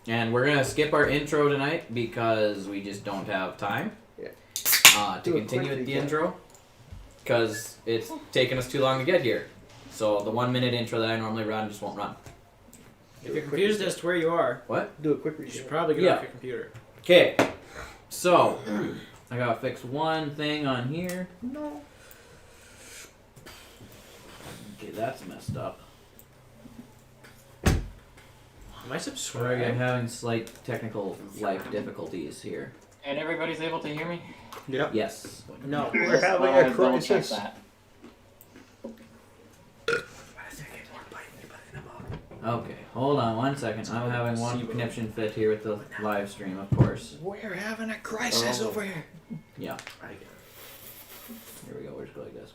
And we're going to skip our intro tonight because we just don't have time to continue with the intro. Because it's taken us too long to get here. So the 1 minute intro that I normally run just won't run. If you're confused as to where you are, Do a quick you reset. should probably get off your computer. Okay. So, I got to fix one thing on here. No. Okay, that's messed up. Am I Sorry, subscribed? I'm having slight technical life difficulties here. And everybody's able to hear me? Yep. Yes. No. We're having I'll a double check crisis. that. Okay, hold on 1 second. I'm having one conniption fit here with the live stream, of course. We're having a crisis over here. Yeah. Here we go, we'll just go like this.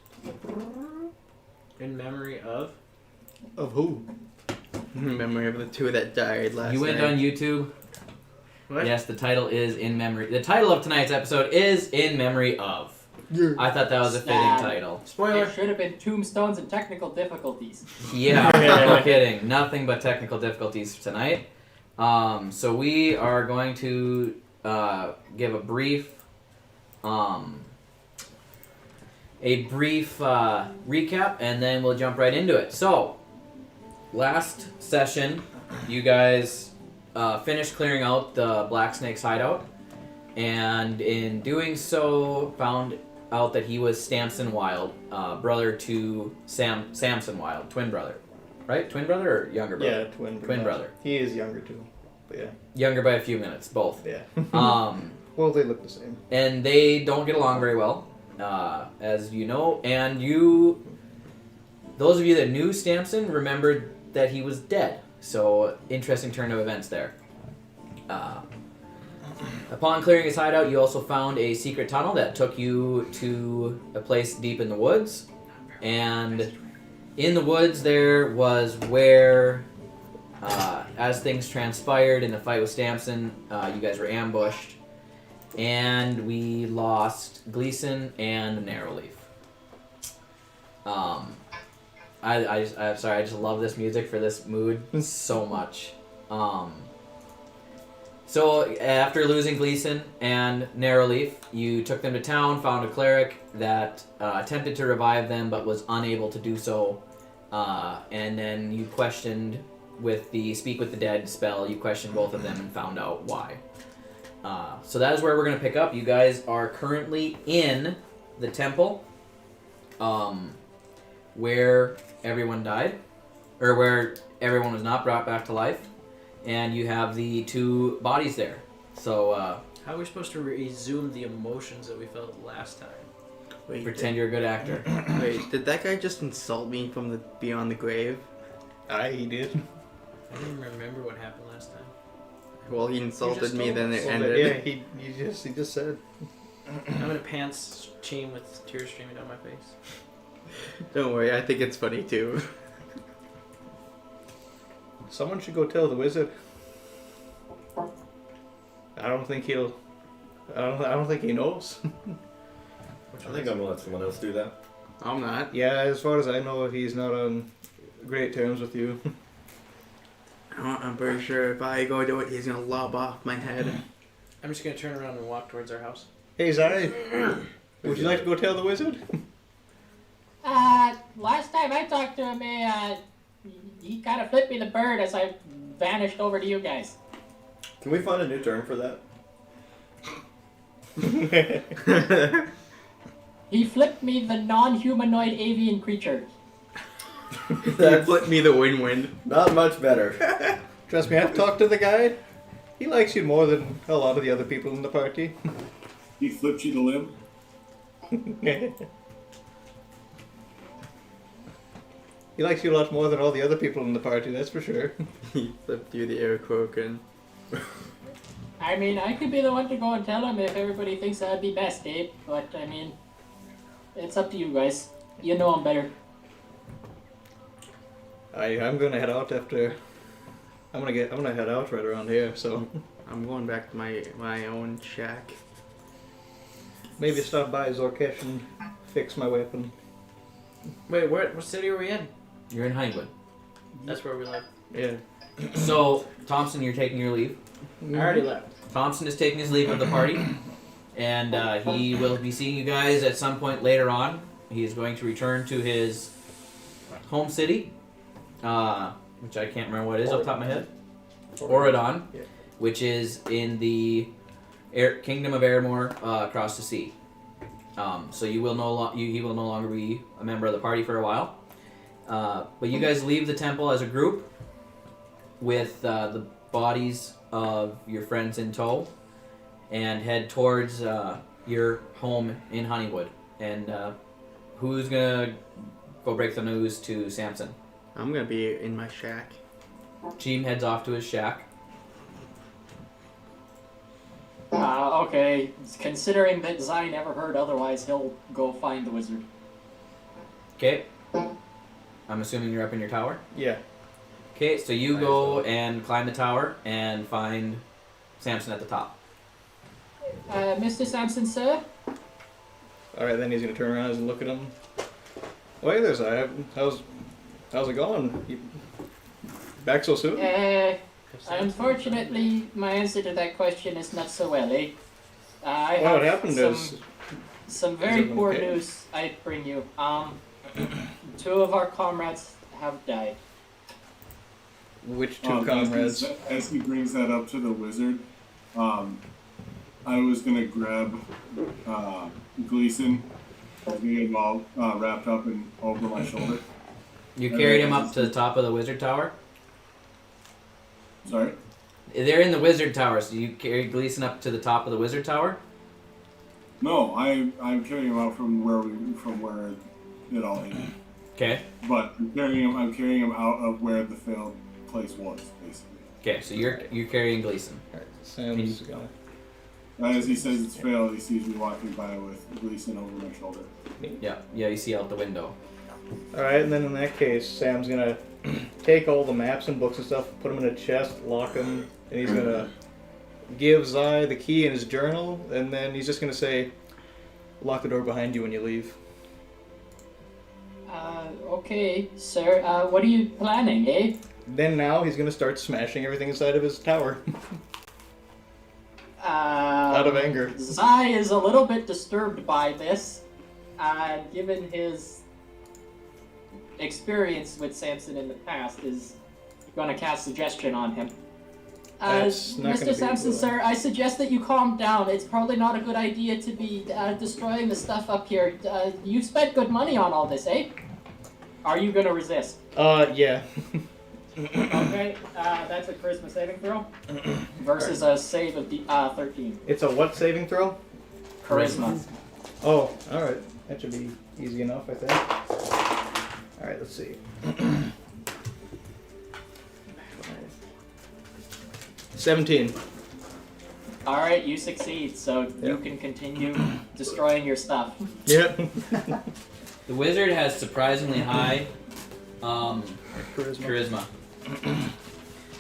In memory of? Of who? In memory of the two that died last night. You went on YouTube? What? Yes, the title is In Memory. The title of tonight's episode is In Memory of. Yeah. I thought that was a fitting Sad. title. Spoiler. It should have been Tombstones and Technical Difficulties. Yeah, no kidding. Nothing but technical difficulties tonight. So we are going to give a brief recap, and then we'll jump right into it. So, last session, you guys finished clearing out the Black Snake's hideout, and in doing so, found out that he was Stamson Wild, brother to Samson Wild, twin brother. Right? Twin brother or younger brother? Yeah, twin brother. Twin brother. He is younger too. But yeah. Younger by a few minutes, both. Yeah. Well, they look the same. and they don't get along very well, as you know. And those of you that knew Stamson remembered that he was dead. So, interesting turn of events there. Upon clearing his hideout, you also found a secret tunnel that took you to a place deep in the woods. And in the woods there was where, as things transpired in the fight with Stamson, you guys were ambushed. And we lost Gleeson and Narrow Leaf. I'm sorry, I just love this music for this mood so much. So after losing Gleeson and Narrow Leaf, you took them to town, found a cleric that attempted to revive them but was unable to do so. And then you questioned with the Speak with the Dead spell, you questioned both of them and found out why. So that is where we're going to pick up. You guys are currently in the temple where everyone died, or where everyone was not brought back to life, and you have the two bodies there. So How are we supposed to resume the emotions that we felt last time? Wait, pretend you're a good actor. Wait, did that guy just insult me from the beyond the grave? He did. I don't even remember what happened last time. Well, he insulted just me, told then us. it Yeah, ended. he just said. I'm in a pants chain with tears streaming down my face. Don't worry, I think it's funny too. Someone should go tell the wizard. I don't think he knows. I think I'm gonna let someone else do that. I'm not. Yeah, as far as I know, he's not on great terms with you. I'm pretty sure if I go do it, he's gonna lob off my head. I'm just gonna turn around and walk towards our house. Hey, Zai, would you like to go tell the wizard? Last time I talked to him, he kind of flipped me the bird as I vanished over to you guys. Can we find a new term for that? He flipped me the non-humanoid avian creature. He flipped me the win-win. Not much better. Trust me, I've talked to the guy. He likes you more than a lot of the other people in the party. He flipped you the limb? He likes you a lot more than all the other people in the party, that's for sure. He flipped you the air croaking. I mean, I could be the one to go and tell him if everybody thinks that'd be best, Dave. But, I mean, it's up to you guys. You know him better. I'm gonna head out after. I'm gonna head out right around here. So I'm going back to my own shack. maybe stop by Zorkesh and fix my weapon. Wait, what city are we in? You're in Honeywood. That's where we live. Yeah. So, Thompson, you're taking your leave. I already left. Thompson is taking his leave of the party, and he will be seeing you guys at some point later on. He is going to return to his home city, which I can't remember what it is off the top of my head. Oridon, Yeah. which is in the Kingdom of Airmore across the sea. So you will he will no longer be a member of the party for a while. But you guys leave the temple as a group with the bodies of your friends in tow and head towards your home in Honeywood. And who's gonna go break the news to Samson? I'm gonna be in my shack. Cheem heads off to his shack. Okay. Considering that Zai never heard otherwise, he'll go find the wizard. Okay. I'm assuming you're up in your tower. Yeah. Okay, so you Might as go well. and climb the tower and find Samson at the top. Mr. Sampson, sir? Alright, then he's gonna turn around and look at him. Well, hey there, Zai. How's it going? You back so soon? Unfortunately, my answer to that question is not so well, eh? I Well, have what happened is... some Is very everyone poor okay? news I bring you. 2 of our comrades have died. Which two comrades? As he brings that up to the wizard, I was gonna grab Gleeson. I was gonna get him all wrapped up and over my shoulder. You carried him up to the top of the wizard tower? Sorry? They're in the wizard tower, so you carry Gleeson up to the top of the wizard tower? No, I'm carrying him out from where it all ended. Okay. But I'm carrying him out of where the failed place was, basically. Okay, so you're carrying Gleeson. Alright, Sam's gonna... As he says it's failed, he sees me walking by with Gleeson over my shoulder. Yeah, you see out the window. Alright, and then in that case, Sam's gonna take all the maps and books and stuff, put them in a chest, lock them, and he's gonna give Zai the key in his journal, and then he's just gonna say, lock the door behind you when you leave. Okay, sir. What are you planning, eh? Then now he's gonna start smashing everything inside of his tower. Out of anger. Zai is a little bit disturbed by this, given his experience with Samson in the past, is going to cast suggestion on him. That's not gonna Mr. be Samson, good. sir, I suggest that you calm down. It's probably not a good idea to be destroying the stuff up here. You've spent good money on all this, eh? Are you going to resist? Yeah. Okay, that's a charisma saving throw versus a save of 13. It's a what saving throw? Charisma. Oh, alright. That should be easy enough, I think. Alright, let's see. 17. Alright, you succeed, so you Yep. can continue destroying your stuff. Yep. The wizard has surprisingly high Charisma. charisma.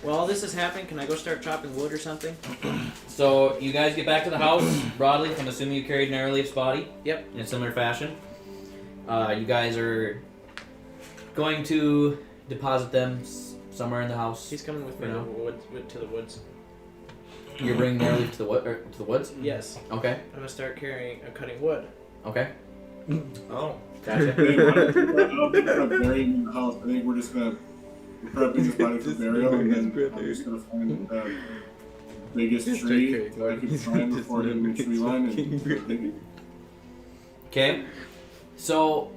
While this is happening, can I go start chopping wood or something? So you guys get back to the house, Broadleaf. I'm assuming you carried Narrowleaf's body. Yep. In a similar fashion. You guys are going to deposit them somewhere in the house. He's coming with me For to now. the woods. You're bringing Narrowleaf to the woods. Yes. Okay. I'm gonna start cutting wood. Okay. Oh. Gotcha. I don't think we're gonna bury him in the house. I think we're just gonna prep his body for burial, and then I'm just gonna find the biggest tree that I can find before hitting the tree line and dig it. Okay. So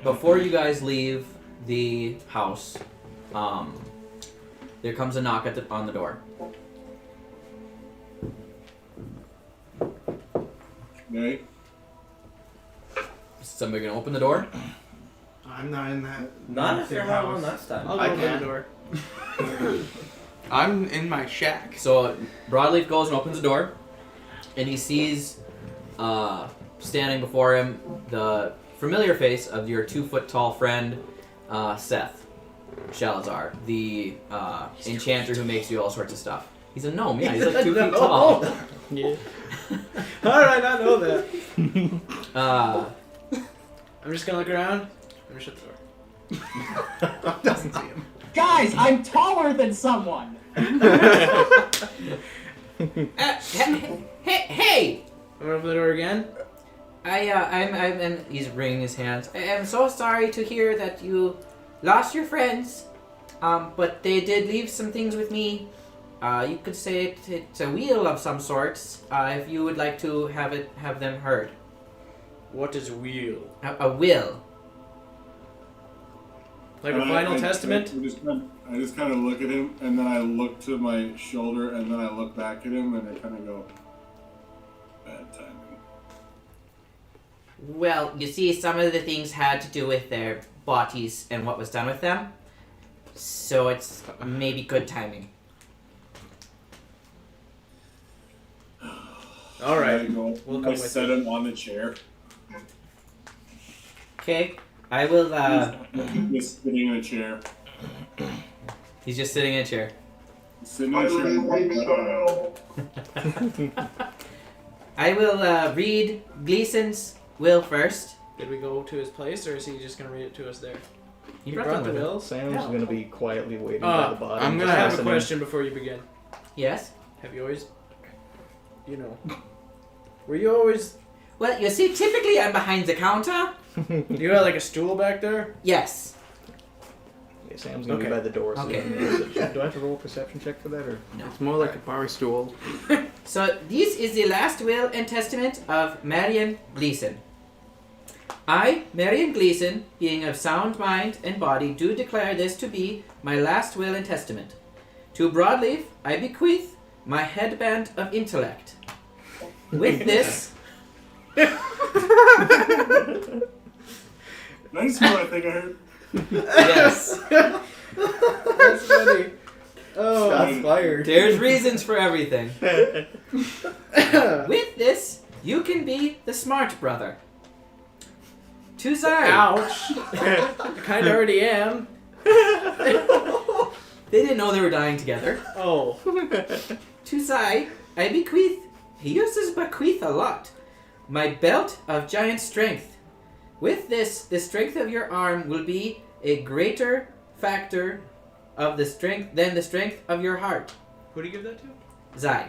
before you guys leave the house, there comes a knock on the door. Okay? Is somebody gonna open the door? I'm not in that. Not if you're not house. on last time. I'll I go open can. the door. I'm in my shack. So Broadleaf goes and opens the door, and he sees standing before him the familiar face of your 2-foot-tall friend, Seth Shalazar, the enchanter who makes you all sorts of stuff. He's a gnome, yeah, he's like 2 feet tall. Yeah. How did I not know that? I'm just gonna look around. I'm gonna shut the door. Doesn't see him. Guys, I'm taller than someone. Hey! I'm gonna open the door again. I'm he's wringing his hands. I am so sorry to hear that you lost your friends. But they did leave some things with me. You could say it's a wheel of some sorts. If you would like to have them heard. What is wheel? A will. Like a final testament? I just kind of look at him, and then I look to my shoulder, and then I look back at him, and I kind of go, bad timing. Well, you see, some of the things had to do with their bodies and what was done with them. So it's maybe good timing. All right. We'll come I with set him on the chair. Okay, I will. Just sitting in a chair. He's just sitting in a chair. Sitting in a chair. I will read Gleason's will first. Did we go to his place, or is he just gonna read it to us there? You brought brought the with him. will? Sam's Yeah. gonna be quietly waiting by the body. I'm I gonna have a listening. question before you begin. Yes. Have you always, were you always? Well, you see, typically I'm behind the counter. You had like a stool back there? Yes. Okay, Sam's gonna Okay. be by the door. So Okay. do I have to roll a perception check for that, or? It's more like a bar stool. So this is the last will and testament of Marion Gleeson. I, Marion Gleeson, being of sound mind and body, do declare this to be my last will and testament. To Broadleaf, I bequeath my headband of intellect. With this, Nice one, I think I heard. yes, That's funny. Oh, Shots fired. there's reasons for everything. With this, you can be the smart brother. To Zai, Ouch. I kind of already am. they didn't know they were dying together. Oh. To Zai, I bequeath, he uses bequeath a lot, my belt of giant strength. With this, the strength of your arm will be a greater factor of the strength than the strength of your heart. Who do you give that to? Zai.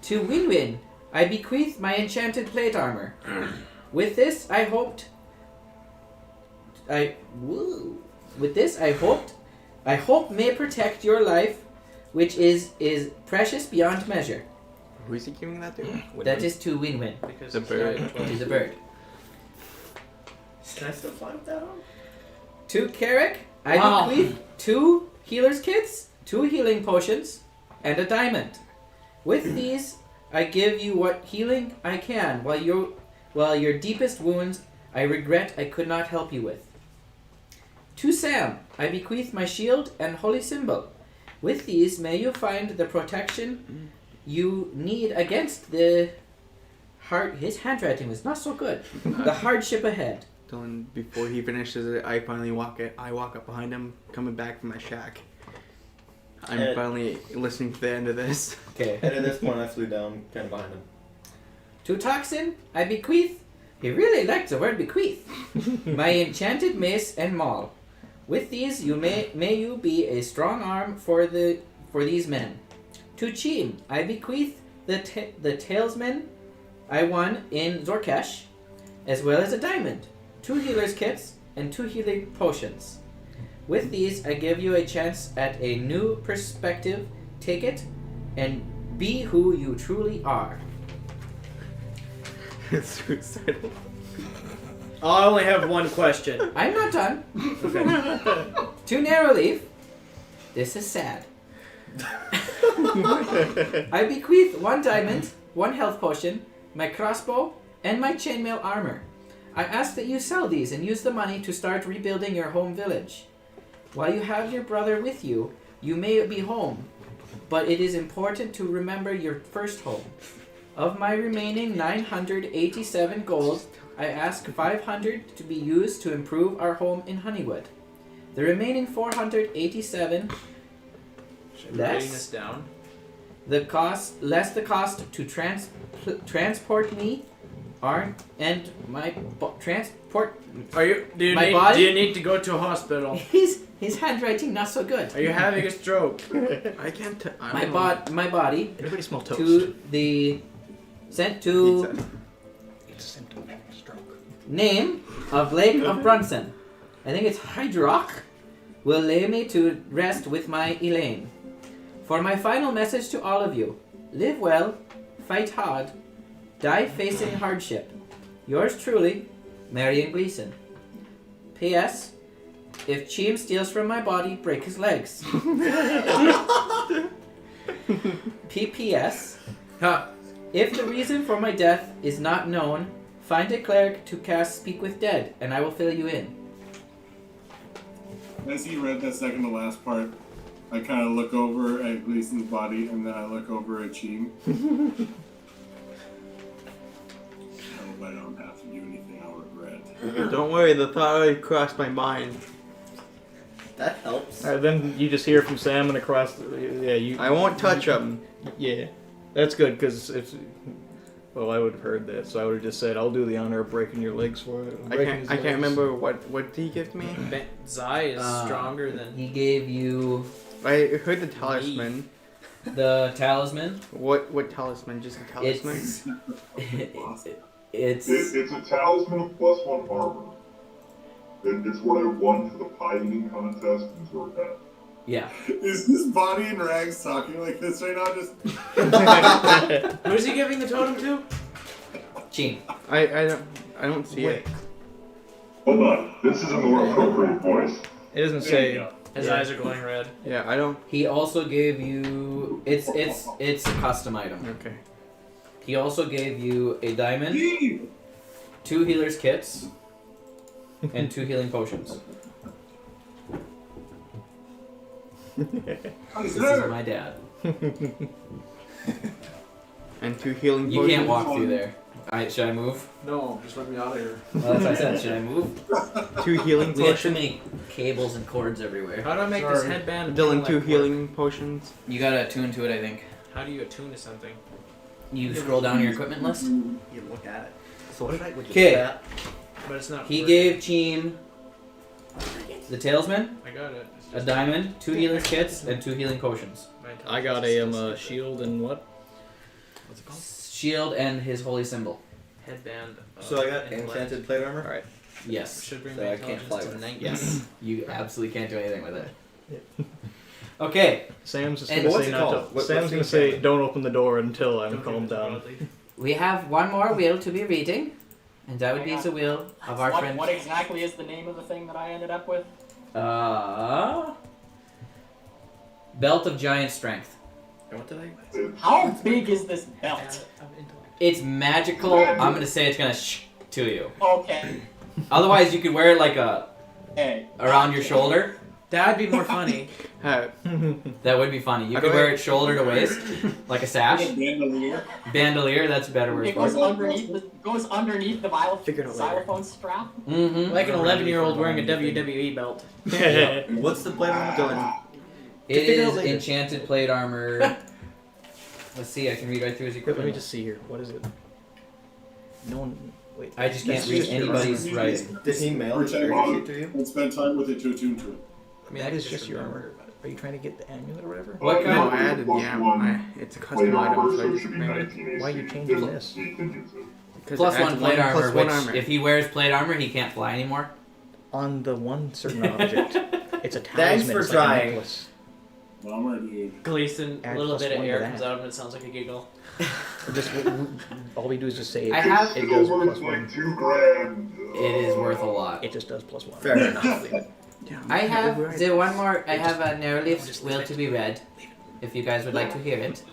To Winwin, I bequeath my enchanted plate armor. With this, I hope may protect your life, which is precious beyond measure. Who is he giving that to? That is to Winwin. Because The he's bird. giant. It is a bird. Can I still fly with that on? To Carrick, I Wow. bequeath 2 healer's kits, 2 healing potions, and a diamond. With these, I give you what healing I can, while your deepest wounds I regret I could not help you with. To Sam, I bequeath my shield and holy symbol. With these, may you find the protection you need against the his handwriting was not so good. The hardship ahead. Dylan, before he finishes it, I walk up behind him, coming back from my shack. I'm Ed. finally listening to the end of this. Okay. And at this point, I flew down kind of behind him. To Toxin, I bequeath. He really liked the word bequeath. My enchanted mace and maul. With these, you may you be a strong arm for these men. To Cheem, I bequeath the talisman I won in Zorkesh, as well as a diamond, 2 healer's kits, and 2 healing potions. With these, I give you a chance at a new perspective. Take it, and be who you truly are. It's suicidal. I only have one question. I'm not done. Okay. To Narrow Leaf, this is sad. I bequeath 1 diamond, 1 health potion, my crossbow, and my chainmail armor. I ask that you sell these and use the money to start rebuilding your home village. While you have your brother with you, you may be home, but it is important to remember your first home. Of my remaining 987 gold, I ask 500 to be used to improve our home in Honeywood. The remaining 487 Should I be writing this down? the cost to transport me and my transport. Do you My need body? do you need to go to a hospital? His handwriting not so good. Are you having a stroke? I can't. My body Anybody smell toast? to the sent to Pizza. It's a symptom of stroke. name of Lake of Brunson. I think it's Hydrock. Will lay me to rest with my Elaine. For my final message to all of you: live well, fight hard, die facing hardship. Yours truly, Marion Gleeson. P.S. If Cheem steals from my body, break his legs. P.P.S. If the reason for my death is not known, find a cleric to cast Speak with Dead, and I will fill you in. As he read that second to last part, I kind of look over at Gleason's body, and then I look over at Cheem. I hope I don't have to do anything I'll regret. Don't worry, the thought already crossed my mind. That helps. Alright, then you just hear from Sam and across. Yeah, you. I won't touch him. Yeah, that's good because if. Well, I would have heard that, so I would have just said, "I'll do the honor of breaking your legs for it." I can't remember what did he give me. Zai is stronger than. He gave you I heard the talisman. the talisman. What talisman? Just a talisman? It's It's a talisman of +1 armor. It's what I won for the pie eating contest in Zorka. yeah. Is this body in rags talking like this right now? Just Who's he giving the totem to? Cheem. I don't see it. Hold on, this is a more appropriate voice. It doesn't say. His Yeah. eyes are glowing red. Yeah, I don't. He also gave you it's a custom item. Okay. He also gave you a diamond, 2 healers kits, and 2 healing potions. This is my dad. And 2 healing You potions. can't walk through there. Should I move? No, just let me out of here. Well, that's what I said. Should I move? 2 healing We have too potions. many cables and cords everywhere. How do I make this headband? Dylan, like 2 work? healing potions. You gotta attune to it, I think. How do you attune to something? You scroll down your equipment list. You look at it. So what did I? Okay. But it's not. He working. gave Cheem the talisman, I got it. It's a just diamond, 2 healing kits, and 2 healing potions. my I got a shield and what? What's it called? Shield and his holy symbol. headband. So I got intellect. enchanted plate armor. Alright. Yes. Should bring So my I can't intelligence fly to with. 19. Yes. You absolutely can't do anything with it. Okay. Sam's just And gonna what's say it not called? to. What's Sam's the gonna say, enchantment? "Don't open the door until I'm Don't calmed give it to down." Broadleaf. We have one more wheel to be reading, and that would be the wheel of our friend. What exactly is the name of the thing that I ended up with? Belt of Giant Strength. And what did I? How big is this belt? It's magical. I'm gonna say it's gonna to you. Okay. Otherwise, you could wear it like Hey. around your shoulder. That'd be more funny. That would be funny. You How could do wear I- it shoulder to waist, like a sash. bandolier. Bandolier. That's a better word It for goes it. underneath the Figured it out later. xylophone strap. Mm-hmm. Like an 11-year-old wearing a WWE belt. What's the plate armor? Dylan. It Figure it out is later. enchanted plate armor. Let's see. I can read right through his Let me equipment. just see here. What is it? No one. Wait. I just can't It's read just your anybody's armor. writing. Did he mail the character sheet to you? And spend time with it to attune to it. I mean, That I is could just your remember, armor. but- Are you trying to get the amulet or whatever? What No, kind I added the ammo. It's a Plate custom armor, item, so so I it just should be made it. 19 AC. Why are you changing If this? you can use it. Because Plus it adds 1 plate armor, plus one which armor. if he wears plate armor, he can't fly anymore. On the one certain object. It's a talisman. Thanks for it's like a trying. necklace. Bummer, dude. Gleason, a Add little plus bit of one to air that. comes out of him. It sounds like a giggle. Or just all we do is just say I it, have- it It's does still plus worth one. like $2,000. It is worth a lot. It just does plus one. Fair enough. Yeah, I have override. the one more. I have a Narrow Leaf just will leave to it. be read, if you guys would like to hear it.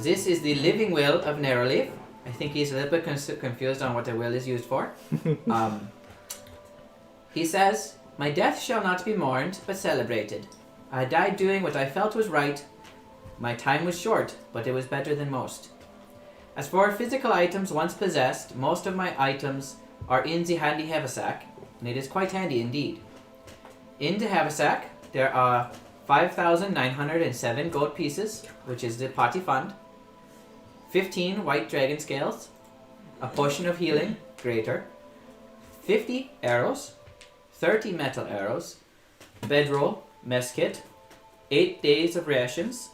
This is the living will of Narrow Leaf. I think he's a little bit confused on what the will is used for. He says, "My death shall not be mourned, but celebrated. I died doing what I felt was right. My time was short, but it was better than most. As for physical items once possessed, most of my items are in the handy haversack, and it is quite handy indeed. In the haversack, there are 5,907 gold pieces, which is the party fund, 15 white dragon scales, a potion of healing, greater, 50 arrows, 30 metal arrows, bedroll, mess kit, 8 days of rations,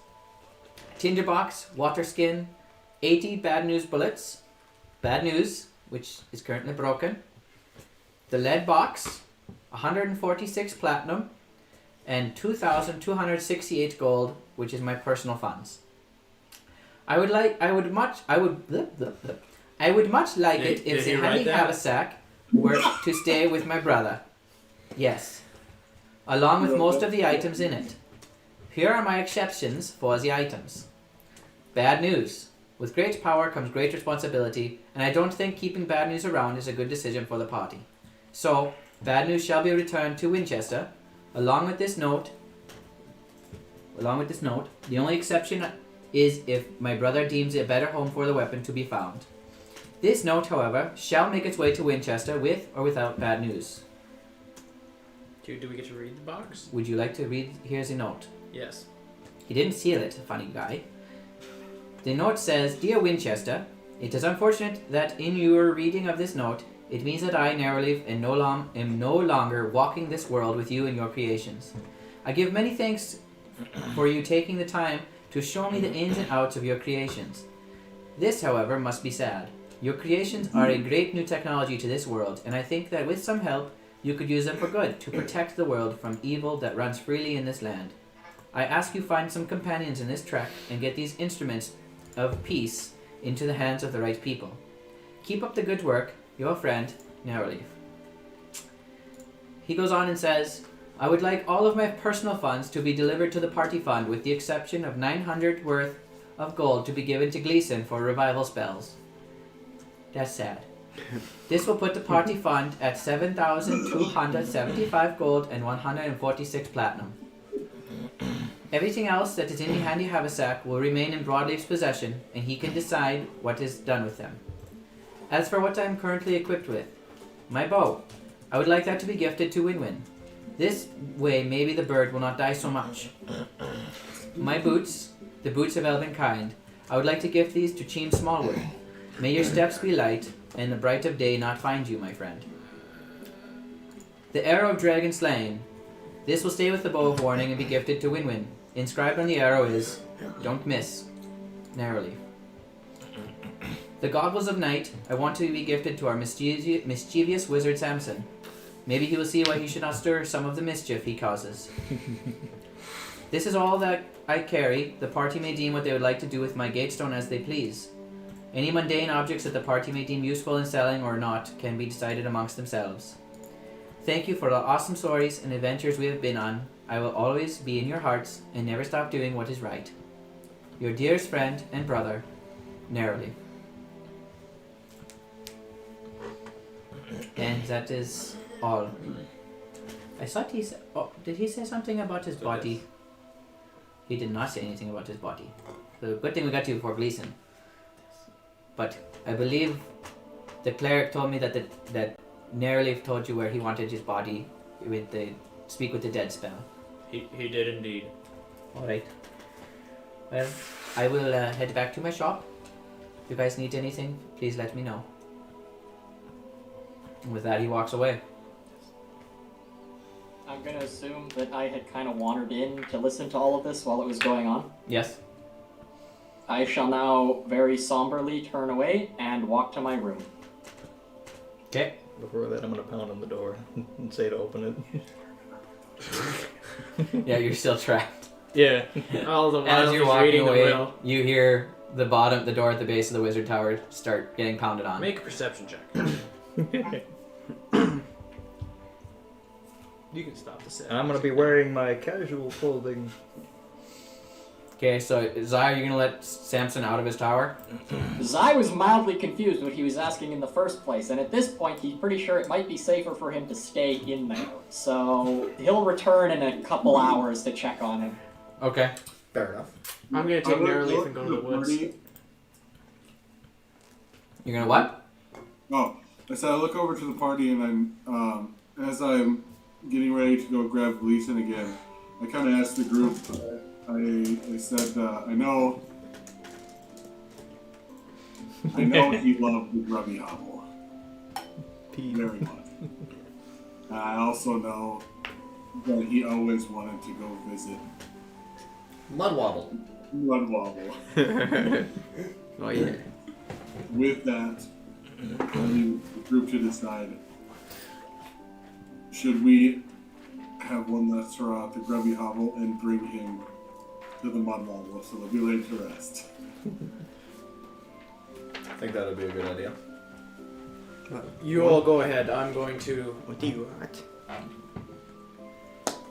tinderbox, water skin, 80 bad news bullets, bad news, which is currently broken, the lead box, 146 platinum, and 2,268 gold, which is my personal funds. I would much like it if the handy haversack were to stay with my brother. Yes, along with most of the items in it. Here are my exceptions for the items. Bad news. With great power comes great responsibility, and I don't think keeping bad news around is a good decision for the party. So, bad news shall be returned to Winchester, along with this note. The only exception is if my brother deems a better home for the weapon to be found. This note, however, shall make its way to Winchester with or without bad news. Do we get to read the box? Would you like to read? Here's a note. Yes. He didn't seal it, funny guy. The note says, Dear Winchester, it is unfortunate that in your reading of this note, it means that I, Narrow Leaf, am no longer walking this world with you and your creations. I give many thanks for you taking the time to show me the ins and outs of your creations. This, however, must be sad. Your creations are a great new technology to this world, and I think that with some help, you could use them for good, to protect the world from evil that runs freely in this land. I ask you find some companions in this trek and get these instruments of peace into the hands of the right people. Keep up the good work, your friend, Narrowleaf. He goes on and says, I would like all of my personal funds to be delivered to the party fund with the exception of 900 worth of gold to be given to Gleeson for revival spells. That's sad. This will put the party fund at 7,275 gold and 146 platinum. Everything else that is in the handy haversack will remain in Broadleaf's possession, and he can decide what is done with them. As for what I am currently equipped with, my bow, I would like that to be gifted to Win-Win. This way maybe the bird will not die so much. My boots, the boots of Elvenkind, I would like to gift these to Cheam Smallwood. May your steps be light, and the bright of day not find you, my friend. The arrow of dragon slaying. This will stay with the bow of warning and be gifted to Win-Win. Inscribed on the arrow is, Don't miss, Narrowleaf. The goggles of night I want to be gifted to our mischievous wizard Samson. Maybe he will see why he should not stir some of the mischief he causes. This is all that I carry. The party may deem what they would like to do with my gatestone as they please. Any mundane objects that the party may deem useful in selling or not can be decided amongst themselves. Thank you for the awesome stories and adventures we have been on. I will always be in your hearts and never stop doing what is right. Your dearest friend and brother, Narrowleaf. And that is all. I thought he said... Oh, did he say something about his body? He did not say anything about his body. So good thing we got to before Gleeson. But I believe the cleric told me that that Narrowleaf told you where he wanted his body with the speak with the dead spell. He did indeed. Alright. Well, I will head back to my shop. If you guys need anything, please let me know. And with that, he walks away. I'm gonna assume that I had kind of wandered in to listen to all of this while it was going on. Yes. I shall now very somberly turn away and walk to my room. Okay. Before that, I'm gonna pound on the door and say to open it. Yeah, you're still trapped. Yeah. All the while As you're he's walking reading the away, will. you hear the door at the base of the wizard tower start getting pounded on. Make a perception check. You can stop the set. I'm gonna be wearing my casual clothing. Okay, so Zai, you're gonna let Samson out of his tower? Zai was mildly confused what he was asking in the first place, and at this point he's pretty sure it might be safer for him to stay in there. So he'll return in a couple hours to check on him. Okay. Fair enough. I'm gonna take Narrowleaf and go to the woods. You're gonna what? Oh, I said I look over to the party and I'm, as I'm getting ready to go grab Gleeson again, I kind of asked the group, I said, I know he loved the grubby hobble very much. I also know that he always wanted to go visit Mud Wobble. Mud Wobble. Oh yeah. With that, I mean, the group to decide, should we have one last throw out the grubby hovel and bring him to the Mud Wobble so they'll be laid to rest? I think that would be a good idea. You all go ahead. I'm going to What do you want?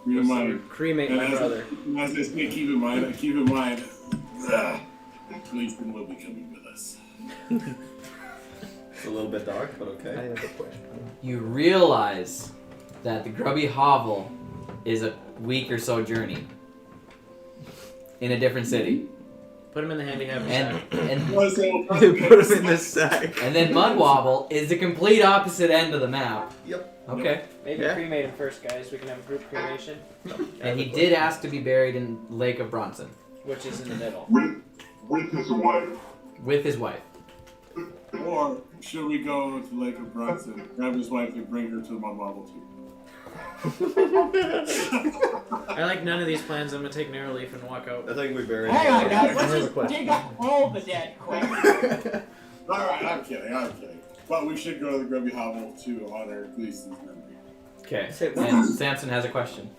Keep in mind, cremate and my brother. as I say, keep in mind, Gleeson will be coming with us. It's a little bit dark, but I okay. have a question. You realize that the grubby hovel is a week or so journey in a different city, Put him in the handicap and sack. and Well, so- Put him in the sack. and then Mud Wobble is the complete opposite end of the map. Yep. Okay. Maybe Yeah. cremate him first, guys. We can have a group cremation, And he did ask to be buried in Lake of Bronson which is in the middle. With his wife. with his wife. Or should we go to Lake of Bronson, grab his wife, and bring her to the Mud Wobble too? I like none of these plans. I'm gonna take Narrow Leaf and walk out. I think we buried Hang on, guys. I Let's have a just question. dig up all the dead quick. Alright, I'm kidding. But we should go to the Grubby Hovel to honor Gleason's memory. Okay. Say what? And Samson has a question.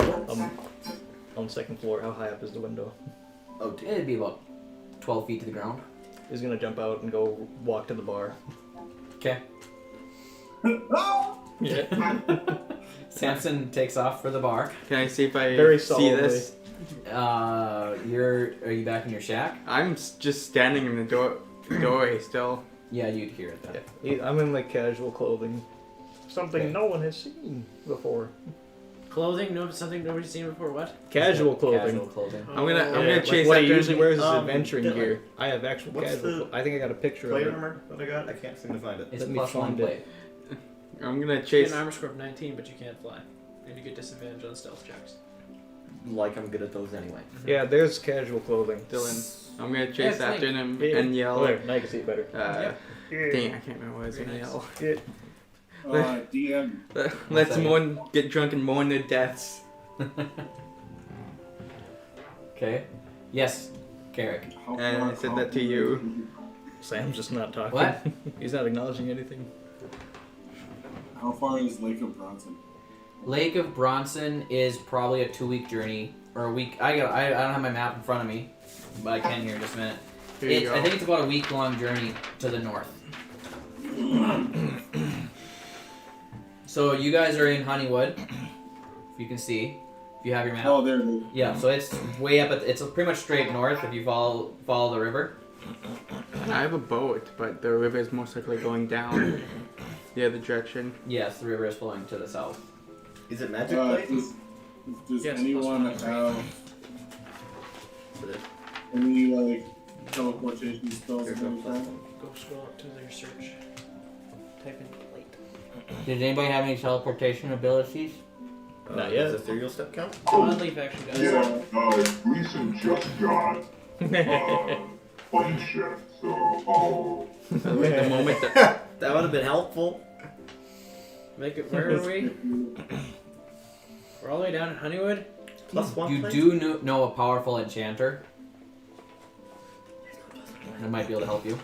On the second floor, how high up is the window? Oh, dear. It'd be about 12 feet to the ground. He's gonna jump out and go walk to the bar. Okay. Yeah. Samson takes off for the bar. Can I see if I Very see solemnly. this? Are you back in your shack? I'm just standing in the doorway still. Yeah, you'd hear it then. I'm in like casual clothing. Something Okay. no one has seen before. Clothing? No, something nobody's seen before. What? Casual clothing. Casual clothing. I'm gonna Yeah, chase like what he after usually him. wears is adventuring Dylan, gear. I have actual what's casual. the I think I got a picture Plate of it. armor that I got? I can't seem to find it. It's Let me plus one find it. plate. I'm gonna You get chase. an armor score of 19, but you can't fly, and you get disadvantage on stealth checks. Like I'm good at those anyway. Yeah, there's casual clothing. Dylan. I'm gonna Yeah, chase it's after him Yeah. and Oh, yell. there, now you can see it better. Dang, I can't remember what I was Very gonna nice. yell. DM, Let's second. mourn, get drunk and mourn their deaths. Okay. Yes, Carrick. how And far- I said how that to far- you. Sam's just not talking. What? He's not acknowledging anything. How far is Lake of Bronson? Lake of Bronson is probably a 2-week journey, or a week. I don't have my map in front of me, but I can here in just a minute. Here you go. I think it's about a week-long journey to the north. So you guys are in Honeywood, if you can see, if you have your map. Oh, there it is. Yeah, so it's way up. It's pretty much straight north if you follow the river. I have a boat, but the river is most likely going down the other direction. Yes, the river is flowing to the south. Is it magic plate? Does Yes, anyone plus have any like teleportation spells of any kind? Go scroll up to their search. Type in plate. Did anybody have any teleportation abilities? Not yet. Does ethereal step count? Odd leaf action, guys. Yeah, Gleeson just got plane shift, so I'll The moment that That would have been helpful. Make it. Where are we? We're all the way down in Honeywood. Plus one You plate? do know a powerful enchanter that might be able to help you.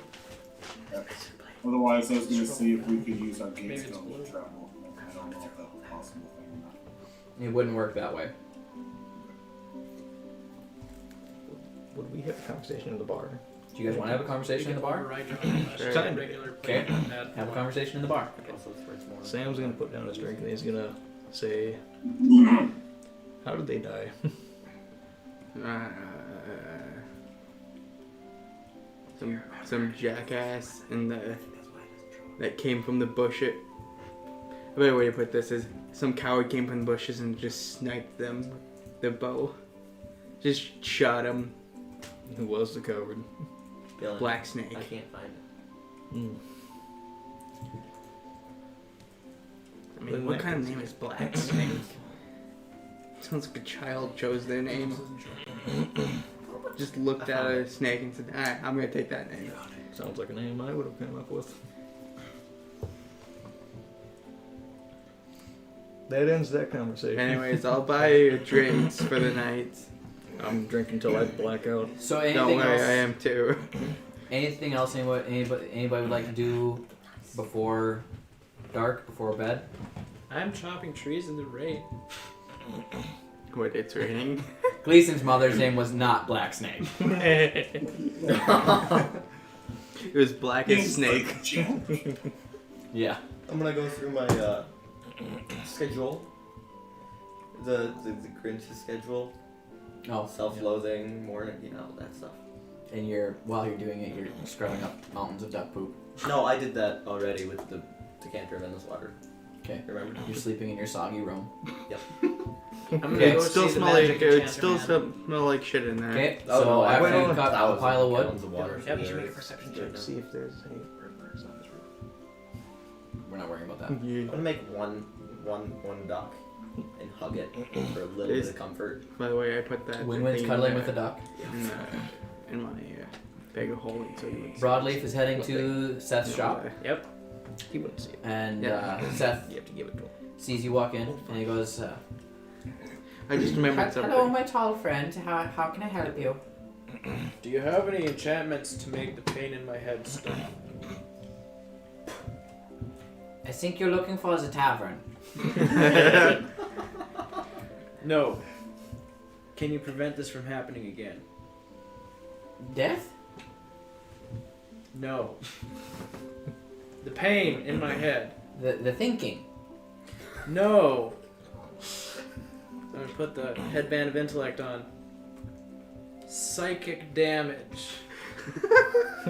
Otherwise, I was going to see if we could use our Maybe gate it's stone blue. to travel. I don't know if that's a possible thing or not. It wouldn't work that way. Would we have a conversation in the bar? Do you guys want to have a conversation in the bar? Override your own Sure. last regular Okay. plate. Add Have a one. conversation in the bar. Also, it's where it's more. Sam's gonna put down his drink and he's gonna say, "How did they die?" some jackass in the that came from the bush. A better way to put this is some coward came from the bushes and just sniped them with the bow. Just shot him. Who was the coward? Dylan, Black Snake. I can't find it. Hmm. I mean, what kind of name is Black Snake? Sounds like a child chose their name. Just looked at a snake and said, "Alright, I'm gonna take that name." Sounds like a name I would have come up with. That ends that conversation. Anyways, I'll buy you drinks for the night. I'm drinking till I black out. So Don't anything worry, else? I am too. Anything else anybody would like to do before dark, before bed? I'm chopping trees in the rain. What, it's raining? Gleason's mother's name was not Black Snake. It was black as snake. Yeah. I'm gonna go through my schedule. The Grinch's schedule. Oh, Self-loathing, morning, that stuff. and while you're doing it, you're scrubbing up mountains of duck poop. No, I did that already with the decanter of endless water. Okay. Remember? You're sleeping in your soggy room. I'm gonna Okay. go It still see the smell like magic it still enchanter man. smell like shit in there. Okay. Oh, So no, I after went you cut a thousands pile of wood, gallons of water. Yep, you through should make a there. perception Right check. now. See if there's any. we're not worrying about that. I'm gonna make one duck and hug it for a little bit of comfort. By the way, I put that Win-win's thing in cuddling there, with the duck. in my bag of holding, so you would Broadleaf is heading to Seth's shop, Yep. He wouldn't see it. and Yeah. Seth You have to give it to him. sees you walk in, and he goes, I just remembered something. my tall friend. How can I help you? Do you have any enchantments to make the pain in my head stop? I think you're looking for the tavern. No. Can you prevent this from happening again? Death? No. The pain in my head. The thinking. No. I'm gonna put the headband of intellect on. Psychic damage.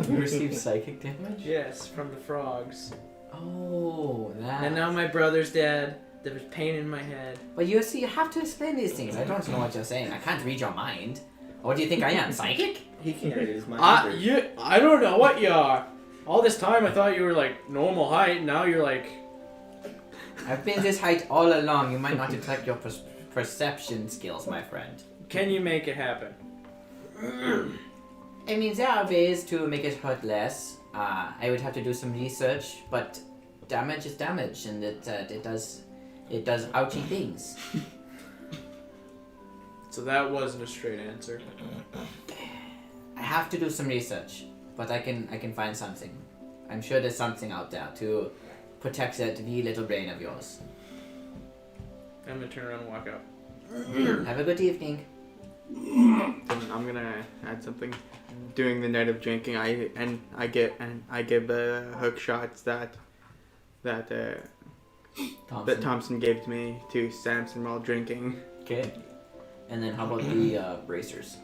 You receive psychic damage? Yes, from the frogs. Oh, that. And now my brother's dead. There's pain in my head. But you see, you have to explain these things. I don't know what you're saying. I can't read your mind. What do you think I am, psychic? He can't read his mind either. I don't know what you are. All this time I thought you were like normal height. Now you're like. I've been this height all along. You might not detect your perception skills, my friend. Can you make it happen? I mean, there are ways to make it hurt less. I would have to do some research, but damage is damage, and it does ouchy things. So that wasn't a straight answer. I have to do some research, but I can find something. I'm sure there's something out there to protect that wee little brain of yours. I'm gonna turn around and walk out. Have a good evening. I'm gonna add something. During the night of drinking, I give hook shots that Thompson gave to me to Samson while drinking. Okay. And then how about the bracers?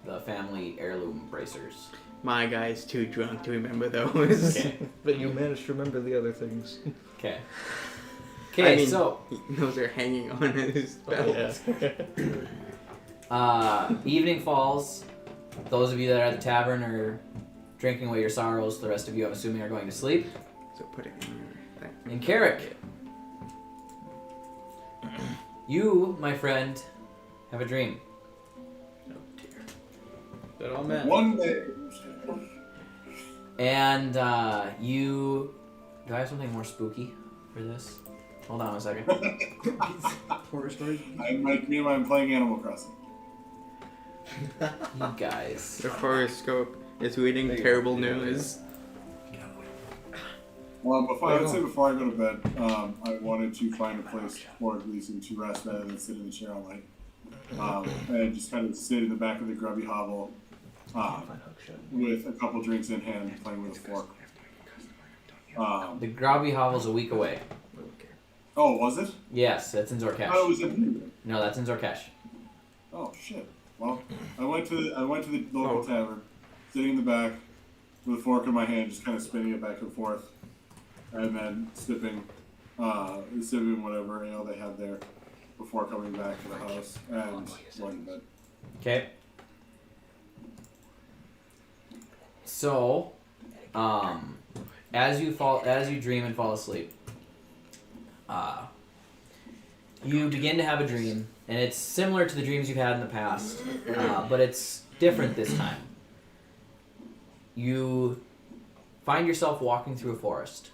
The family heirloom bracers. My guy's too drunk to remember those. Okay. But you managed to remember the other things. Okay. Okay, I mean, so those are hanging on his belt. evening falls. Those of you that are at the tavern are drinking away your sorrows. The rest of you, I'm assuming, are going to sleep. So put it in your thing. And Carrick, you, my friend, have a dream. That all meant. One day. And you... Do I have something more spooky for this? Hold on a second. Horror story. I'm playing Animal Crossing. You guys. The horoscope is reading terrible news. Well, before I go to bed, I wanted to find a place for Gleeson to rest rather than sit in the chair all night. And just kind of sit in the back of the grubby hovel with a couple drinks in hand, playing with a fork. The Grobby Hovel's a week away. Oh, was it? Yes, that's in Zorkesh. Oh, it was in. No, that's in Zorkesh. Oh shit. Well, I went to the local tavern, sitting in the back with a fork in my hand, just kind of spinning it back and forth, and then sipping whatever ale they had there before coming back to the house and going to bed. Okay. So, as you dream and fall asleep, you begin to have a dream, and it's similar to the dreams you've had in the past, but it's different this time. You find yourself walking through a forest,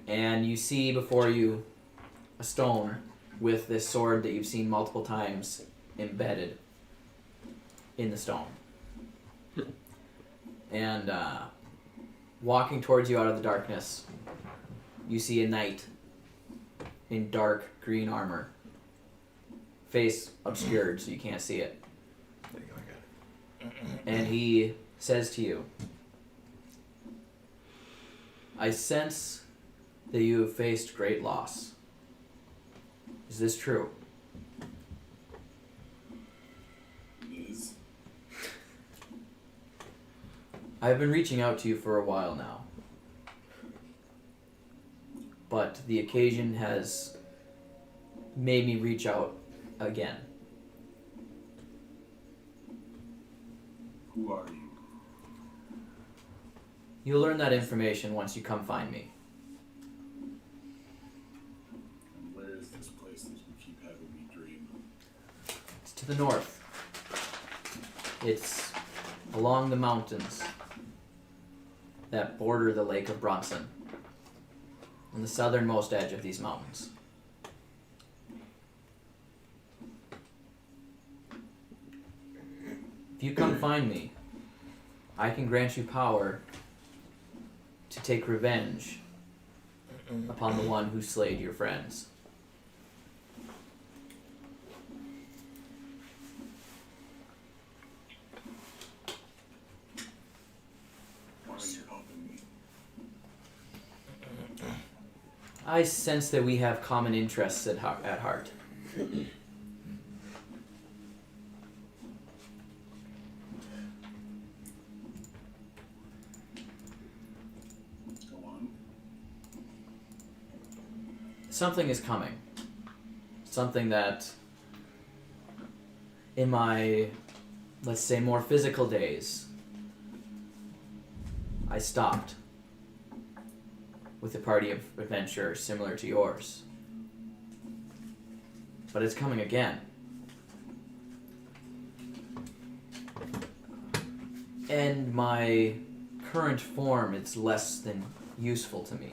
and you see before you a stone with this sword that you've seen multiple times embedded in the stone. And walking towards you out of the darkness, you see a knight in dark green armor, face obscured so you can't see it. And he says to you, I sense that you have faced great loss. Is this true? It is. I've been reaching out to you for a while now, but the occasion has made me reach out again. Who are you? You'll learn that information once you come find me. And where is this place that you keep having me dream? It's to the north. It's along the mountains that border the Lake of Bronson, on the southernmost edge of these mountains. If you come find me, I can grant you power to take revenge upon the one who slayed your friends. Why are you helping me? I sense that we have common interests at heart. Go on. Something is coming. Something that, in my, let's say, more physical days, I stopped with a party of adventurers similar to yours. But it's coming again. And my current form, it's less than useful to me.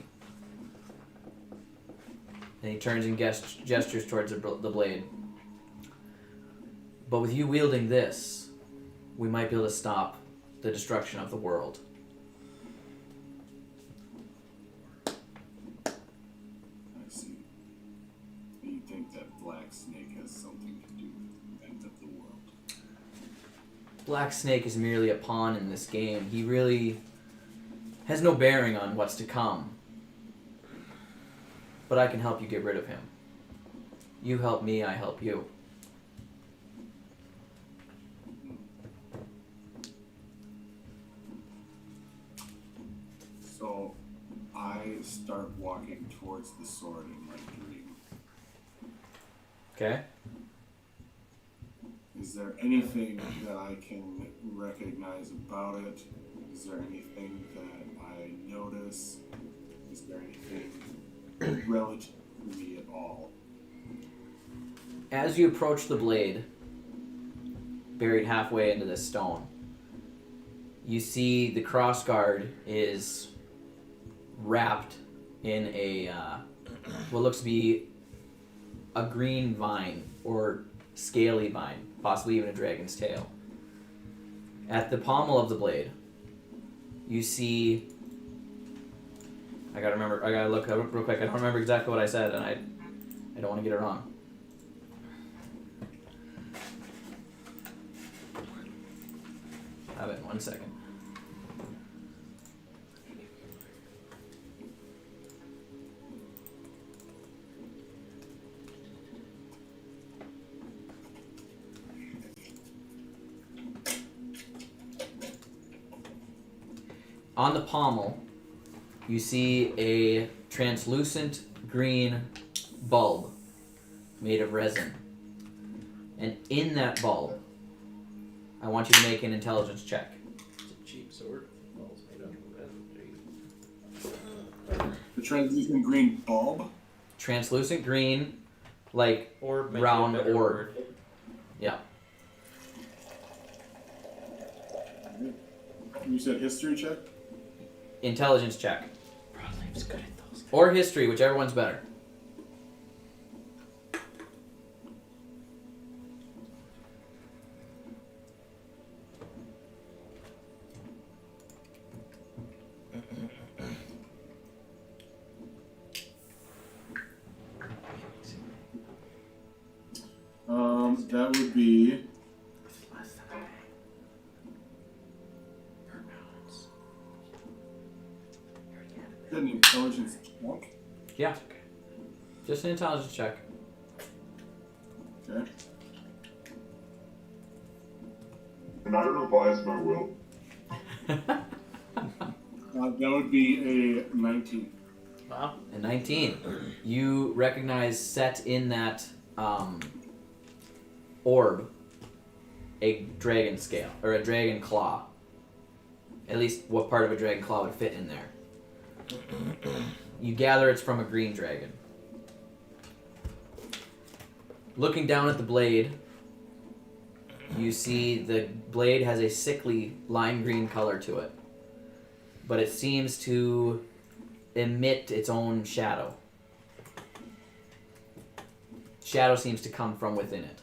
And he turns and gestures towards the blade. But with you wielding this, we might be able to stop the destruction of the world. I see. You think that Black Snake has something to do with the end of the world? Black Snake is merely a pawn in this game. He really has no bearing on what's to come. But I can help you get rid of him. You help me, I help you. So, I start walking towards the sword in my dream. Okay? Is there anything that I can recognize about it? Is there anything that I notice? Is there anything relative to me at all? As you approach the blade, buried halfway into this stone, you see the crossguard is wrapped in a what looks to be a green vine or scaly vine, possibly even a dragon's tail. At the pommel of the blade, you see. I gotta look up real quick. I don't remember exactly what I said, and I don't want to get it wrong. Have it in 1 second. On the pommel, you see a translucent green bulb made of resin. And in that bulb, I want you to make an intelligence check. It's a cheap sword. Well, it's made of resin. The translucent green bulb? Translucent green, like Or maybe round a better orb. word. Yeah. You said history check? Intelligence check. Broadleaf's good at those. Or history, whichever one's better. That would be. An intelligence check. Yeah. Just an intelligence check. Okay. Can I revise my will? That would be a 19. Wow. And 19. You recognize set in that orb a dragon scale, or a dragon claw. At least what part of a dragon claw would fit in there. You gather it's from a green dragon. Looking down at the blade, you see the blade has a sickly lime green color to it. But it seems to emit its own shadow. Shadow seems to come from within it.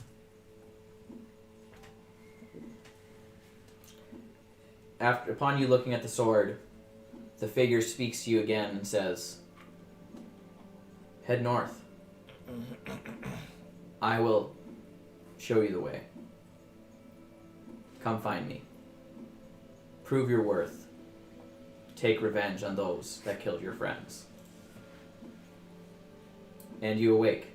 Upon you looking at the sword, the figure speaks to you again and says, "Head north. I will show you the way. Come find me. Prove your worth. Take revenge on those that killed your friends." And you awake.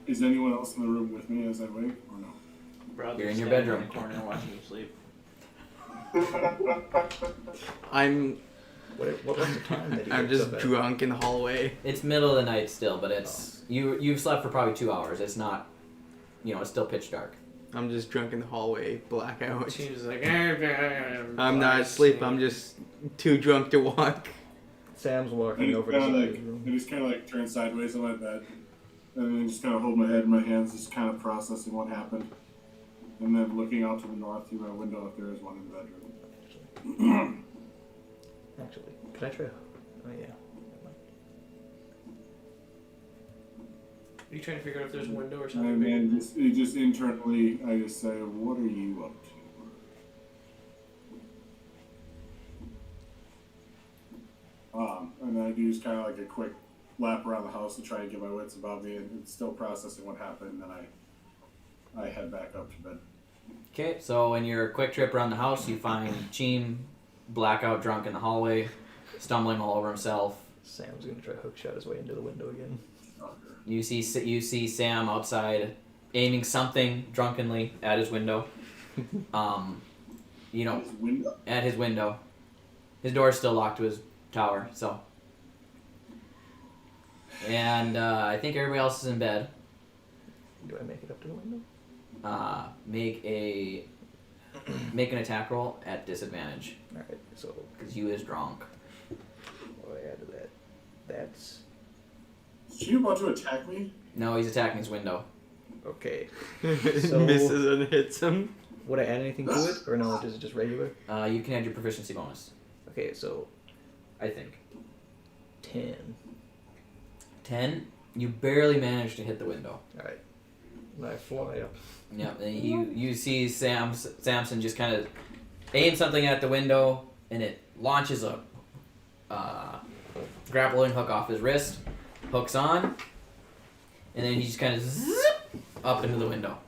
Is anyone else in the room with me as I wake, or no? Bro, You're in your standing bedroom. In the corner watching you sleep. I'm What was the time that he I'm wakes just up at? drunk in the hallway. It's middle of the night still, but it's you've slept for probably 2 hours. It's not, it's still pitch dark. I'm just drunk in the hallway, blackout. She was like, I'm not asleep. I'm just too drunk to walk. Sam's I walking just over to kind of his like, room. I just kind of like turn sideways on my bed, and then just kind of hold my head in my hands, just kind of processing what happened, and then looking out to the north through my window if there is one in the bedroom. Actually, can I try? Oh yeah. Are you trying to figure out if there's a window or And something? then just internally, I just say, "What are you up to?" And then I do just kind of like a quick lap around the house to try and get my wits about me, and it's still processing what happened. And then I head back up to bed. Okay, so in your quick trip around the house, you find Cheem blackout drunk in the hallway, stumbling all over himself. Sam's gonna try to hookshot his way into the window again. You see Sam outside aiming something drunkenly at his window. His window. At his window. His door is still locked to his tower, so. And I think everybody else is in bed. Do I make it up to the window? Make an attack roll at disadvantage, Alright, so because you is drunk. what do I add to that? That's Is she about to attack me? No, he's attacking his window. okay. So misses and hits him. Would I add anything to it, or no? Is it just regular? You can add your proficiency bonus, Okay, so I think. 10. 10, you barely managed to hit the window. Alright. And I fly up. Yeah, and you see Samson just kind of aim something at the window, and it launches a grappling hook off his wrist, hooks on, and then he just kind of zip up into the window.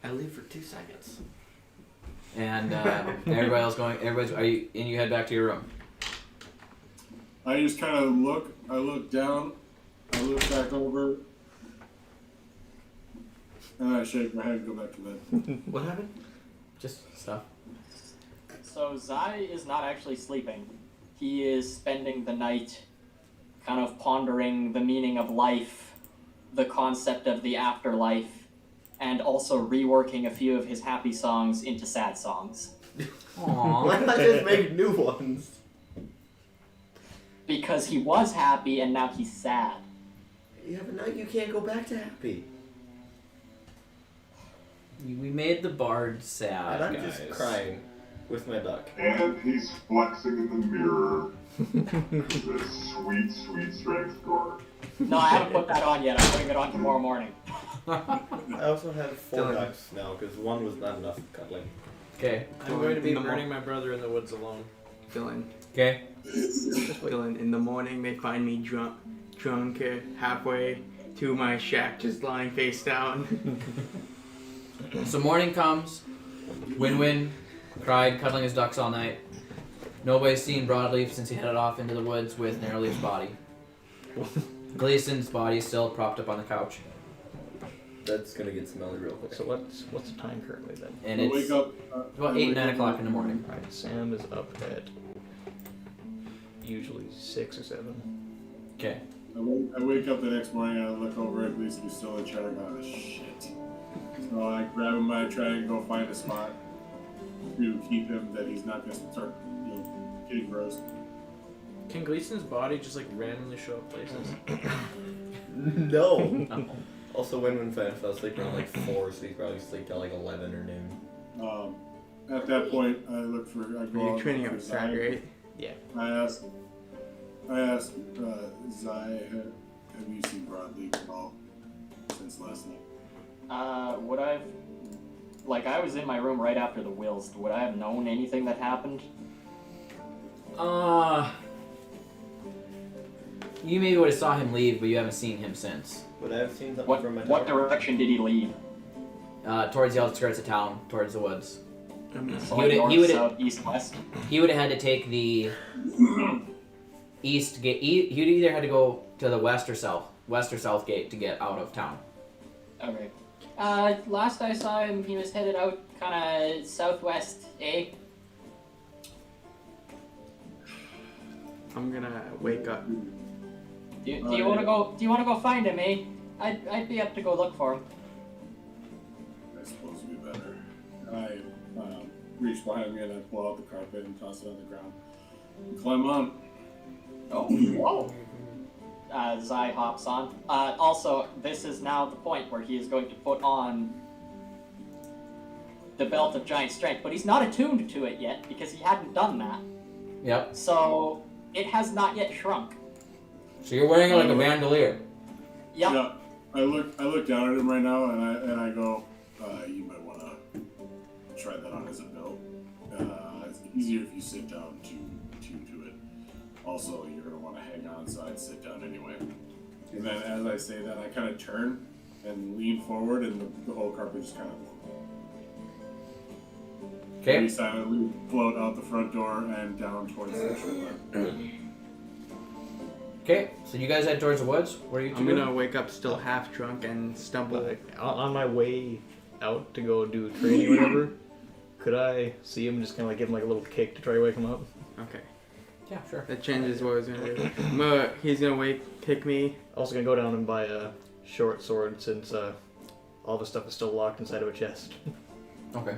I leave for 2 seconds. And you head back to your room. I just kind of look. I look down. I look back over. And I shake my head and go back to bed. What happened? Just stuff. So Zai is not actually sleeping. He is spending the night kind of pondering the meaning of life, the concept of the afterlife, and also reworking a few of his happy songs into sad songs. Aww. Why not just make new ones? Because he was happy and now he's sad. Yeah, but now you can't go back to happy. We made the bard sad, And I'm guys. just crying with my duck. And he's flexing in the mirror. This sweet, sweet strength score. No, I haven't put that on yet. I'm putting it on tomorrow morning. I also have 4 Dylan. ducks now because 1 was not enough cuddling. Okay. I'm going to be In the burning my brother in the woods alone. Dylan. Okay. Dylan, in the morning they find me drunk halfway to my shack, just lying face down. So morning comes. Win-Win cried, cuddling his ducks all night. Nobody's seen Broadleaf since he headed off into the woods with Narrowleaf's body. Gleason's body is still propped up on the couch. That's gonna get smelly real quick. So what's the time currently then? And I it's wake up. about 8, 9 o'clock in the morning. Alright, Sam is up at usually 6 or 7. Okay. I wake up the next morning and I look over at Gleeson, who's still in chair, and go, oh, shit. So I grab him and I try and go find a spot to keep him that he's not going to start, getting roasted. Can Gleason's body just like randomly show up places? No. Also, when fell asleep around like 4, so he's probably asleep till like 11 or noon. At that point, I look for. I go You're out training for outside, Zai. right? I asked Zai, have you seen Broadleaf at all since last night? Would I've... Like, I was in my room right after the wills. Would I have known anything that happened? You maybe would have saw him leave, but you haven't seen him since. Would I have seen something What from my what tower? direction did he lead? Towards the outskirts of town, towards the woods. So He like would've- north, he would've- south, east, west? He would have had to take the east gate. He'd either had to go to the west or south gate to get out of town. Okay. Last I saw him, he was headed out kind of southwest, eh? I'm gonna wake up. Do you want to go? Do you want to go find him, eh? I'd be up to go look for him. I suppose it'd be better. I reach behind me and I pull out the carpet and toss it on the ground. And climb on. Oh, whoa. Zai hops on. Also, this is now the point where he is going to put on the belt of giant strength, but he's not attuned to it yet because he hadn't done that. Yep. So it has not yet shrunk. So you're wearing it like a bandolier. Yep. Yeah. I look down at him right now and I go, you might want to try that on as a belt. It's easier if you sit down to do it. Also, you're gonna want to hang on, so I'd sit down anyway. And then as I say that, I kind of turn and lean forward, and the whole carpet just kind of Okay. silently float out the front door and down towards the tree. Okay. So you guys head towards the woods. What are you two I'm doing? gonna wake up still half drunk and stumble. But on my way out to go do training or whatever, could I see him and just kind of like give him like a little kick to try to wake him up? Okay. Yeah, sure. That changes what I was gonna do. He's gonna kick me. Also gonna go down and buy a short sword since all the stuff is still locked inside of a chest. Okay.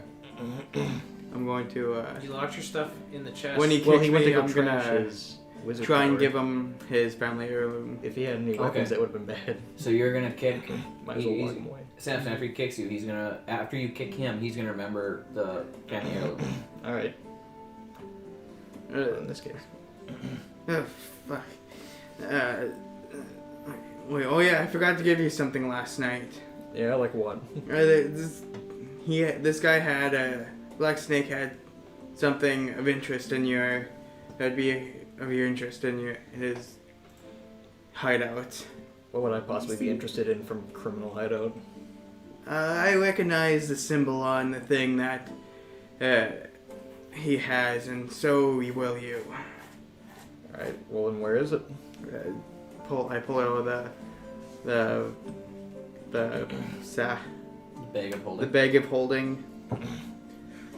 I'm going to You locked your stuff in the chest. when he kicks Well, he went to me, go I'm trash gonna his wizard try and power. give him his family heirloom. If he had any weapons, that would have been bad. So you're gonna kick. Might as well lock him away. Samson, after he kicks you, after you kick him, he's gonna remember the family heirloom. All right. In this case. Oh, fuck. Wait, oh yeah, I forgot to give you something last night. Yeah, like what? This guy had Black Snake had something of interest in that'd be of your interest in his hideout. What would I possibly be interested in from criminal hideout? I recognize the symbol on the thing that he has, and so will you. All right. Well, and where is it? I pull out the Bag of holding. the bag of holding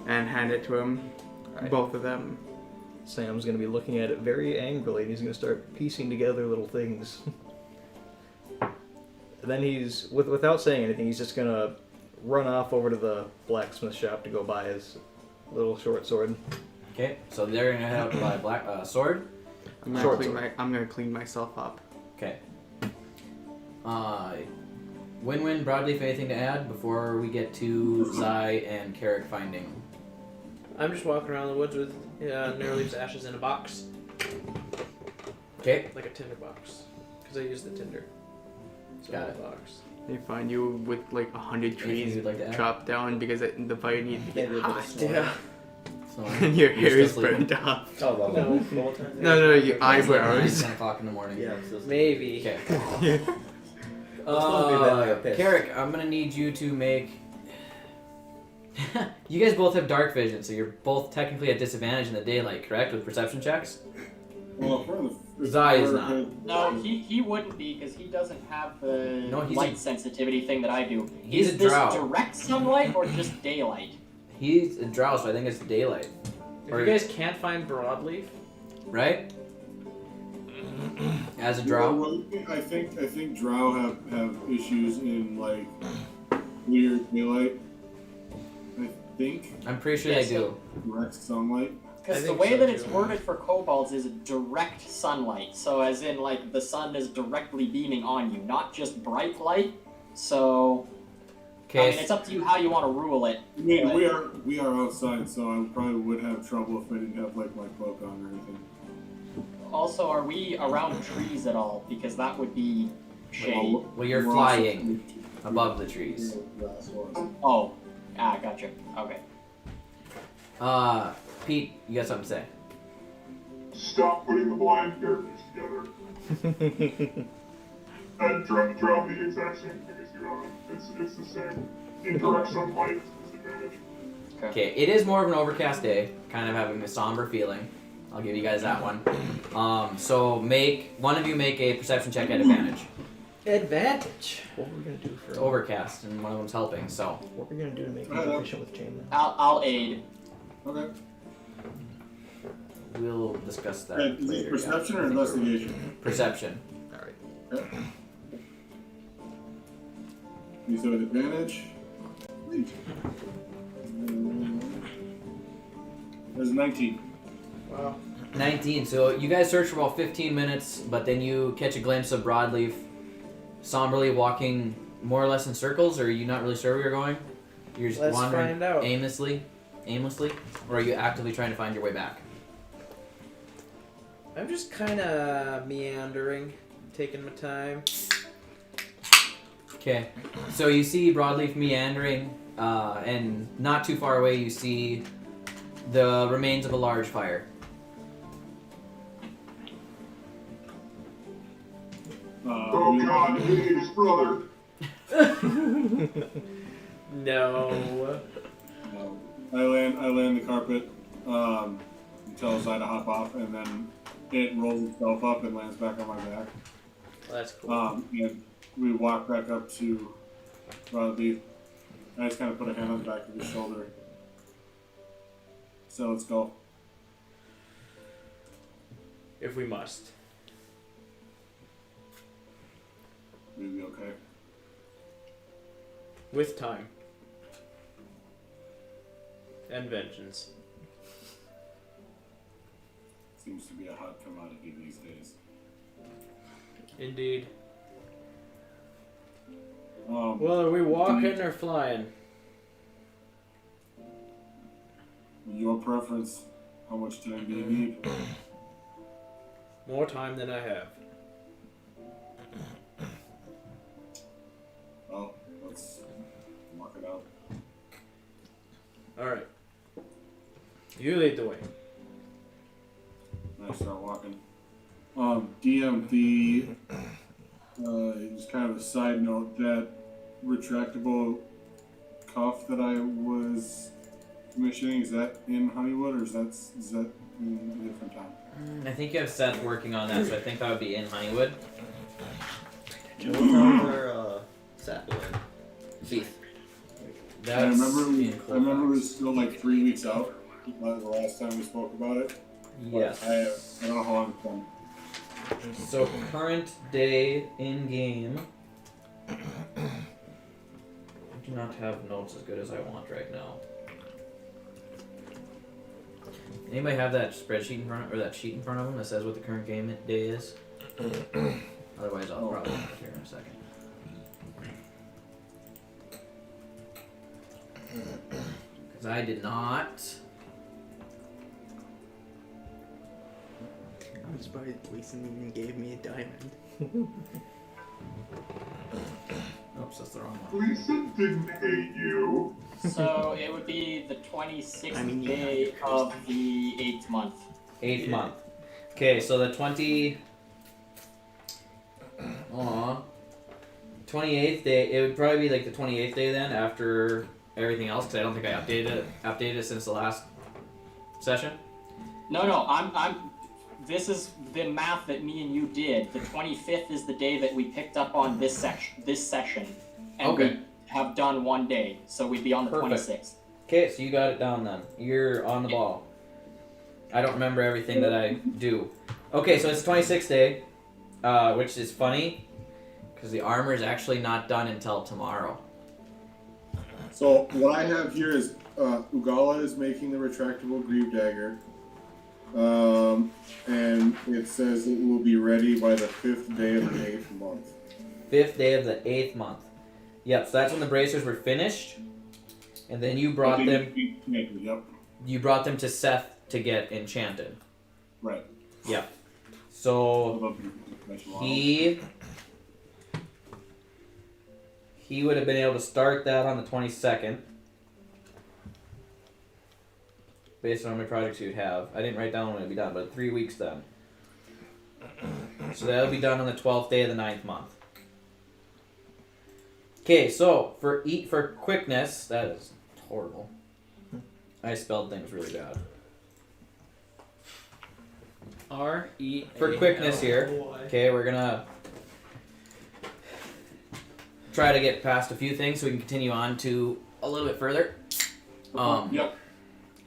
and hand it to him. Alright. Both of them. Sam's gonna be looking at it very angrily, and he's gonna start piecing together little things. And then he's, without saying anything, he's just gonna run off over to the blacksmith shop to go buy his little short sword. Okay. So they're gonna head out to buy a black sword. I'm Short gonna, sword. I'm gonna clean myself up. Okay. Win-win, Broadleaf, anything to add before we get to Zai and Carrick finding? I'm just walking around the woods with Narrowleaf's ashes in a box, Okay. like a tinder box, because I use the tinder. So Got a it. box. They find you with like 100 Anything trees you'd like to add? chopped down because the fire needs to get Maybe a bit of hot. snoring. Yeah. So, And your you're hair still is sleeping? burned off. Oh, well, No. what time is it? No, your It's like 9, eyebrows. 10 o'clock in the morning. Yeah, I'm still Maybe. Okay. Yeah. supposed to be that like a piss. Carrick, I'm gonna need you to make. You guys both have dark vision, so you're both technically at disadvantage in the daylight, correct? With perception checks. Well, Zai is not. No, he wouldn't be because he doesn't have the No, he's light a- sensitivity thing that I do. He's is a this drow. direct sunlight or just daylight? He's a drow, so I think it's daylight, If Or- you guys can't find Broadleaf, right? As a drow. Well, I think drow have issues in like clear daylight. I think I'm pretty sure Yeah, they do. direct sunlight. I Because the think way so, that it's too. worded for kobolds is direct sunlight. So as in like the sun is directly beaming on you, not just bright light. So I mean, Okay. it's up to you how you want to rule it. I mean, But- we are outside, so I probably would have trouble if I didn't have like my cloak on or anything. Also, are we around trees at all? Because that would be shady. Well, you're We're flying also- above the trees. Oh, gotcha. Okay. Pete, you got something to say? Stop putting the blind characters together. And drop the exact same thing as you have. It's the same. Indirect sunlight is disadvantage. Okay, it is more of an overcast day, kind of having a somber feeling. I'll give you guys that one. So one of you make a perception check at advantage. Advantage. What were we gonna do for? It's overcast, and one of them's helping. So What were we gonna do to make it efficient with chain? I'll aid. Okay. we'll discuss that And is later. it perception yeah. or investigation? Perception. Alright. You said with advantage. There's 19. Wow. 19. So you guys search for about 15 minutes, but then you catch a glimpse of Broadleaf somberly walking more or less in circles, or are you not really sure where you're going? You're just Let's wandering find out. aimlessly, or are you actively trying to find your way back? I'm just kind of meandering, taking my time. Okay, so you see Broadleaf meandering, and not too far away you see the remains of a large fire. Oh god, he ate his brother. No. I land the carpet, tells Zai to hop off, and then it rolls itself up and lands back on my back. That's cool. And we walk back up to Broadleaf. I just kind of put a hand on the back of his shoulder. So let's go. If we must. We'll be okay. With time. And vengeance. Seems to be a hot commodity these days. Indeed. Um, Well, are we walking or flying? Your preference. How much time do you need? More time than I have. Well, let's walk it out. Alright. You lead the way. And I start walking. DM, the just kind of a side note, that retractable cuff that I was commissioning, is that in Honeywood or is that in a different town? I think you have Seth working on that, so I think that would be in Honeywood. What towns are Sappho in? Heath. That's I remember in it was Colfax. still like 3 weeks out, the last time we spoke about it. But Yes. I don't know how long it's been. So current day in game. I do not have notes as good as I want right now. Anybody have that spreadsheet in front or that sheet in front of them that says what the current game day is? Otherwise, I'll probably have it here in a second. I did not. I'm surprised Gleeson even gave me a diamond. Oops, that's the wrong one. Gleeson didn't hate you. So it would be the 26th I mean, day of the 8th month. 8th month. Okay, so the 28th day, it would probably be like the 28th day then after everything else, because I don't think I updated it since the last session. No, this is the math that me and you did. The 25th is the day that we picked up on this session. And Okay. we have done one day, so we'd be on the Perfect. 26th. Okay, so you got it down then. You're on the ball. I don't remember everything that I do. Okay, so it's 26th day, which is funny, because the armor is actually not done until tomorrow. So what I have here is Ugala is making the retractable greave dagger, and it says it will be ready by the 5th day of the 8th month. 5th day of the 8th month. Yep, so that's when the bracers were finished, and then you brought them. Yep. You brought them to Seth to get enchanted. Right. Yeah. So he would have been able to start that on the 22nd. Based on how many projects you'd have. I didn't write down when it'd be done, but 3 weeks then. So that'll be done on the 12th day of the 9th month. Okay, so for quickness, that is horrible. I spelled things really bad. R-E. For quickness here, okay, we're gonna try to get past a few things so we can continue on to a little bit further. Yep.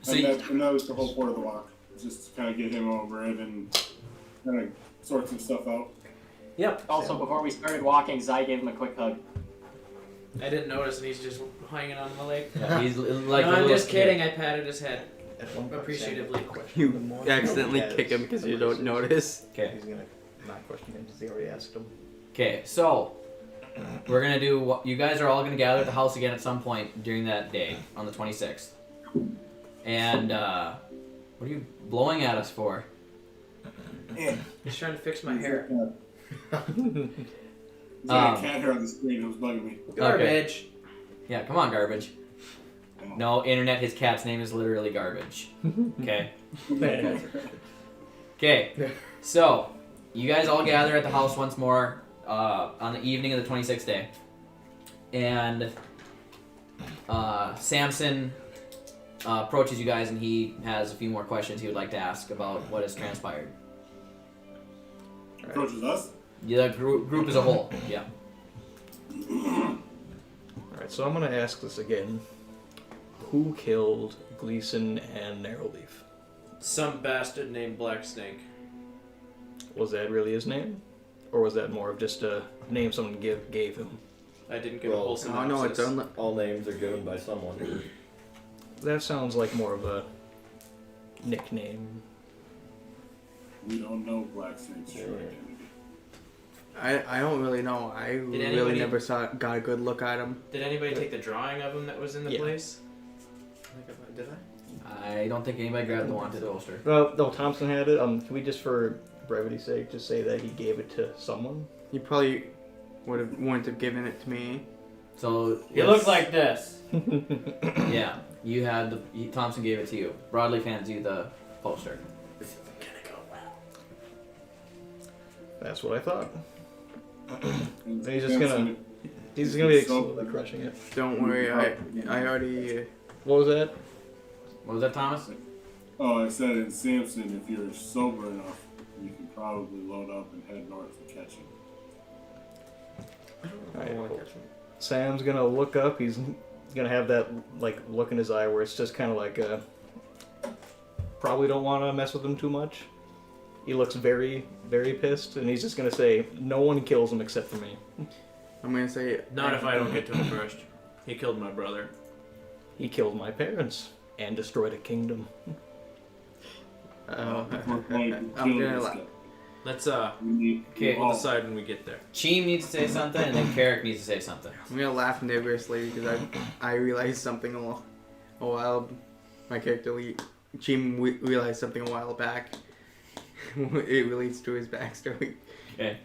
So And that was the whole point of the walk. Just to kind of get him over it and kind of sort some stuff out. Yep. Also, before we started walking, Zai gave him a quick hug. I didn't notice, and he's just hanging on the leg. Yeah, he's like. No, a I'm little just kidding. I patted his head At one point, appreciatively. You accidentally kick him because you don't notice. Okay. He's gonna not question him because he already asked him. Okay, so we're gonna do what you guys are all gonna gather at the house again at some point during that day on the 26th. And what are you blowing at us for? He's trying to fix my hair. There's like a cat hair on the screen. It was bugging me. Garbage. Yeah, come on, garbage. No, internet. His cat's name is literally garbage. Okay. Okay. So you guys all gather at the house once more on the evening of the 26th day, and Samson approaches you guys, and he has a few more questions he would like to ask about what has transpired. Approaches us. Yeah, the group as a whole. Yeah. Alright, so I'm gonna ask this again. Who killed Gleeson and Narrow Leaf? Some bastard named Black Snake. Was that really his name? Or was that more of just a name someone gave him? I didn't get a whole synopsis. Oh no, it's on the. All names are given by someone. That sounds like more of a nickname. We don't know Black Snake's true identity. I don't really know. I really anybody- never got a good look at him. Did anybody take the drawing of him that was in the Yeah. place? Did I? I don't think anybody grabbed the wanted poster. Well, no, Thompson had it. Can we just, for brevity's sake, just say that he gave it to someone? He probably wouldn't have given it to me. So You look like this. Yeah, you had Thompson gave it to you. Broadleaf hands you the poster. That's what I thought. And He's just Samson- He's gonna be slowly crushing it. Don't worry, I already. What was that? What was that, Thomas? Oh, I said in Samson, if you're sober enough, you can probably load up and head north to catch him. Alright, well, Sam's gonna look up. He's gonna have that look in his eye where it's just kind of like probably don't want to mess with him too much. He looks very, very pissed, and he's just gonna say, "No one kills him except for me." I'm gonna say. Not if I don't get to him first. He killed my brother. He killed my parents and destroyed a kingdom. I'm We're going to kill gonna. this La- guy. Let's We need Okay, we'll decide when we get there. Cheem needs to say something, and then Carrick needs to say something. I'm gonna laugh nervously because I realized something a while. My character realized something a while back. It relates to his backstory. Okay.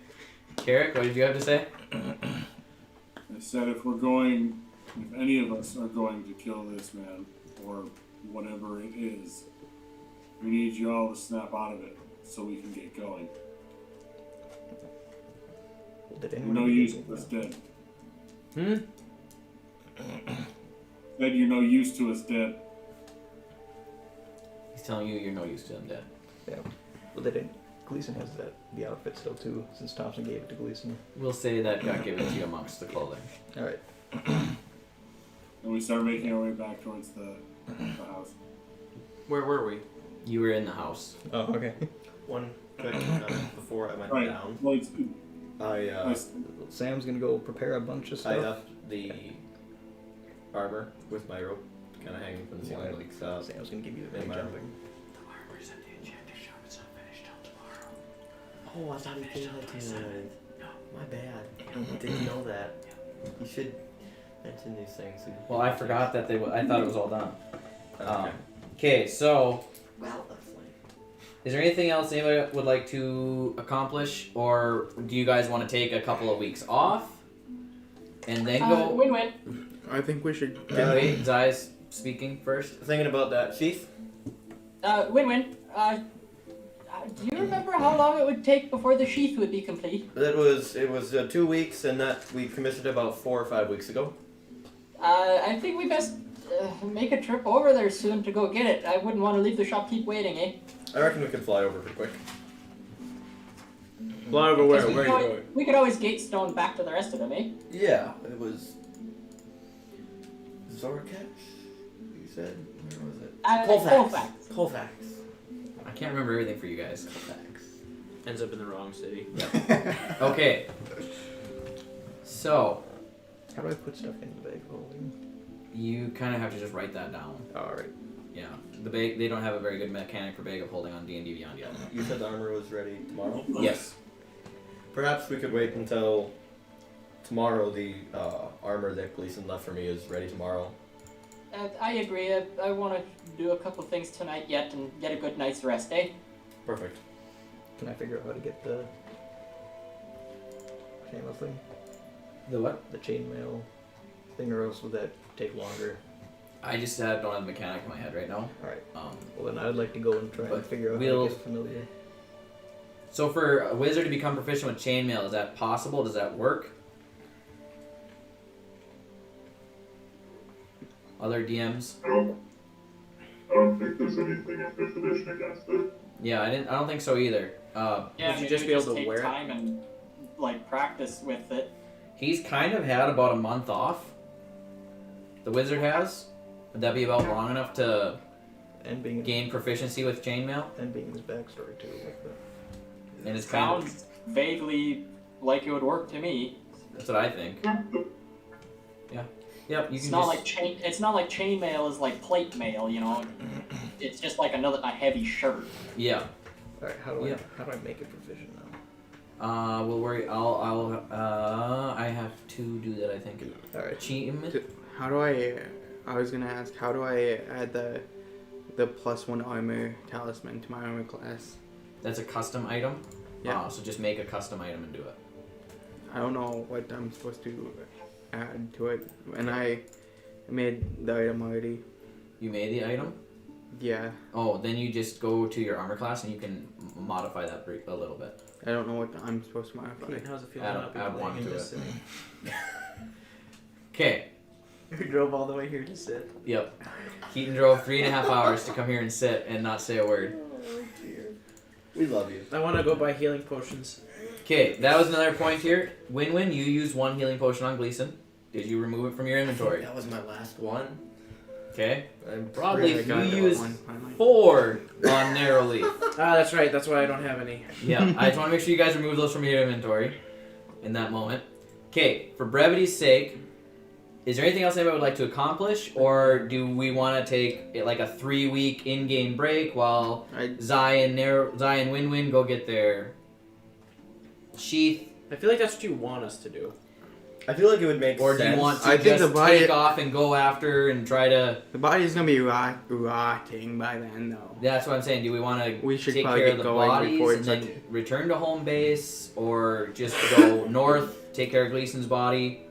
Carrick, what did you have to say? I said if any of us are going to kill this man, or whatever it is, we need you all to snap out of it so we can get going. Did No use to us dead. Hmm? Said you're no use to us dead. He's telling you you're no use to him dead. Yeah. Well, they didn't. Gleeson has the outfit still too, since Thompson gave it to Gleeson. We'll say that got given to you amongst the clothing. All right. And we start making our way back towards the house. Where were we? You were in the house. Oh, okay. One quick before I went Right. down. Well, I Sam's gonna go prepare a bunch of I stuff. left the armor with my rope, kind of hanging from the ceiling, like Sam's gonna give you the in big my jumping. The armor's in the enchanted shop. It's not finished till tomorrow. Oh, I thought we gave that to him. My bad. Didn't know that. You should mention these things. Well, I forgot that I thought it was all done. Okay. Okay, so Well, that's lame. is there anything else anybody would like to accomplish, or do you guys want to take a couple of weeks off and then go? Win-win. I think we should. Wait, Zai's speaking first. Thinking about that, Sheath? Win-win. Do you remember how long it would take before the sheath would be complete? It was 2 weeks, and that we commissioned about 4 or 5 weeks ago. I think we best make a trip over there soon to go get it. I wouldn't want to leave the shopkeep waiting, eh? I reckon we could fly over pretty quick. Fly over where? Because Where are you going? we could always gate stone back to the rest of them, eh? Yeah, it was Zorkash. You said where was it? Colfax. Colfax. I can't remember everything for you guys. Colfax. Ends up in the wrong city. Okay. So How do I put stuff in the bag of holding? you kind of have to just write that down. All right. Yeah, the bag. They don't have a very good mechanic for bag of holding on D&D Beyond yet. You said the armor was ready tomorrow? Yes. Perhaps we could wait until tomorrow. The armor that Gleeson left for me is ready tomorrow. I agree. I want to do a couple things tonight yet and get a good night's rest, eh? Perfect. Can I figure out how to get the chainmail thing? The what? The chainmail thing, or else would that take longer? I just don't have the mechanic in my head right now. All right. Um, Well, then I'd like to go and try and But figure out how we'll- to get familiar. so for a wizard to become proficient with chainmail, is that possible? Does that work? Other DMs? I don't think there's anything in 5th edition against it. Yeah, I don't think so either. Yeah, Would you maybe just we be able to take wear it? time and like practice with it. He's kind of had about a month off. The wizard has. Would that be about long enough to And being gain proficiency with chainmail? and being his backstory too. Like the, And it's kind of, Sounds vaguely like it would work to me. that's what I think. Yep, you It's can not just, like chain. It's not like chainmail is like plate mail, you know. It's just like a heavy shirt. yeah. all right. How do Yeah. I make it proficient now? We'll worry. I have to do that. I think. All right. Achievement. How do I was gonna ask, how do I add the +1 armor talisman to my armor class? That's a custom item. Yeah. So just make a custom item and do it. I don't know what I'm supposed to add to it, and I made the item already. You made the item. Yeah, Oh, then you just go to your armor class and you can modify that a little bit. I don't know what I'm supposed to modify. How's it feel Add- not being add one laying in to this it. city? Okay. We drove all the way here to sit. Yep. Keaton drove 3.5 hours to come here and sit and not say a word. We love you. I want to go buy healing potions. Okay, that was another point here. Win-win. You used 1 healing potion on Gleeson. Did you remove it from your inventory? That was my last one. Okay. I'm Broadleaf, I got you that used one finally. 4 on Narrow Leaf. Ah, that's right. That's why I don't have any. Yeah, I just want to make sure you guys remove those from your inventory in that moment. Okay, for brevity's sake, is there anything else anybody would like to accomplish, or do we want to take like a 3-week in-game break while Zai and Win-Win go get their sheath? I feel like that's what you want us to do. I feel like it would make Or sense. do you want to I think just the body- take off and go after and try to... The body's gonna be rotting by then, though. That's what I'm saying. Do we want to We should take probably care get of the going bodies before and it's then like- return to home base, or just go north, take care of Gleason's body?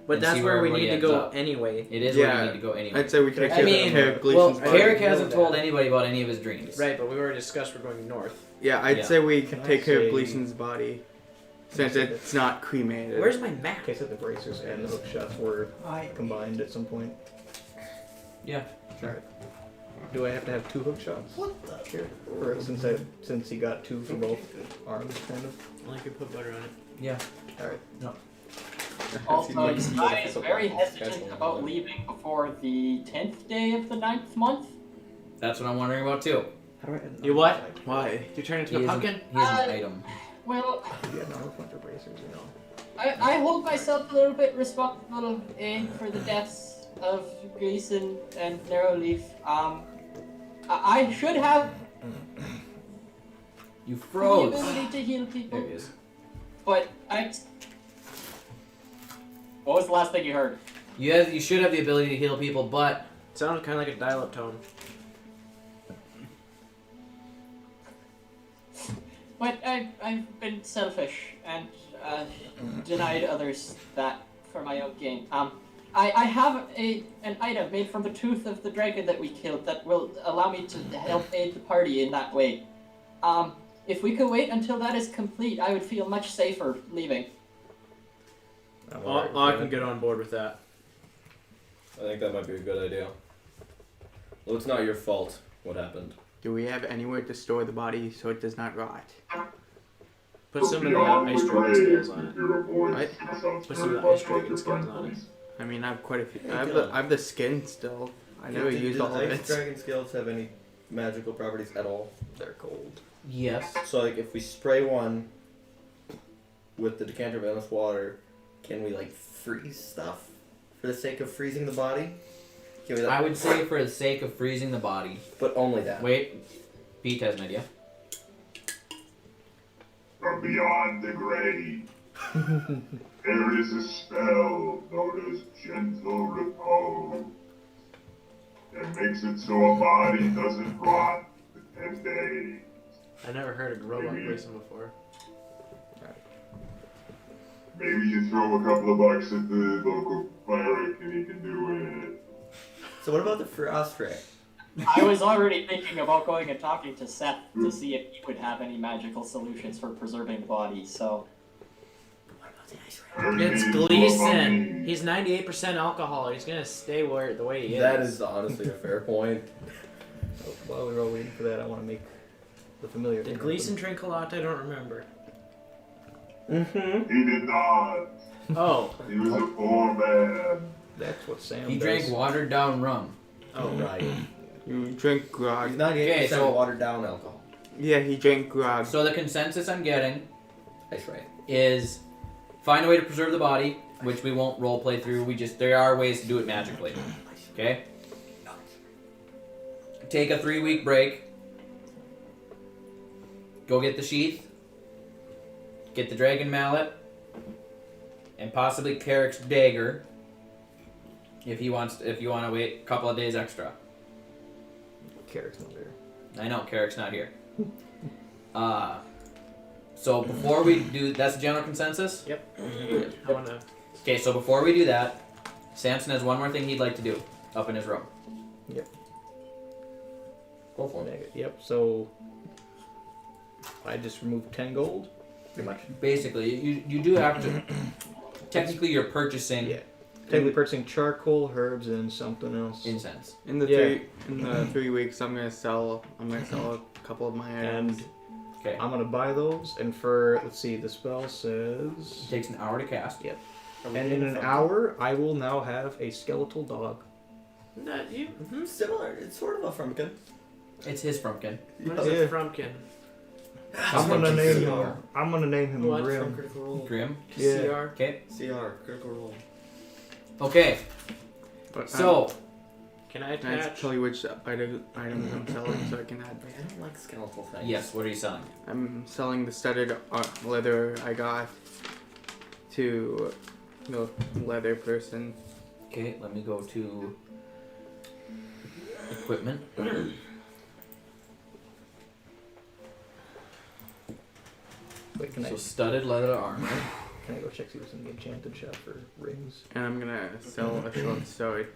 But and that's see where we everybody need to ends go up? anyway. It is where Yeah, we need to go anyway. I'd say we take I mean, care of well, Gleason's body. Carrick know hasn't that. told anybody about any of his dreams. Right, but we've already discussed we're going north. Yeah, I'd Yeah. say we Can I take care say- of Gleason's body. Since say it's not cremated. Where's my map? In case that the bracers and the hook shots were combined at some point. Yeah. Alright. Do I have to have 2 hook shots? What the? Here. Or since he got 2 for both arms, kind of. Only could put butter on it. Yeah. Alright. Also, Zai is very hesitant about leaving before the 10th day of the 9th month. That's what I'm wondering about too. How do I add You what? Why? You turn He into a is pumpkin? He is an item. Well, Yeah, no, a bunch of bracers, you know. I hold myself a little bit responsible for the deaths of Gleeson and Narrow Leaf. I should have You the froze. ability to heal There people, he is. but I. What was the last thing you heard? You should have the ability to heal people, but Sounded kind of like a dial-up tone. But I've been selfish and denied others that for my own gain. I have an item made from the tooth of the dragon that we killed that will allow me to help aid the party in that way. If we could wait until that is complete, I would feel much safer leaving. I'm alright I with can that. get on board with that. I think that might be a good idea. Well, it's not your fault what happened. Do we have anywhere to store the body so it does not rot? Put some of the ice dragon scales on it. Put some of the ice dragon scales on it. I mean, I have quite a few. I have the skin still. I never used all of ice it. dragon scales have any magical properties at all? They're cold. yes. So like if we spray one with the decanter of endless water, can we like freeze stuff for the sake of freezing the body? Can we, I would say for the sake of freezing the body. but only that. Wait, Pete has an idea. From beyond the grave, there is a spell known as gentle repose. It makes it so a body doesn't rot for 10 days. I never heard a robot Gleeson before. Maybe you throw a couple of bucks at the local cleric and he can do it. So what about the frost ray? I was already thinking about going and talking to Seth to see if he would have any magical solutions for preserving the body, so. It's Gleeson. He's 98% alcohol. He's gonna stay the way he is. That is honestly a fair point. So while we were all waiting for that, I want to make the familiar thing Did happen. Gleeson drink a lot? I don't remember. Mm-hmm. He did not. Oh. He was a poor man. That's what Sam He does. drank watered down rum. Oh. Right. You drink grog. He's 98% Okay, so- watered down alcohol. Yeah, he drank grog. So the consensus I'm getting That's right. is find a way to preserve the body, which we won't role play through. There are ways to do it magically. Okay? Take a 3-week break. Go get the sheath. Get the dragon mallet. And possibly Carrick's dagger. If you want to wait a couple of days extra. Carrot's not there. I know Carrick's not here. So before we do, that's the general consensus. Yep. I wanna. Okay, so before we do that, Samson has one more thing he'd like to do up in his room. Go for it. Yep, so I just removed 10 gold, pretty much. Basically, you do have to. Technically, you're purchasing Yeah. Technically purchasing charcoal, herbs, and something else. incense. In the Yeah. 3 weeks, I'm gonna sell a couple of my items. And Okay. I'm gonna buy those, and for, let's see, the spell It says... takes an hour to cast. And in an hour, I will now have a skeletal dog. Not you. Mm-hmm. Similar. It's sort of a frumpkin. It's his frumpkin. What is Yeah. a frumpkin? I'm gonna name him. CR. I'm gonna name him What? Grim. Critical roll. Grim. Yeah. CR. Okay. CR. Critical roll. Okay. But So Can I can I attach? tell you which items I'm selling so I can add? Wait, I don't like skeletal things. yes, what are you selling? I'm selling the studded leather I got to No leather person. Okay, let me go to equipment. Wait, can So studded leather armor. I go check see what's in the enchanted shop for rings? And I'm gonna sell a short sword.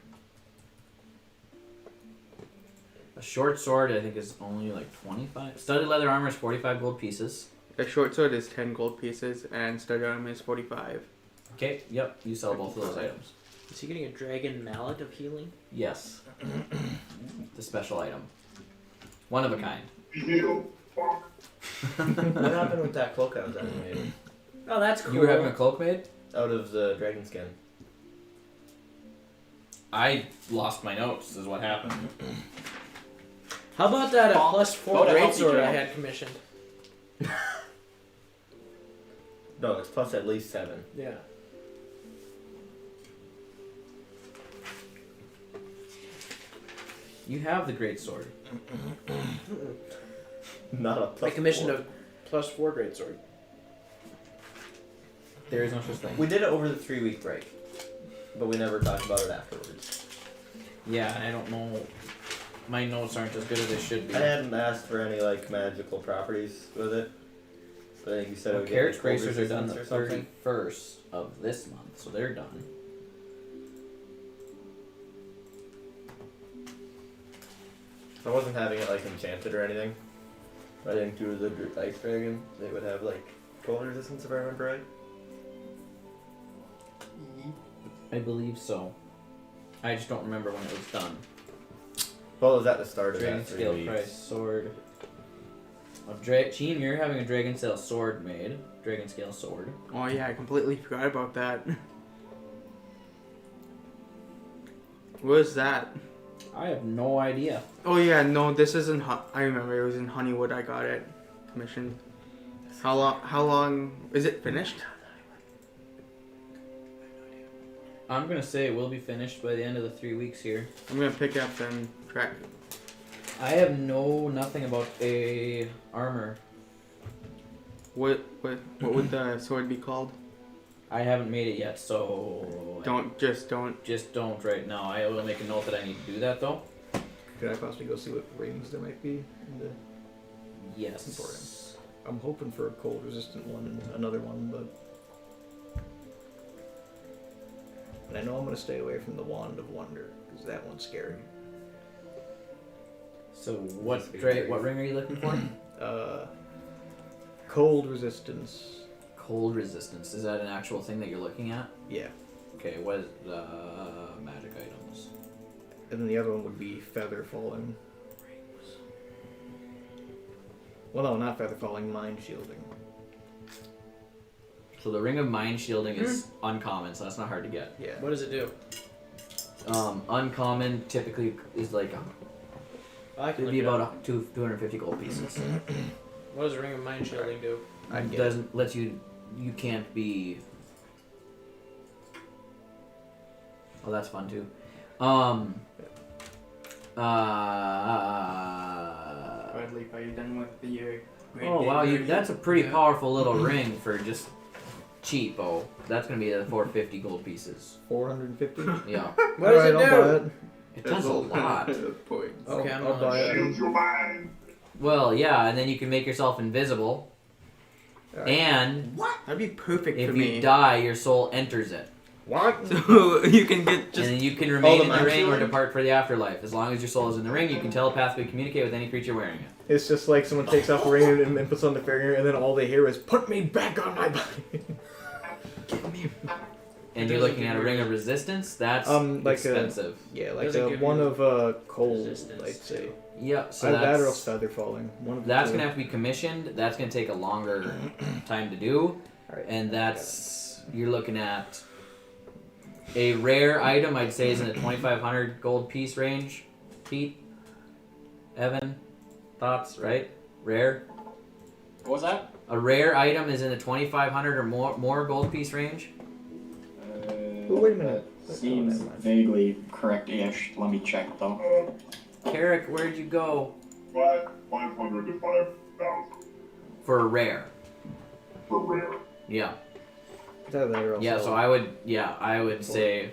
A short sword, I think, is only like 25. Studded leather armor is 45 gold pieces. A short sword is 10 gold pieces, and studded armor is 45. Okay, yep, you sell both of those items. Is he getting a dragon mallet of healing? Yes. The special item. One of a kind. Heal. Fuck. What happened with that cloak I was animating? Oh, that's cool. You were having a cloak made? Out of the dragon skin. I lost my notes, is what happened. How about that Bonk. +4 Go to greatsword LCJ. I had commissioned? No, it's plus at least 7. Yeah. You have the great sword. Not a I plus commissioned 4. a +4 greatsword. There is no such thing. We did it over the 3-week break, but we never talked about it afterwards. Yeah, I don't know. My notes aren't as good as they should be. I hadn't asked for any like magical properties with it. But I think you said it would Carrot get me cold bracers are done resistance the or something. 31st of this month, so they're done. I wasn't having it like enchanted or anything. I think due to the ice dragon, they would have like cold resistance if I remember right. I believe so. I just don't remember when it was done. Well, it was at the start of Dragon that 3 scale weeks. price sword. Team, you're having a dragon scale sword made. Dragon scale sword. Oh yeah, I completely forgot about that. What is that? I have no idea. Oh yeah, no, this isn't. I remember it was in Honeywood. I got it commissioned. How long is it finished? I'm gonna say it will be finished by the end of the 3 weeks here. I'm gonna pick up and track. I have nothing about a armor. What would the sword be called? I haven't made it yet, so Don't. just don't right now. I will make a note that I need to do that though. Could I possibly go see what rings there might be? In the... Yes. Important. I'm hoping for a cold resistant one and another one, but. And I know I'm gonna stay away from the Wand of Wonder because that one's scary. So what ring are you looking for? Cold resistance. Cold resistance. Is that an actual thing that you're looking at? Yeah. Okay, what is magic items? And then the other one would be feather falling. Well, no, not feather falling. Mind shielding. So the ring of mind shielding is uncommon, so that's not hard to get. Yeah. What does it do? Uncommon typically is like I can it'd be about 250 gold pieces. What does Ring of Mind Shielding do? I'd It get doesn't let you can't be. Oh, that's fun too. Bradley, are you done with the? Oh wow, that's a pretty powerful little ring for just cheap. Oh, that's gonna be the 450 gold pieces. 450. Yeah, What does it Alright, I'll buy do? it. it does a lot. Points. Okay, I'm I'll not buy it. Shield your mind. Well, yeah, and then you can make yourself invisible, Alright. and That'd be perfect if for you me. die, your soul enters it, What? So you can get just. and then you can remain the in the mind ring or shielding? depart for the afterlife. As long as your soul is in the ring, you can telepathically communicate with any creature wearing it. It's just like someone takes off the ring and puts on the finger, and then all they hear is "Put me back on my body." And you're looking at a ring of resistance. That's Like expensive. Yeah, like Doesn't a give one you of cold, resistance I'd say. Yeah, so Either that or else that's feather falling. One of the that's two. gonna have to be commissioned. That's gonna take a longer time to do, Alright. and that's you're looking at a rare item. I'd say is in the 2,500 gold piece range. Pete, Evan, thoughts? Right? Rare. What was that? A rare item is in the 2,500 or more gold piece range. Oh, wait a minute. That seems vaguely correct-ish. Let me check though. Carrick, where'd you go 500 to 5,000 for a rare? for rare. Yeah. That or else Yeah, I'll- so I would say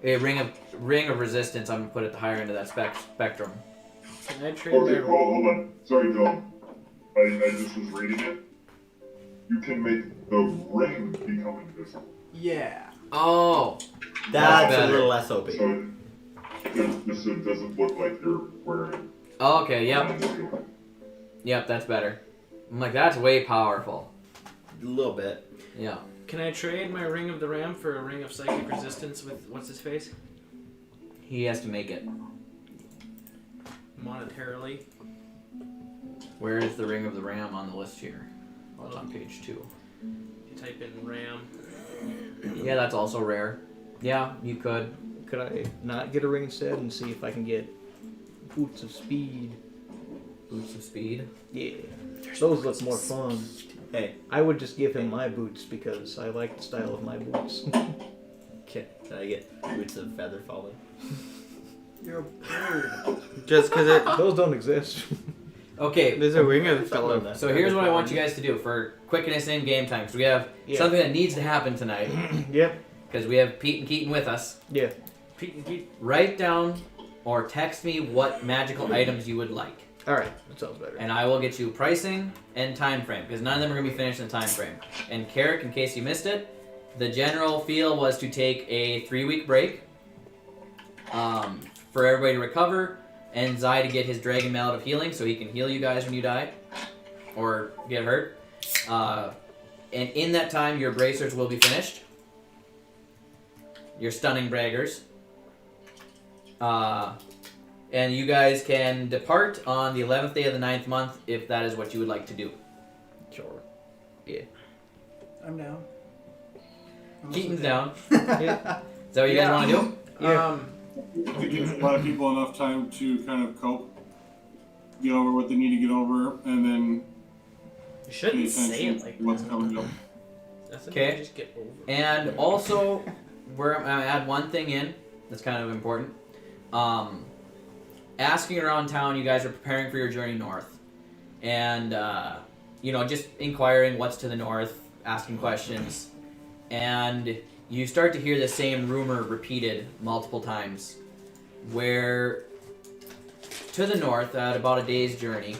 a ring of resistance. I'm gonna put at the higher end of that spectrum. Can I trade Okay, my well, hold on. Sorry, Dylan. I just was reading it. You can make the ring become invisible. Yeah. Oh, That's a better. little less OP. So it doesn't look like you're wearing okay, yep, it. yep, that's better. I'm like, that's way powerful. A little bit. Yeah. Can I trade my Ring of the Ram for a Ring of Psychic Resistance with what's his face? He has to make it. Monetarily. Where is the Ring of the Ram on the list here? Oh, it's on page 2. You type in Ram. Yeah, that's also rare. Yeah, you could. Could I not get a ring instead and see if I can get boots of speed? Boots of speed. Yeah, those look more fun. Hey, I would just give him my boots because I like the style of my boots. can I get boots of feather falling? You're a bird. Just because it Those don't exist. Okay, there's a ring of the Something like fellow. that. so here's what I want you guys to do for quickness in game time, because we have Yeah. something that needs to happen tonight, Yep. because we have Pete and Keaton with us. Yeah. Pete and Pete. Write down or text me what magical items you would like, All right. That sounds better. and I will get you pricing and time frame, because none of them are going to be finished in the time frame. And Carrick, in case you missed it, the general feel was to take a 3-week break for everybody to recover, and Zai to get his Dragon Mallet of Healing so he can heal you guys when you die or get hurt. And in that time, your bracers will be finished. Your stunning braggers. And you guys can depart on the 11th day of the 9th month if that is what you would like to do. Sure. I'm down. Keaton's down. Yeah. Is that what you guys want to do? Yeah. It gives a lot of people enough time to kind of cope, get over what they need to get over, and then You pay shouldn't say attention it like to what's that. coming up. That's Okay. Just get over it. And also, I'm going to add one thing in that's kind of important. Asking around town, you guys are preparing for your journey north. And, just inquiring what's to the north, asking questions. And you start to hear the same rumor repeated multiple times. Where, to the north, at about a day's journey,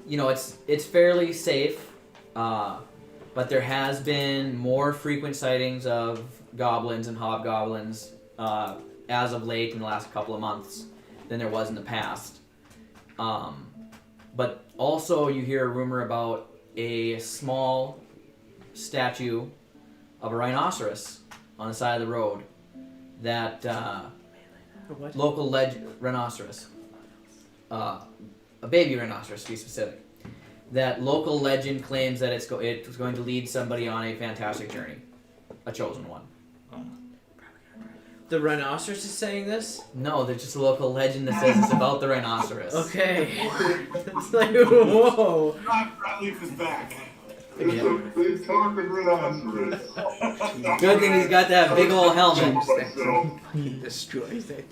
it's fairly safe. But there has been more frequent sightings of goblins and hobgoblins as of late in the last couple of months than there was in the past. But also you hear a rumor about a small statue of a rhinoceros on the side of the road that What? local rhinoceros, a baby rhinoceros to be specific, that local legend claims that it's going to lead somebody on a fantastic journey, a chosen one. The rhinoceros is saying this? No, there's just a local legend that says it's about the rhinoceros. Okay. It's like, whoa. Narrow Leaf is back. It's a big talking rhinoceros. Good thing he's got that big old helmet. Myself. Destroys it.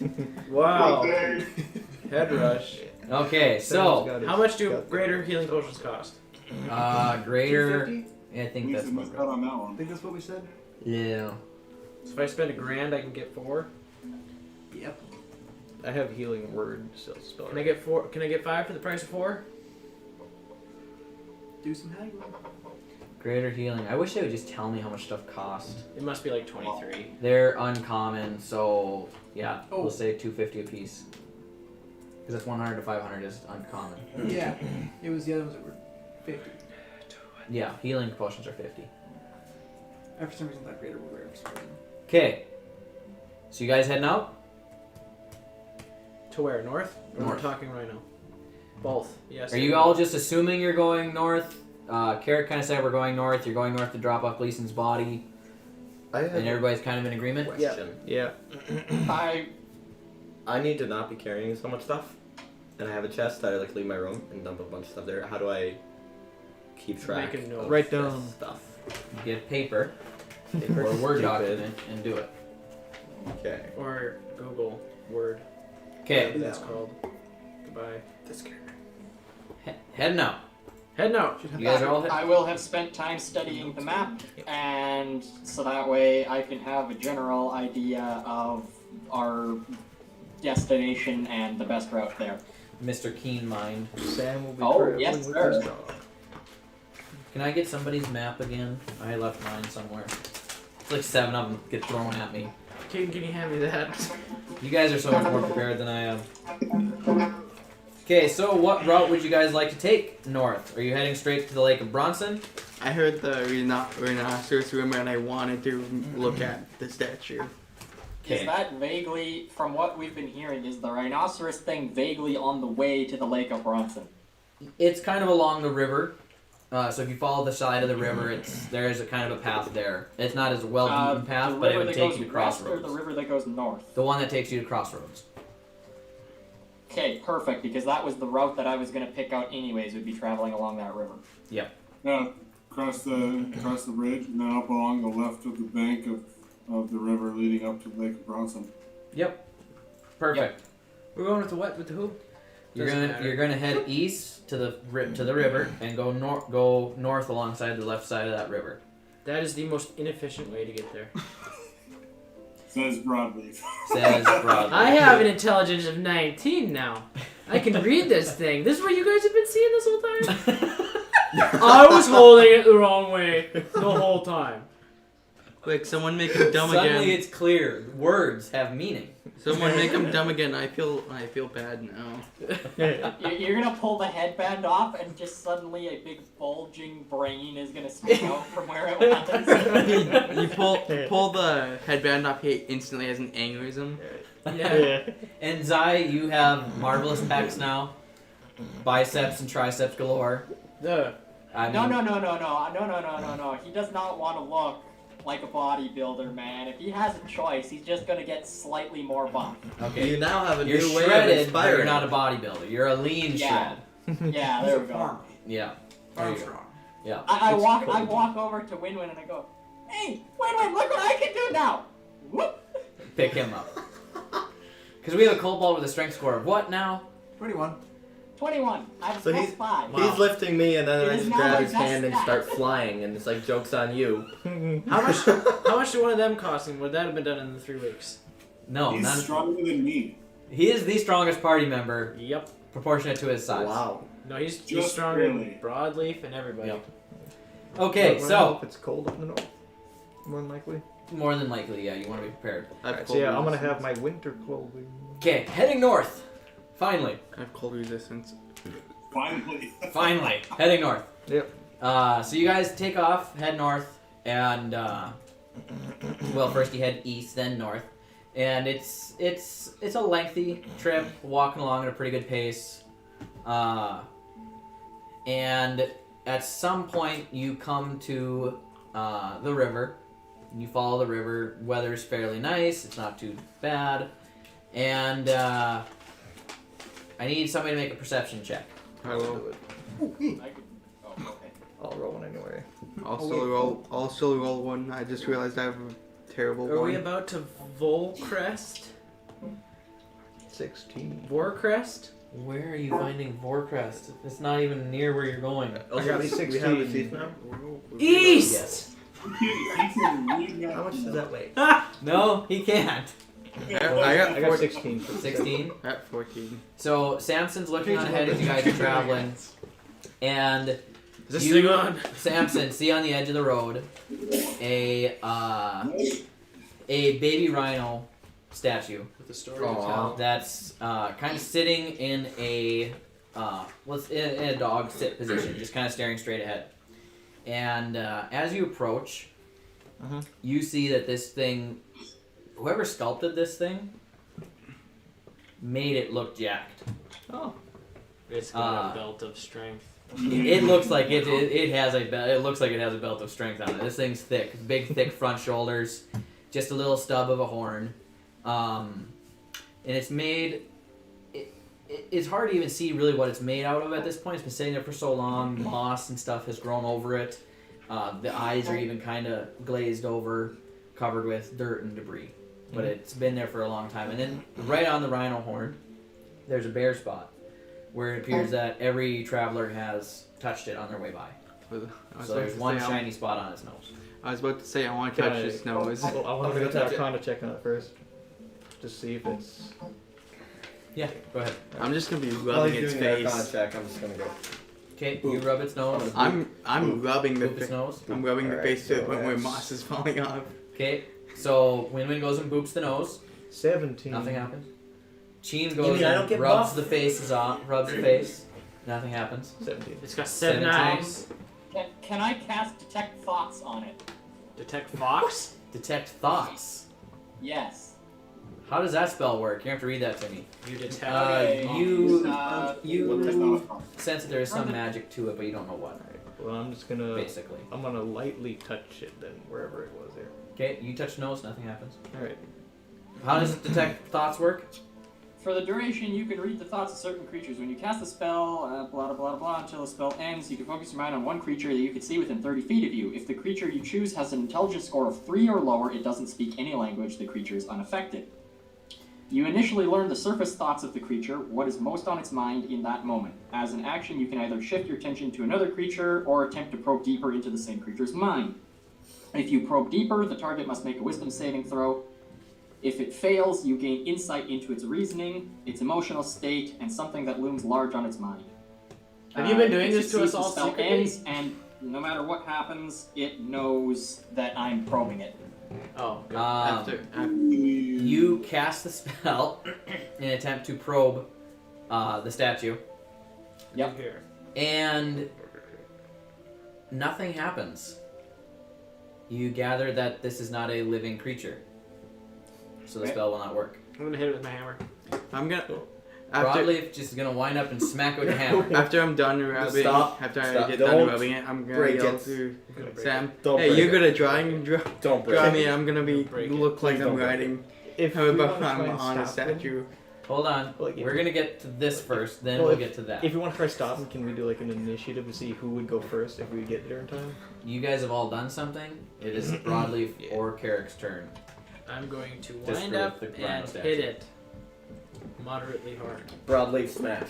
Wow. Good day. Head rush. Okay, so How much do greater healing potions cost? greater. 250? I think Needs that's to miss about out right. on that I one. think that's what we said. Yeah. So if I spend $1,000, I can get 4. Yep. I have healing word spell. Can I get 4? Can I get 5 for the price of 4? Do some haggling. Greater healing. I wish they would just tell me how much stuff cost. It must be like 23. They're uncommon, so yeah, Oh. we'll say 250 a piece. Because that's 100 to 500 is uncommon. Yeah. It was the other ones that were 50. Yeah, healing potions are 50. I for some reason thought greater were rare for some reason. Okay. So you guys heading out? To where? North? Or North. we're talking rhino? Both. Yes. Are you all just assuming you're going north? Carrot kind of said we're going north. You're going north to drop off Gleason's body. I have And everybody's kind of in agreement? a question. Yeah. I need to not be carrying so much stuff, and I have a chest that I like leave my room and dump a bunch of stuff there. How do I keep track Make a note. of Write this down. stuff? Get paper Paper. or a Word Stupid. document and do it. Okay. Or Google Word. Okay. Whatever that's called. Goodbye. Heading out. Heading out. You guys are all I will have spent time studying the map, and so that way I can have a general idea of our destination and the best route there. Mr. Keen Mind. Sam will be Oh, traveling yes, with sir. his dog. Can I get somebody's map again? I left mine somewhere. It's like 7 of them get thrown at me. Can you hand me that? You guys are so much more prepared than I am. Okay, so what route would you guys like to take north? Are you heading straight to the Lake of Bronson? I heard the rhinoceros rumor, and I wanted to look at the statue. Okay. Is that vaguely, from what we've been hearing, is the rhinoceros thing vaguely on the way to the Lake of Bronson? It's kind of along the river. So if you follow the side of the river, there is a kind of a path there. It's not as well-beaten path, but it would take you to Crossroads. Or the river that goes north? The one that takes you to Crossroads. Okay, perfect, because that was the route that I was going to pick out anyways, would be traveling along that river. Yep. Yeah, across the bridge, and then up along the left of the bank of the river leading up to Lake of Bronson. Yep. Perfect. We're going with the what? With the who? You're gonna head east to the river and go north alongside the left side of that river. That is the most inefficient way to get there. Says Broadleaf. Says Broadleaf. I have an intelligence of 19 now. I can read this thing. This is what you guys have been seeing this whole time? I was holding it the wrong way the whole time. Quick, someone make him dumb Suddenly again. it's clear. Words have meaning. Someone make him dumb again. I feel bad now. You're going to pull the headband off, and just suddenly a big bulging brain is going to stick out from where it was. You pull the headband off, he instantly has an aneurysm. Yeah. And Zai, you have marvelous pecs now. Biceps and triceps galore. The I mean, No. He does not want to look like a bodybuilder, man. If he has a choice, he's just gonna get slightly more buff. Okay. You now have a You're new way of shredded, but inspiring. you're not a bodybuilder. You're a lean Yeah. shred. Yeah, there we go. Farm. Yeah. There you go. Armstrong. Yeah. I walk over to Win-Win and I go, "Hey, Win-Win, look what I can do now!" Whoop! Pick him up. Because we have a cobalt with a strength score of what now? 21. 21. I have So plus he's- 5. He's lifting me, and then It I is just now grab my his hand and best start stat. flying, and it's like, joke's on you. how much did one of them cost him? Would that have been done in the 3 weeks? No, He's none. stronger than me. He is the strongest party member, Yep. proportionate to his size. Wow. No, he's Just stronger than barely. Broadleaf and everybody. Yep. Okay, Well, so if it's cold up in the north, more than likely. more than likely, yeah, you want to be prepared. I have Alright, so cold yeah, I'm gonna resistance. have my winter clothing. Okay, heading north. Finally, I have cold resistance. Finally. heading north. Yep. So you guys take off, head north, and well, first you head east, then north, and it's a lengthy trip, walking along at a pretty good pace, and at some point you come to the river. You follow the river. Weather's fairly nice. It's not too bad, and I need somebody to make a perception check. I will I could, oh, okay. I'll roll one anyway. also roll one. I just realized I have a terrible Are one. we about to Volcrest? 16. Vorcrest? Where are you finding Vorcrest? It's not even near where you're going. I got we 16. have a thief now? East! How much does that weigh? No, he can't. I got 16. 16. At 14. So Samson's looking on ahead as you guys are traveling, and Is this you, thing on? Samson, see on the edge of the road a baby rhino statue With the story Aw. to tell. that's kind of sitting in a in a dog sit position, just kind of staring straight ahead. And as you approach, you see that this thing, whoever sculpted this thing, made it look jacked. Oh. It's got a belt of strength. It looks like it has it looks like it has a belt of strength on it. This thing's thick, big thick front shoulders, just a little stub of a horn, and it's made. It's hard to even see really what it's made out of at this point. It's been sitting there for so long. Moss and stuff has grown over it. The eyes are even kind of glazed over, covered with dirt and debris. But it's been there for a long time. And then right on the rhino horn, there's a bare spot where it appears that every traveler has touched it on their way by. I was So about there's to one say, shiny spot on his nose. I was about to say I want to Can touch I- his nose. I want I'm to gonna make an touch it. Arcana check on it first. Just see if it's. Yeah, go ahead. I'm just gonna be While rubbing he's its doing the Arcana face. check, I'm just gonna go. Okay, you rub its nose. I'm rubbing the Boop its nose. I'm rubbing the Alright, face to the so point where that's- moss is falling off. Okay, so Win-Win goes and boops the nose. 17. Nothing happens. Cheen You goes mean I don't and get rubs buff? the faces off. Rubs the face. Nothing happens. 17. It's got 7 17. eyes. Can I cast Detect Thoughts on it? Detect Fox? Detect thoughts. Yes. How does that spell work? You have to read that to me. You detect. You That's not a thought. sense that there is some magic to it, but you don't know what. Well, I'm just gonna. Basically. I'm gonna lightly touch it then, wherever it was there. Okay, you touch nose, nothing happens. Alright. How does detect thoughts work? For the duration, you can read the thoughts of certain creatures. When you cast a spell, blah blah blah blah, until the spell ends, you can focus your mind on one creature that you can see within 30 feet of you. If the creature you choose has an intelligence score of 3 or lower, it doesn't speak any language, the creature is unaffected. You initially learn the surface thoughts of the creature, what is most on its mind in that moment. As an action, you can either shift your attention to another creature or attempt to probe deeper into the same creature's mind. If you probe deeper, the target must make a wisdom saving throw. If it fails, you gain insight into its reasoning, its emotional state, and something that looms large on its mind. Have you been doing if it this to us succeeds, all the spell secretly? ends, and no matter what happens, it knows that I'm probing it. Oh. After You cast the spell in an attempt to probe the statue, Yep. Here. and nothing happens. You gather that this is not a living creature, so the Okay. spell will not work. I'm gonna hit it with my hammer. I'm gonna after Broadleaf just gonna wind up and smack it with a hammer. after I'm done rubbing Stop. after I Stop. get Don't done rubbing it, I'm gonna break yell it. to break Sam. Don't Hey, break you're it. gonna Don't break draw it. me. I'm gonna be Break it. look like Please I'm don't break riding. If How we about wanna try I'm and on a stop him- statue? Hold on, Like, if- we're gonna get to this first, then Well, we'll if- get to that. If you want to try stopping, can we do like an initiative to see who would go first if we get there in time? You guys have all done something. It is Broadleaf Yeah. or Carrick's turn. I'm going to Just wind for up the rhino and statue. hit it moderately hard. Broadleaf smash.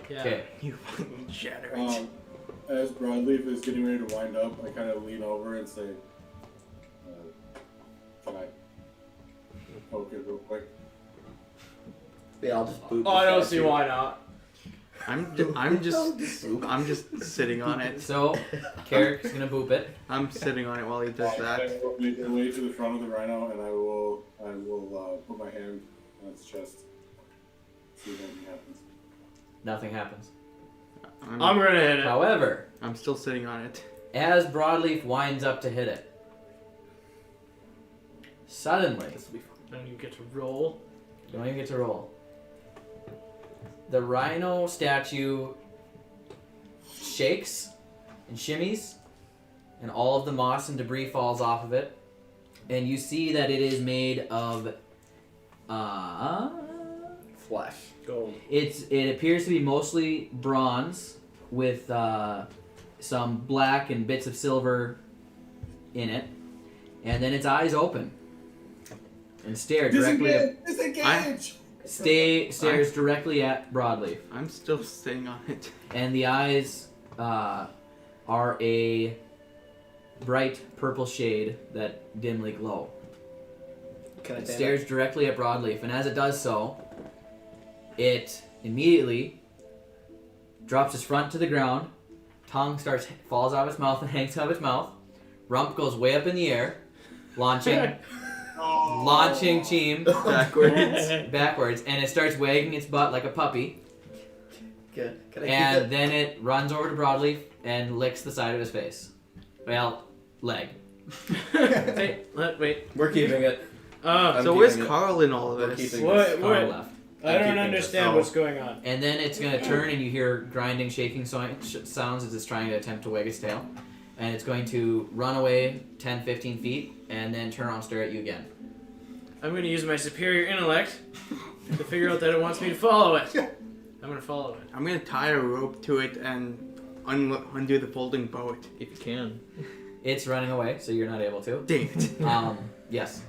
Yeah. Okay. You fucking shatter it. As Broadleaf is getting ready to wind up, I kind of lean over and say, "Can I poke it real quick?" Yeah, I'll just boot. Oh, I don't see why not. I'm just sitting on it. So, Carrick's gonna boop it. I'm sitting on it while he does that. I will make my way to the front of the rhino, and I will put my hand on its chest. See if anything happens. Nothing happens. I'm gonna hit it. However, I'm still sitting on it. as Broadleaf winds up to hit it, suddenly, I don't even get to roll. you don't even get to roll. The rhino statue shakes and shimmies, and all of the moss and debris falls off of it. And you see that it is made of Flesh. Gold. it appears to be mostly bronze with some black and bits of silver in it, and then its eyes open and stare directly at, Disengage! stares directly at Broadleaf, I'm still sitting on it. and the eyes are a bright purple shade that dimly glow. Can I It say stares directly at Broadleaf, and as it does so, it immediately drops its front to the ground, tongue falls out of its mouth and hangs out of its mouth, rump goes way up in the air, launching Cheem backwards, and it starts wagging its butt like a puppy, that? Can I and keep then it runs over to Broadleaf and licks the side of his face. Well, leg. Hey, wait. it? We're keeping it. I'm So where's keeping it. Carl in all of We're this? keeping What? this. Far left. I I'm don't keeping understand this. what's going on. And then it's going to turn and you hear grinding, shaking sounds as it's trying to attempt to wag its tail. And it's going to run away 10, 15 feet and then turn around and stare at you again. I'm going to use my superior intellect to figure out that it wants me to follow it. I'm going to follow it. I'm gonna tie a rope to it and undo the folding boat. If you can. It's running away, so you're not able to. Dang it. Yes.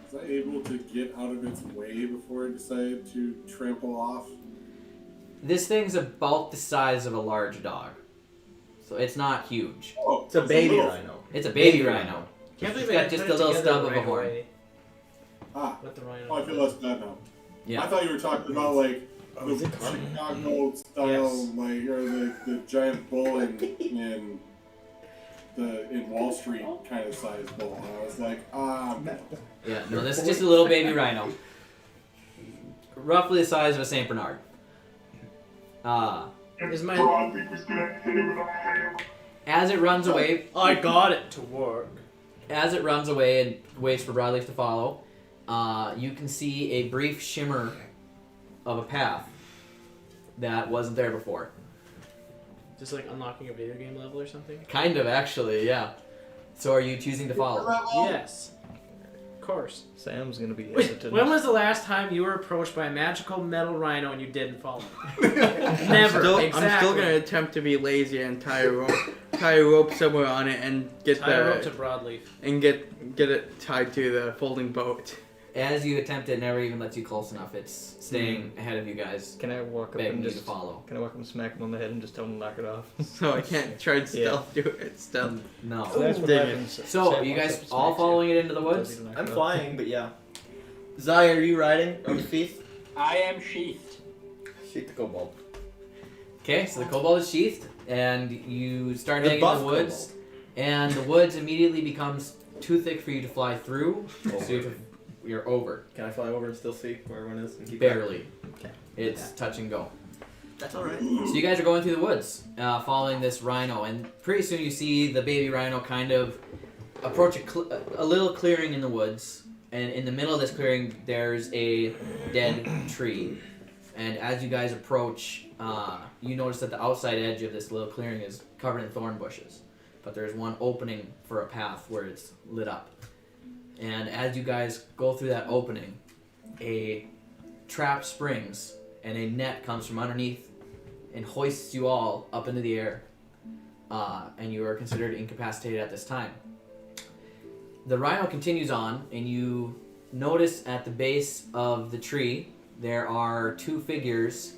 Is I able to get out of its way before I decide to trample off? This thing's about the size of a large dog. So it's not huge. Oh, It's a baby little- rhino. It's a baby rhino. Can't believe It's got I just put a it little together stub of a right horn. away Ah, with the rhino. oh, I feel less bad now. Yeah. I thought you were talking about like Oh, the is it carnivore? Chicago style, Yes. like or the giant bull in Wall Street kind of size bull. And I was like, no. Yeah, no, this is just a little baby rhino. Roughly the size of a St. Bernard. And Is my- Broadleaf was gonna hit it with a hammer. As it runs away, I got it to work. as it runs away and waits for Broadleaf to follow, you can see a brief shimmer of a path that wasn't there before. Just like unlocking a video game level or something? Kind of, actually, yeah. So are you choosing to follow? Yes. Of course. Sam's gonna be Wait, hesitant. when was the last time you were approached by a magical metal rhino and you didn't follow? Never. I'm still gonna attempt to be lazy and tie a rope somewhere on it and get tie a rope the to broadleaf. and get it tied to the folding boat. As you attempt it, it never even lets you close enough. It's staying ahead of you guys, Can I walk up begging and you just to follow. Can I walk up and smack him on the head and just tell him to knock it off? So I can't try and stealth do it. Stealth. No. So that's what Dang it. happens. So, Sam are you walks guys up and all smacks you. following it into the Tells woods? you to knock I'm it off. flying, but yeah. Zai, are you riding? Are you sheathed? I am sheathed. Shoot the kobold. Okay, so the kobold is sheathed, and you start The heading into buff the woods, and the woods immediately becomes too thick for you to fly through, so you're over. Can I fly over and still see where everyone is and keep Barely. Okay. It's touch and go. That's alright. So you guys are going through the woods, following this rhino, and pretty soon you see the baby rhino kind of approach a little clearing in the woods, and in the middle of this clearing there's a dead tree. And as you guys approach, you notice that the outside edge of this little clearing is covered in thorn bushes, but there's one opening for a path where it's lit up. And as you guys go through that opening, a trap springs and a net comes from underneath and hoists you all up into the air, and you are considered incapacitated at this time. The rhino continues on, and you notice at the base of the tree there are two figures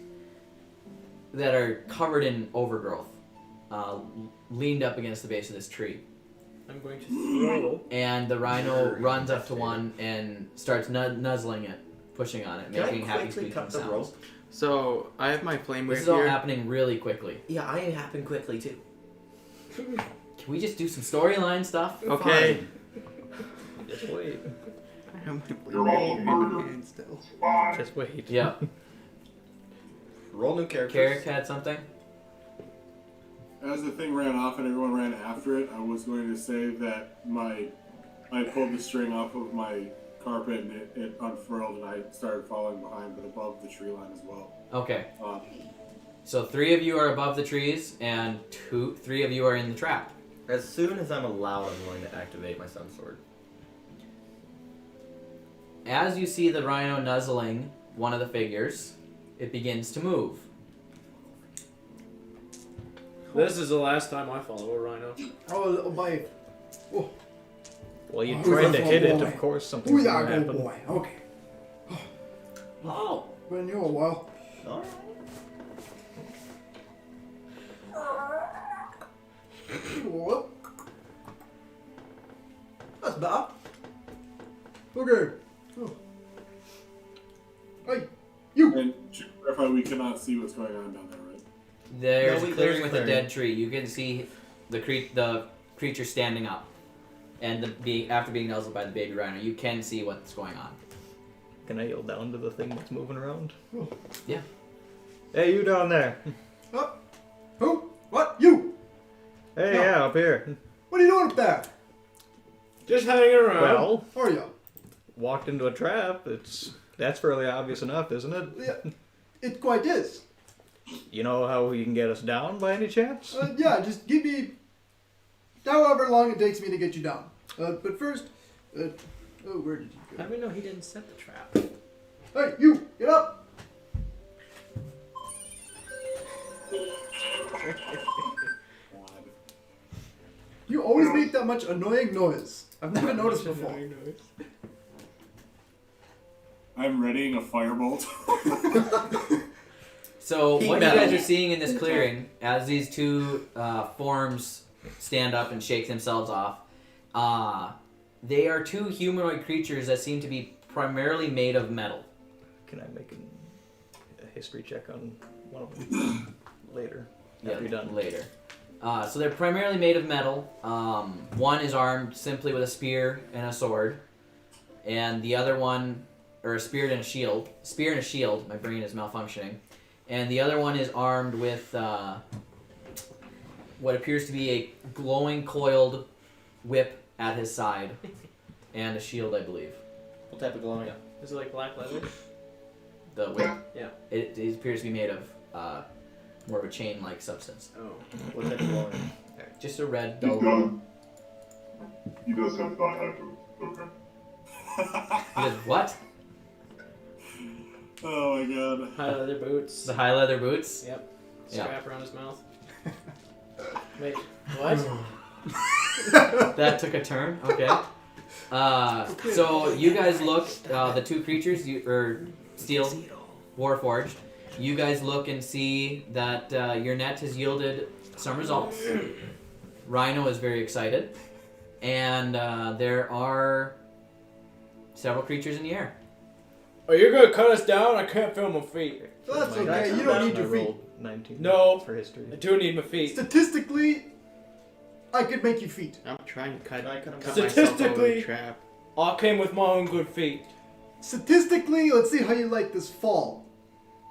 that are covered in overgrowth, leaned up against the base of this tree. I'm going to throw. And the rhino runs up to one and starts nuzzling it, pushing on it, Can making I happy quickly squeaking cut the sounds. rope? So I have my flame This whip is all here. happening really quickly. Yeah, I happen quickly too. Can we just do some storyline stuff? Okay. Just wait. I have my You're flame all whip murdered. in hand still. Fine. Just wait. Yeah. Roll new characters. Carrick had something? As the thing ran off and everyone ran after it, I was going to say that I pulled the string off of my carpet and it unfurled and I started falling behind, but above the tree line as well. Okay. Uh, So 3 of you are above the trees, and 3 of you are in the trap. As soon as I'm allowed, I'm going to activate my sun sword. As you see the rhino nuzzling one of the figures, it begins to move. This is the last time I follow a rhino. Oh, little boy. Well, you Who's tried that to hit little it, boy? of course something's Who's gonna that happen. good boy? Okay. Oh! Been here a while. Alright. What? That's better. Okay. Oh. Hey, you. and to clarify, we cannot see what's going on down there, right? There's No, a there's clearing a with a clearing. dead tree. You can see the creature standing up, and after being nuzzled by the baby rhino, you can see what's going on. Can I yell down to the thing that's moving around? Oh. Yeah. Hey, you down there. Who? What? You? Hey, No. yeah, up here. What are you doing up there? Just hanging around. Well, How are you? walked into a trap. That's fairly obvious enough, isn't it? Yeah, it quite is. You know how you can get us down by any chance? Yeah, just give me however long it takes me to get you down. But first, oh, where did you How go? do we know he didn't set the trap? Hey, you, get up! You always make that much annoying noise. I've never noticed before. I'm readying a firebolt. So Heat what metal. you guys are seeing in this clearing, as these two forms stand up and shake themselves off, they are two humanoid creatures that seem to be primarily made of metal. Can I make a history check on one of them later? After you're done. Later. So they're primarily made of metal. One is armed simply with a spear and a sword, and the other one, or a spear and a shield. Spear and a shield. My brain is malfunctioning. And the other one is armed with what appears to be a glowing coiled whip at his side, and a shield, I believe. What type of glowing? Is it like black leather? The whip. Yeah. It appears to be made of more of a chain-like substance. Oh. What type of glowing? Just a red, He dull. does. He does have thigh high boots. Okay. He does what? Oh my god. High leather boots. The high leather boots. Yep. Yeah. Strap around his mouth. Wait, what? That took a turn. Okay. So you guys look. The two creatures, Steel, Warforged. You guys look and see that your net has yielded some results. Rhino is very excited, and there are several creatures in the air. Are you gonna cut us down? I can't feel my feet. That's My okay. next You don't one, need your I feet. rolled 19 No. for history. I do need my feet. Statistically, I could make you feet. I'm trying to cut Can I cut him myself down? out of the Statistically- trap. I came with my own good feet. Statistically, let's see how you like this fall.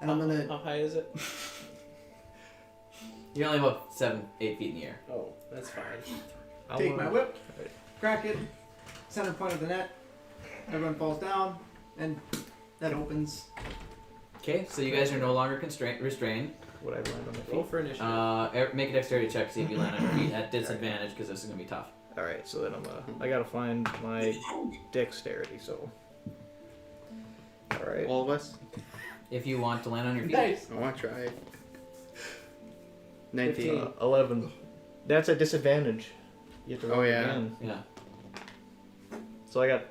And I'm gonna. How high is it? You're only about 7-8 feet in the air. Oh, that's fine. I'll, Take my whip, Alright. crack it, center point of the net, everyone falls down, and that opens. Okay, so you guys are no longer restrained. Would I land on my Roll feet? for initiative. Make a dexterity check, see if you land on your feet at disadvantage, because this is gonna be tough. Alright, so then I gotta find my dexterity, so. Alright. All of us? If you want to land on your feet. Nice. I want to try. 19. 15. 11. That's a disadvantage. You have to roll Oh, yeah. again. Yeah. So I got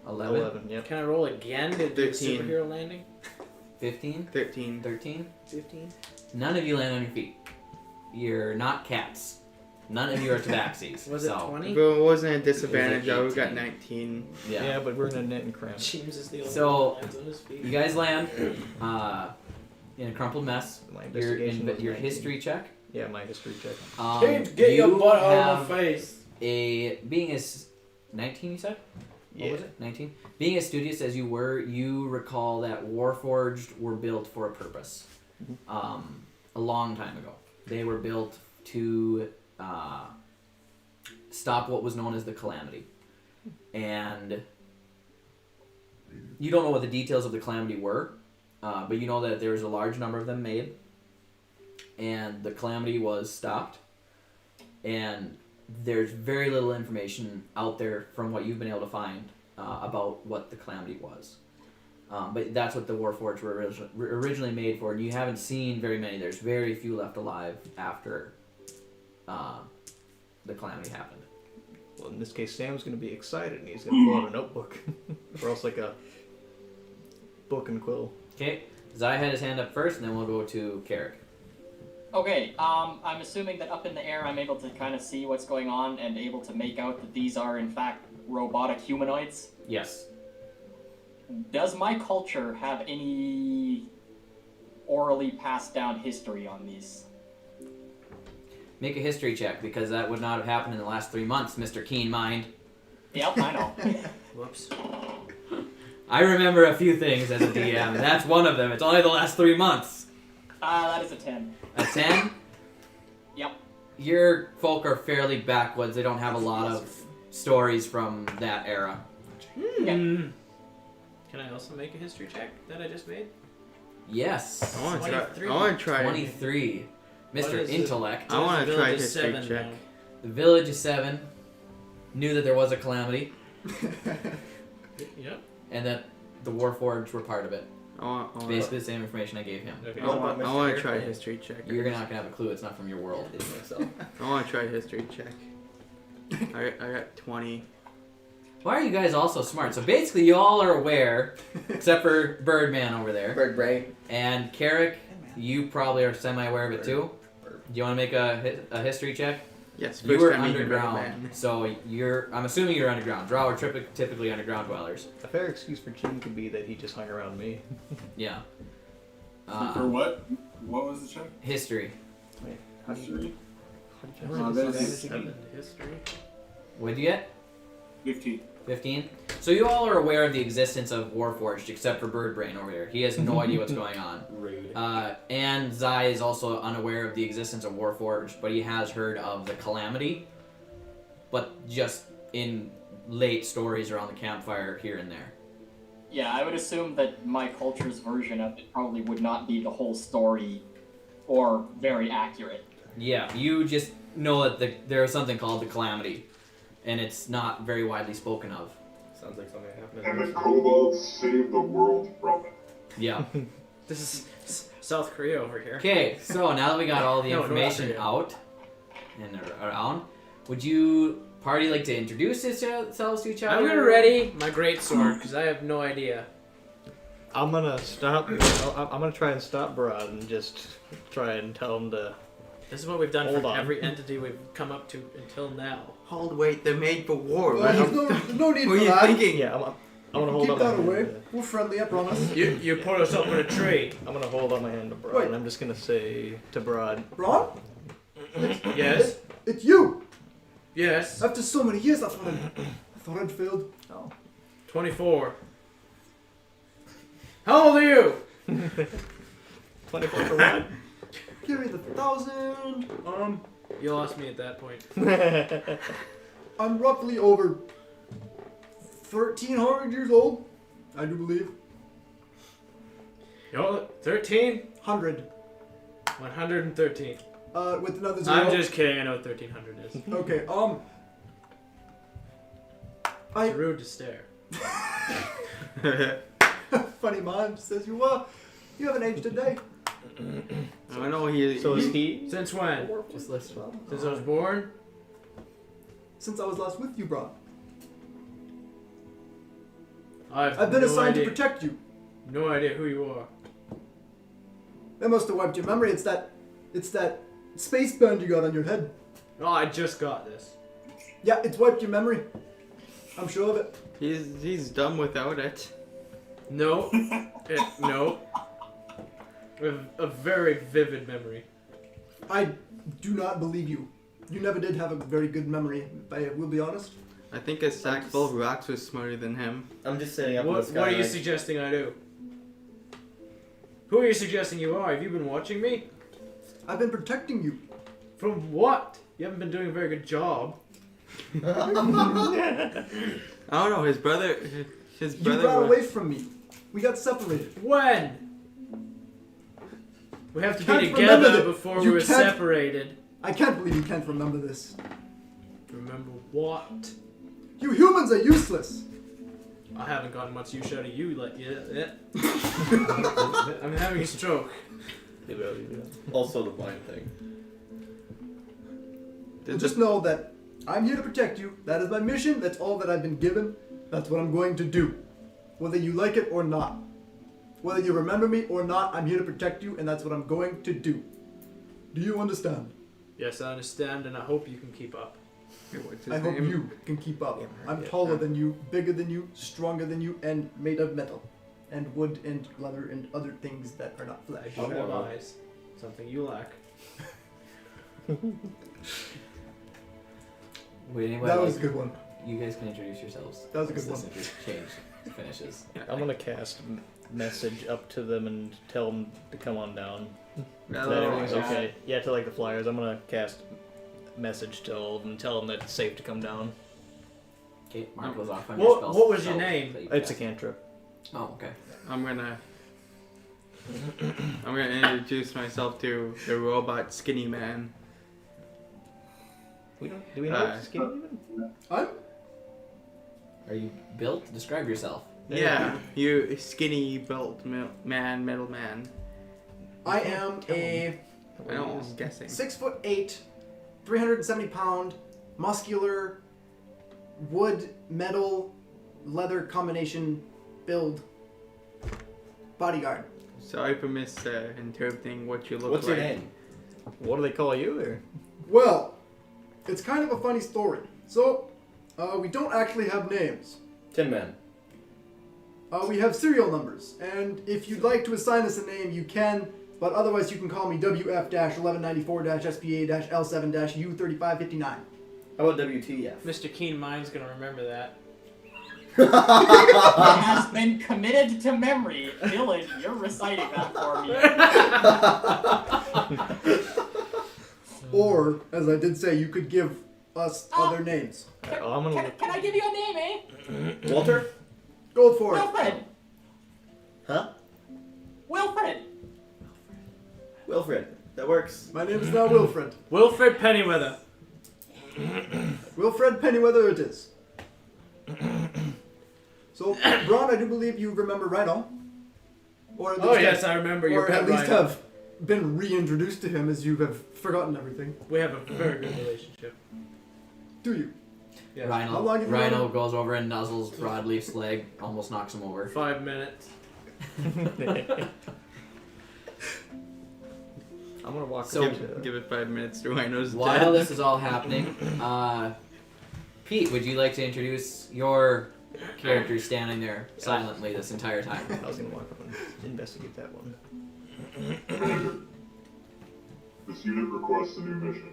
11, 11, yep. Can I roll again to do a 13. superhero landing? 15, 13. 13. 15. None of you land on your feet. You're not cats. None of you are tabaxis. Was it so, 20? But it wasn't a disadvantage. I would have got 18. 19. Yeah. Yeah, but we're in a net and cramp. James is the only So, one that lands on his feet. You guys land in a crumpled mess. My Your, investigation was your 19. history check. Yeah, my history check. James, get your you butt out of have my face. being as 19, you said? Yeah. What was it? 19? Being as studious as you were, you recall that Warforged were built for a purpose. A long time ago. They were built to stop what was known as the Calamity. And you don't know what the details of the Calamity were, but you know that there was a large number of them made. And the Calamity was stopped. And there's very little information out there from what you've been able to find about what the Calamity was. But that's what the Warforged were originally made for, and you haven't seen very many. There's very few left alive after the Calamity happened. Well, in this case, Sam's going to be excited and he's going to pull out a notebook. Or else like a book and quill. Okay, Zai had his hand up first, and then we'll go to Carrick. Okay, I'm assuming that up in the air I'm able to kind of see what's going on and able to make out that these are in fact robotic humanoids. Yes. Does my culture have any orally passed down history on these? Make a history check, because that would not have happened in the last 3 months, Mr. Keen Mind. Yep, I know. Whoops. I remember a few things as a DM. That's one of them. It's only the last 3 months. That is a 10. A 10? Yep. Your folk are fairly backwoods. They don't have a lot of stories from that era. Can I also make a history check that I just made? Yes. I want to try. 23. I want to try. 23. What Mr. is it? Intellect. I want to The try village is history 7 check. now. The village is 7. Knew that there was a calamity, Yep. and that the Warforged were part of it. I want. Basically the same information I gave him. Okay. I want to try Careful. history check. You're not gonna have a clue. It's not from your world. So. I want to try history check. I got 20. Why are you guys all so smart? So basically, you all are aware, except for Birdman over there, Bird brain. and Carrick You probably are semi-aware of it too. Do you want to make a history check? Yes, You first were time meeting a underground, man. so I'm assuming you're underground. Drow are typically underground dwellers. A fair excuse for Jim could be that he just hung around me. Yeah. For what? What was the check? History. History? That's That's 7 history. What'd you get? 15. 15? So you all are aware of the existence of Warforged, except for Birdbrain over here. He has no idea what's going on. Rude. And Zai is also unaware of the existence of Warforged, but he has heard of the Calamity, but just in late stories around the campfire here and there. Yeah, I would assume that my culture's version of it probably would not be the whole story or very accurate. Yeah, you just know that there is something called the Calamity, and it's not very widely spoken of. Sounds like something happened. And the kobolds saved the world from it. Yeah. This is South Korea over here. Okay, so now that we got all the No, information North Korea. out and around, would you party like to introduce yourselves to each other? I'm gonna ready my great sword because I have no idea. I'm gonna stop. I'm gonna try and stop Brad and just try and tell him to. This is what we've done Hold for on. every entity we've come up to until now. Hold, wait, they're made for war, Well, right? there's no need What are for you that. thinking? Yeah, I'm gonna hold Keep up my that hand. away. We're friendly, I promise. You put us up in a tree. I'm gonna hold up my hand to Brad, Wait. and I'm just gonna say to Brad, Braun? Yes. It's you! Yes. After so many years, I thought I'd failed. Oh. 24. How old are you? 24 for Brad. Carry the 1,000. You lost me at that point. I'm roughly over 1,300 years old. I do believe. You're 13? 100. 113. With another 0. I'm just kidding. I know what 1300 is. Okay, It's rude to stare. funny mom says you haven't aged a day. I know he. So is he? Since when? Just listen. Since I was born? Since I was last with you, bro. I've I've been no assigned idea, to protect you. No idea who you are. That must have wiped your memory. It's that space band you got on your head. Oh, I just got this. Yeah, it's wiped your memory. I'm sure of it. He's dumb without it. No. No. A very vivid memory. I do not believe you. You never did have a very good memory, I will be honest. I think a sack full of rocks was smarter than him. I'm just sitting up in the What sky. are you like, suggesting I do? Who are you suggesting you are? Have you been watching me? I've been protecting you. From what? You haven't been doing a very good job. I don't know. His brother. His You brother. ran was- away from me. We got separated. When? We have to Can't be remember together that- before you we were can't- separated. I can't believe you can't remember this. Remember what? You humans are useless. I haven't gotten much use out of you yet. I'm having a stroke. Also the blind thing. Well, just know that I'm here to protect you. That is my mission. That's all that I've been given. That's what I'm going to do. Whether you like it or not. Whether you remember me or not, I'm here to protect you, and that's what I'm going to do. Do you understand? Yes, I understand, and I hope you can keep up. What's his I hope name? you can keep up. I'm taller than you, bigger than you, stronger than you, and made of metal. And wood and leather and other things that are not I flesh. do have eyes. Something you lack. Would anybody That was a like- good one. You guys can introduce yourselves. That was a once good this one. Change finishes. I'm gonna cast message up to them and tell them to come on down. Hello. That everything's yeah. okay. Yeah, to like the flyers. I'm gonna cast message to all of them, tell them that it's safe to come down. Okay, mark goes off on What- your spell. what was your spell name? that you It's a cast. cantrip. Oh, okay. I'm gonna introduce myself to the robot skinny man. We don't. Do we know skinny even? I'm Are you built? Describe yourself. Yeah, you skinny built metal man. I am a I know, I'm guessing. 6'8", 370-pound, muscular, wood, metal, leather combination build bodyguard. Sorry for misinterpreting what you look What's like. your name? What do they call you? Or? Well, it's kind of a funny story. So, we don't actually have names. Tin Man. We have serial numbers, and if you'd like to assign us a name, you can, but otherwise you can call me WF-1194-SPA-L7-U3559. How about WTF? Mr. Keen Mind's gonna remember that. It has been committed to memory. Dylan, you're reciting that for me. Or, as I did say, you could give us other names. I'm gonna Can I give you a name, eh? Walter? Go for it. Wilfred. Huh? Wilfred. Wilfred. That works. My name is now Wilfred. Wilfred Pennyweather. Wilfred Pennyweather it is. So, Braun, I do believe you remember Rhino. Or at least Oh yes, I remember your or pet at least rhino. have been reintroduced to him as you have forgotten everything. We have a very good relationship. Do you? Yes. How long have you Rhino known him? goes over and nuzzles Broadleaf's leg, almost knocks him over. 5 minutes. I'm gonna walk So- up to Give it 5 minutes to Rhino's While dead. this is all happening, Pete, would you like to introduce your character standing there silently this entire time? I was gonna walk up and investigate that one. Commander, this unit requests a new mission.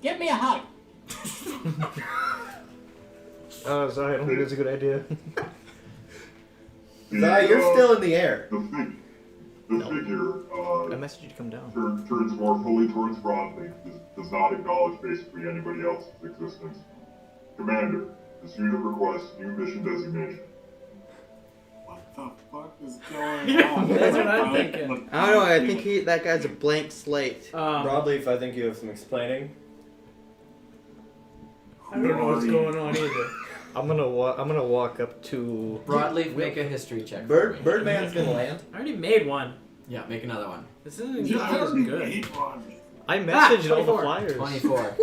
Give me a hug. Sorry, I don't think that's a good idea. Zai, you're still in the air. The figure, I messaged you to come down. turns more fully towards Broadleaf, does not acknowledge basically anybody else's existence. Commander, this unit requests new mission designation. What the fuck is going on? That's what I'm thinking. I don't know, I think that guy's a blank slate. Broadleaf, I think you have some explaining. I don't know what's going on either. I'm gonna walk up to. Broadleaf, make a history check. for me. Birdman's gonna land. I already made one. Yeah, make another one. This isn't Yeah, I as already good. made one. I messaged all the 24. flyers. 24.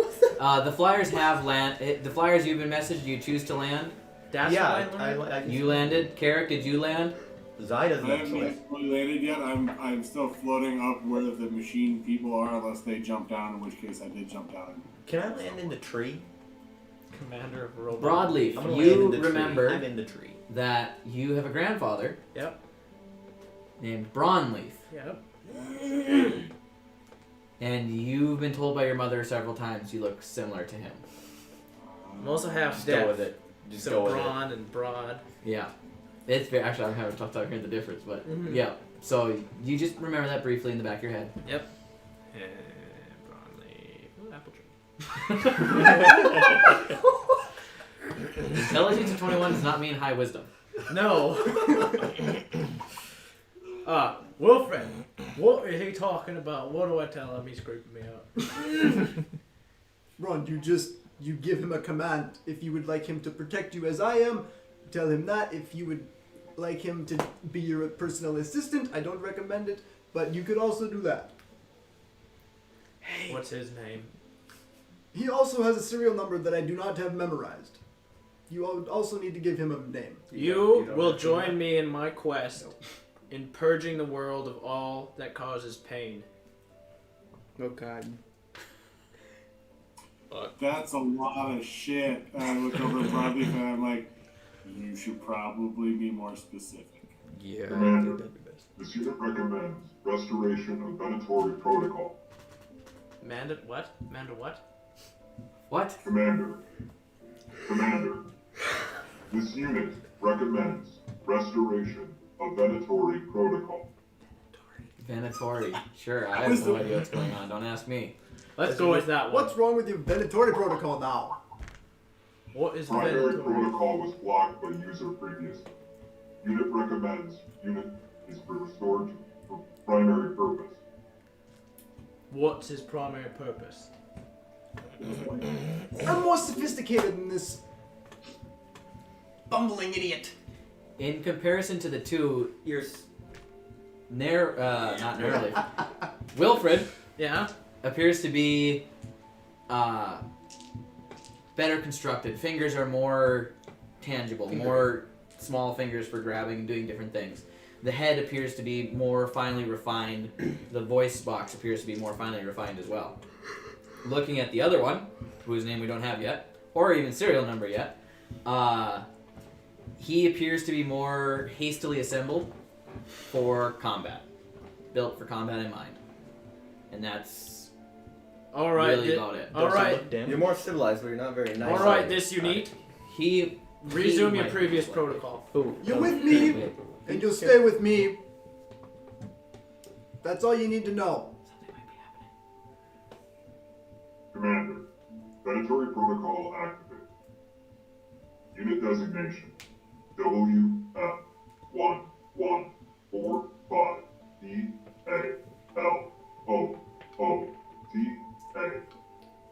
The flyers have the flyers you've been messaged, you choose to land. That's Yeah, what I learned. You landed. Carrick, did you land? Zai doesn't I have haven't choice. fully landed yet. I'm still floating up where the machine people are, unless they jump down. In which case, I did jump down. Can I land in the tree? Commander of Robot. Broadleaf, I'm gonna land in you the tree. remember I'm in the tree. that you have a grandfather Yep. named Braunleaf. Yep. And you've been told by your mother several times you look similar to him. I'm also half Just deaf. go with it. Just So go with it. brawn and broad. Yeah. It's very, actually, I'm having a tough time hearing the difference, but Mhm. yeah. So you just remember that briefly in the back of your head. Broadleaf. Ooh, apple tree. Intelligence of 21 does not mean high wisdom. No. Wilfred. What is he talking about? What do I tell him? He's creeping me out. Ron, you give him a command. If you would like him to protect you as I am, tell him that. If you would like him to be your personal assistant, I don't recommend it, but you could also do that. What's his name? He also has a serial number that I do not have memorized. You also need to give him a name. You don't will have to join know. me in my quest in purging the world of all that causes pain. Oh god. That's a lot of shit. And I look over at Broadleaf and I'm like, you should probably be more specific. Yeah. Commander, this unit recommends restoration of Venatory Protocol. Manda what? Manda what? What? Commander, this unit recommends restoration of Venatory Protocol. Venatori. Sure, I have no idea what's going on. Don't ask me. Let's go with that one. What's wrong with your Venatori protocol now? What is the Primary Venatori? protocol was blocked by user previously. Unit recommends unit is restored for primary purpose. What's his primary purpose? I'm more sophisticated than this bumbling idiot. In comparison to the two, You're not Narrow Leaf, Wilfred Yeah? appears to be better constructed. Fingers are more tangible, more small fingers for grabbing and doing different things. The head appears to be more finely refined. The voice box appears to be more finely refined as well. Looking at the other one, whose name we don't have yet, or even serial number yet, he appears to be more hastily assembled for combat. Built for combat in mind. And that's All right. really about it. All right. You're more civilized, but you're not very nice. All right. This you need. He Resume your might previous be protocol. You're with me, and you'll stay with me. That's all you need to know. Commander, predatory protocol activated. Unit designation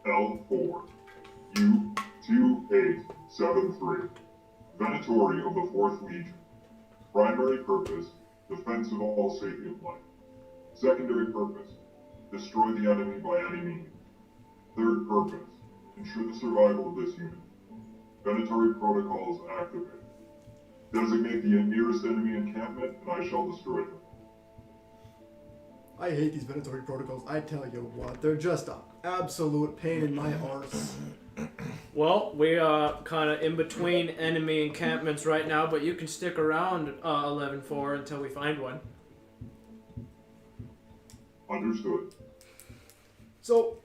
WF1145DALOOTAL4 U2873. Venatory of the 4th Legion. Primary purpose, defense of all sapient life. Secondary purpose, destroy the enemy by any means. Third purpose, ensure the survival of this unit. Venatory protocols activated. Designate the nearest enemy encampment, and I shall destroy them. I hate these Venatory protocols. I tell you what, they're just an absolute pain in my arse. Well, we are kind of in between enemy encampments right now, but you can stick around 11-4 until we find one. Understood. So,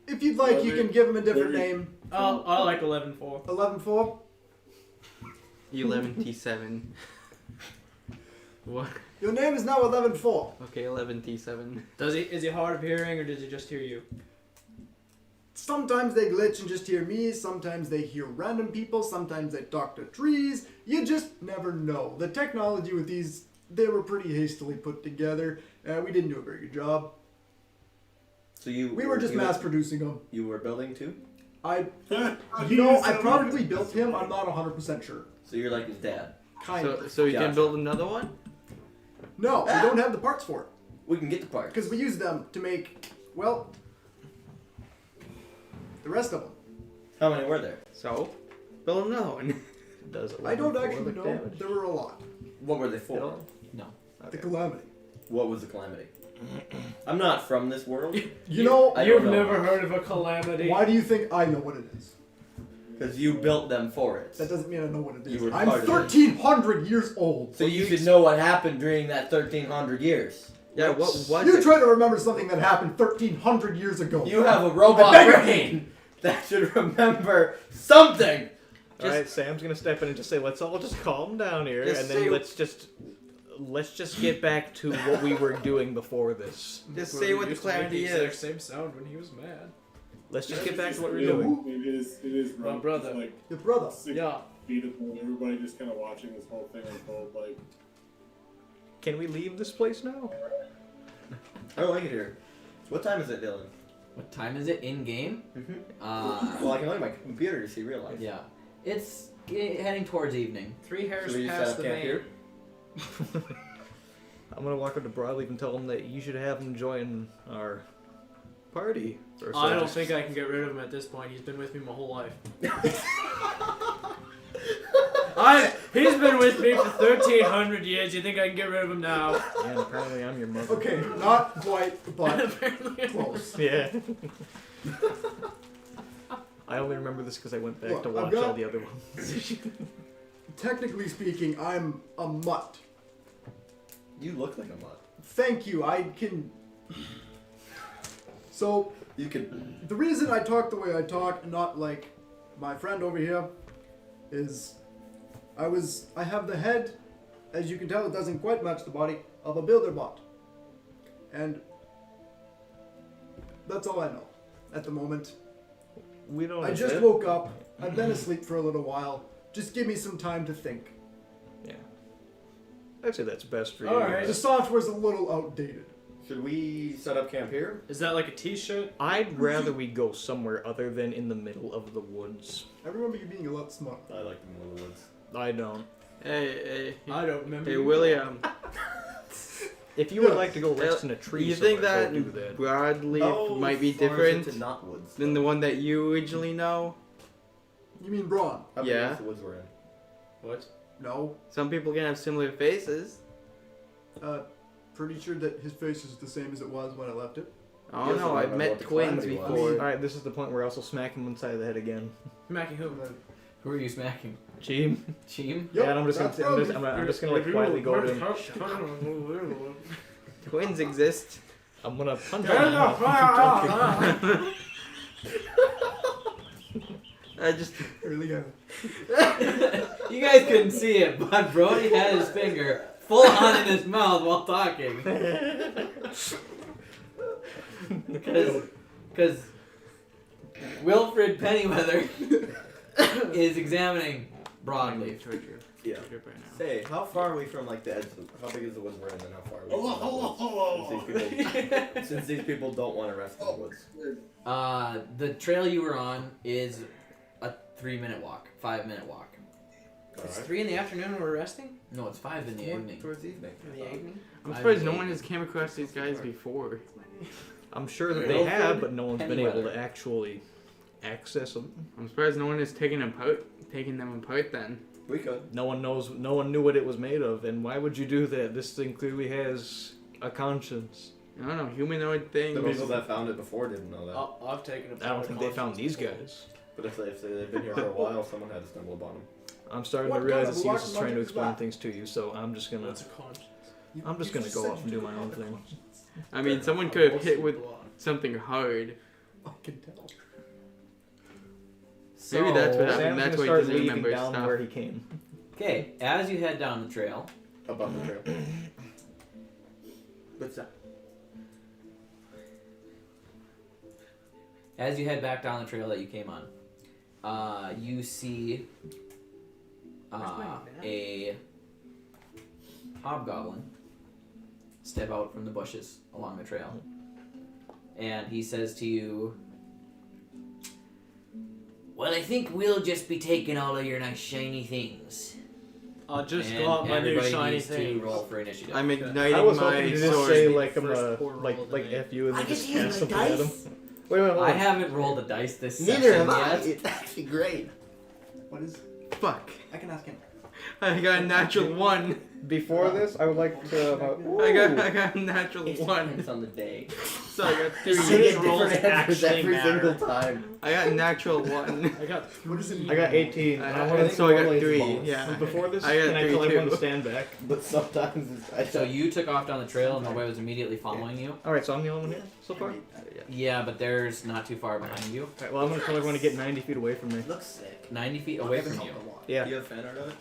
if you'd like, you can give him a different name. I like 11-4. 11-4? 11T7. What? Your name is now 11-4. Okay, 11T7. Is he hard of hearing, or does he just hear you? Sometimes they glitch and just hear me, sometimes they hear random people, sometimes they talk to trees. You just never know. The technology with these, they were pretty hastily put together. We didn't do a very good job. So we We were just mass producing them. You were building too? I I probably built him, I'm not 100% sure. So you're like his dad. Kind of. So you Gotcha. can build another one? No, we don't have the parts for it. We can get the parts. Because we use them to make, well, the rest of them. How many were there? So, build another one. Does I don't 11 actually forward know. damage? There were a lot. What were they for? No. The Calamity. What was the calamity? I'm not from this world. You know, I You've don't know. never heard of a calamity. why do you think I know what it is? Because you built them for it. That doesn't mean I know what it is. You were I'm part of it. 1,300 years old. So you should know what happened during that 1,300 years. Yeah, what You try to remember something that happened 1,300 years ago. You have a robot brain that should remember something. Alright, Sam's gonna step in and just say, let's all just calm down here, Just and then say- let's just get back to what we were doing before this. Just say what the Used to make calamity exact is. same sound when he was mad. Let's just get back to what we're Yeah, doing. It is My rough. brother. It's like Your brother. 6 Yeah. feet of everybody just kind of watching this whole thing unfold. Like, Can we leave this place now? I don't like it here. What time is it, Dylan? What time is it in game? Well, I can look at my computer to see real life. Yeah. It's heading towards evening. 3 hairs So we just set past up the camp main. here? I'm gonna walk up to Broadleaf and tell him that you should have him join our party. Or so I don't just- think I can get rid of him at this point. He's been with me my whole life. He's been with me for 1,300 years. You think I can get rid of him now? Yeah, and apparently I'm your mother. Okay, not quite, but Apparently. close. Yeah. I only remember this because I went back Look, to I've watch got- all the other ones. Technically speaking, I'm a mutt. You look like a mutt. Thank you. I can. So You could. the reason I talk the way I talk, and not like my friend over here, is I have the head, as you can tell, it doesn't quite match the body of a builder bot, and that's all I know at the moment. We don't. I just woke up. I've been asleep for a little while. Just give me some time to think. Yeah. I'd say that's best for you. Alright. The software's a little outdated. Should we set up camp here? Is that like a T-shirt? I'd rather we go somewhere other than in the middle of the woods. I remember you being a lot smarter. I like the middle of the woods. I don't. Hey, I don't remember. hey, William. If you would Yes. like to go rest in a tree, You think somewhere, that go do that. Broadleaf How might be far is it different to not woods? than the one that you originally know? You mean Braun? How big Yeah. is the woods we're in? What? No. Some people can have similar faces. Pretty sure that his face is the same as it was when I left it. Oh Yes, no, I I've remember met what the twins calamity was. before. Alright, this is the point where I also smack him inside of the head again. Smacking who? Who are you smacking? Cheem. Cheem? Yeah, and I'm just gonna like quietly go to him. Twins exist. I'm gonna punch There you him. go. I just Really good. You guys couldn't see it, but Brody had his finger full on in his mouth while talking. Because Wilfred Pennyweather is examining broadleaf. Yeah. Right now. Say, how far are we from like the edge? How big is the woods we're in, and how far are we from the woods? Since these people don't want to rest in the woods. The trail you were on is a 3-minute walk, 5-minute walk. It's Alright. 3 in the afternoon when we're resting? No, it's 5 in the evening. Towards evening. In the evening? I'm surprised no one has came across these guys before. I'm sure that they have, but no one's been able to actually access them. I'm surprised no one has taken them apart then. We could. No one knows. No one knew what it was made of, and why would you do that? This thing clearly has a conscience. I don't know, humanoid things. The people that found it before didn't know that. I've taken a I don't think they found these guys. But if they've been here for a while, someone had to stumble upon them. I'm starting to realize it's useless trying to explain things to you, so I'm just gonna. That's a conscience. I'm just gonna go off and do my own thing. I mean, someone could have hit with something hard. I can tell. So, Maybe that's what happened. Sam's That's gonna why he start doesn't leaving remember down stuff. where he came. Okay, as you head down the trail, Above the trail. What's that? as you head back down the trail that you came on, you see a hobgoblin step out from the bushes along the trail. And he says to you, "Well, I think we'll just be taking all of your nice shiny things." I'll just And go out my new everybody shiny needs to thing. roll for initiative. I'm igniting I was my hoping to just sword. say like I'm First a poor roll like of the like night. F you and then I just get to use cast my something at him. dice. Wait, hold I on. haven't rolled a dice this Neither session am I. yet. It's actually great. What is? Fuck. I can ask him. I got a natural 1. Before this, I would like to. I got a natural It 1. depends on the day. So I got As 3. soon as Get rolls different answers actually every matter. single time. I got a natural 1. I got. What does it mean? I got 18. I- and I- wanted to so I got roll a 3, bonus. yeah. Before this, I got can I 3 tell everyone too. to stand back? But sometimes it's, So you took off down the trail and nobody was immediately following you? Alright, so I'm the only one here so far? Yeah, but there's not too far behind you. Alright, well, I'm gonna tell everyone to get 90 feet away from me. looks sick. 90 feet away from you. Yeah. Do you have fan art of it?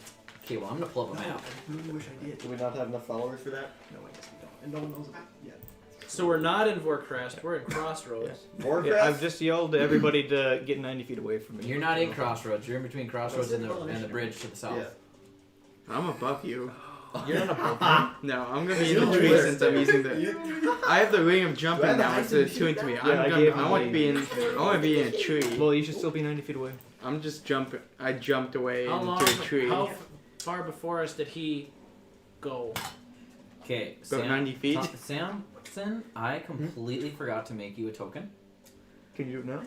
Okay, well, I'm gonna pull up a map. I really wish I did. Do we not have enough followers for that? No, I guess we don't. And no one knows about it yet. So we're not in Vorcrest, we're in Crossroads. Yeah, I've just yelled to everybody to get 90 feet away from me. You're not in Crossroads. You're in between Crossroads and the bridge to the south. Yeah. I'm above you. You're not above me. No, I'm gonna be in the tree since I'm using the. I have the ring of jumping now. It's attuned to me. I want to be in. I want to be in a tree. Well, you should still be 90 feet away. I'm just jumping. I jumped away How into long? a tree. How far before us did he go? Okay, About 90 feet. Samson, I completely forgot to make you a token. Can you do it now?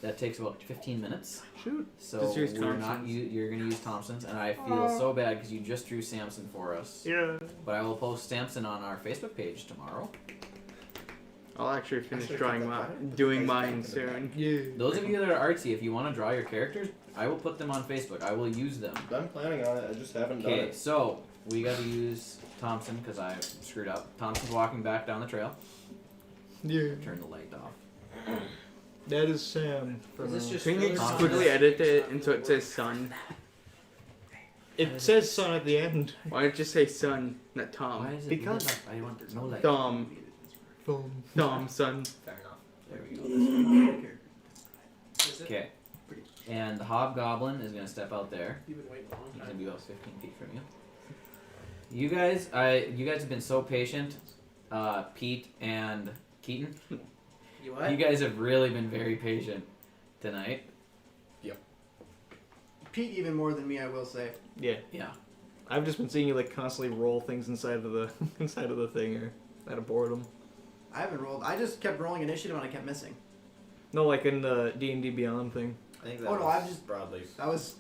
That takes about 15 minutes. Shoot. So Just use we're not. Thompson's. You're gonna use Thompson's, and I feel so bad because you just drew Samson for us. Yeah. But I will post Samson on our Facebook page tomorrow. I'll actually finish doing mine soon. Yeah. Those of you that are artsy, if you want to draw your characters, I will put them on Facebook. I will use them. I'm planning on it. I just haven't done Okay, it. so we got to use Thompson because I screwed up. Thompson's walking back down the trail. Yeah. Turn the light off. That is Sam. Is this just Can you just Thompson. quickly edit it until it says sun? It says son at the end. Why don't you just say sun, not Why Tom? is it Because- lit up? I want no light. Dom. Boom. Dom, son. Fair enough. There we go. Is it? Okay. And the hobgoblin is gonna step out there. You've been waiting a long He's time. gonna be about 15 feet from you. You guys have been so patient. Pete and Keaton. You what? You guys have really been very patient tonight. Pete even more than me, I will say. Yeah. Yeah. I've just been seeing you like constantly roll things inside of the inside of the thing or out of boredom. I haven't rolled. I just kept rolling initiative and I kept missing. No, like in the D&D Beyond thing. I think that Oh, no, was I've just- broadly. That was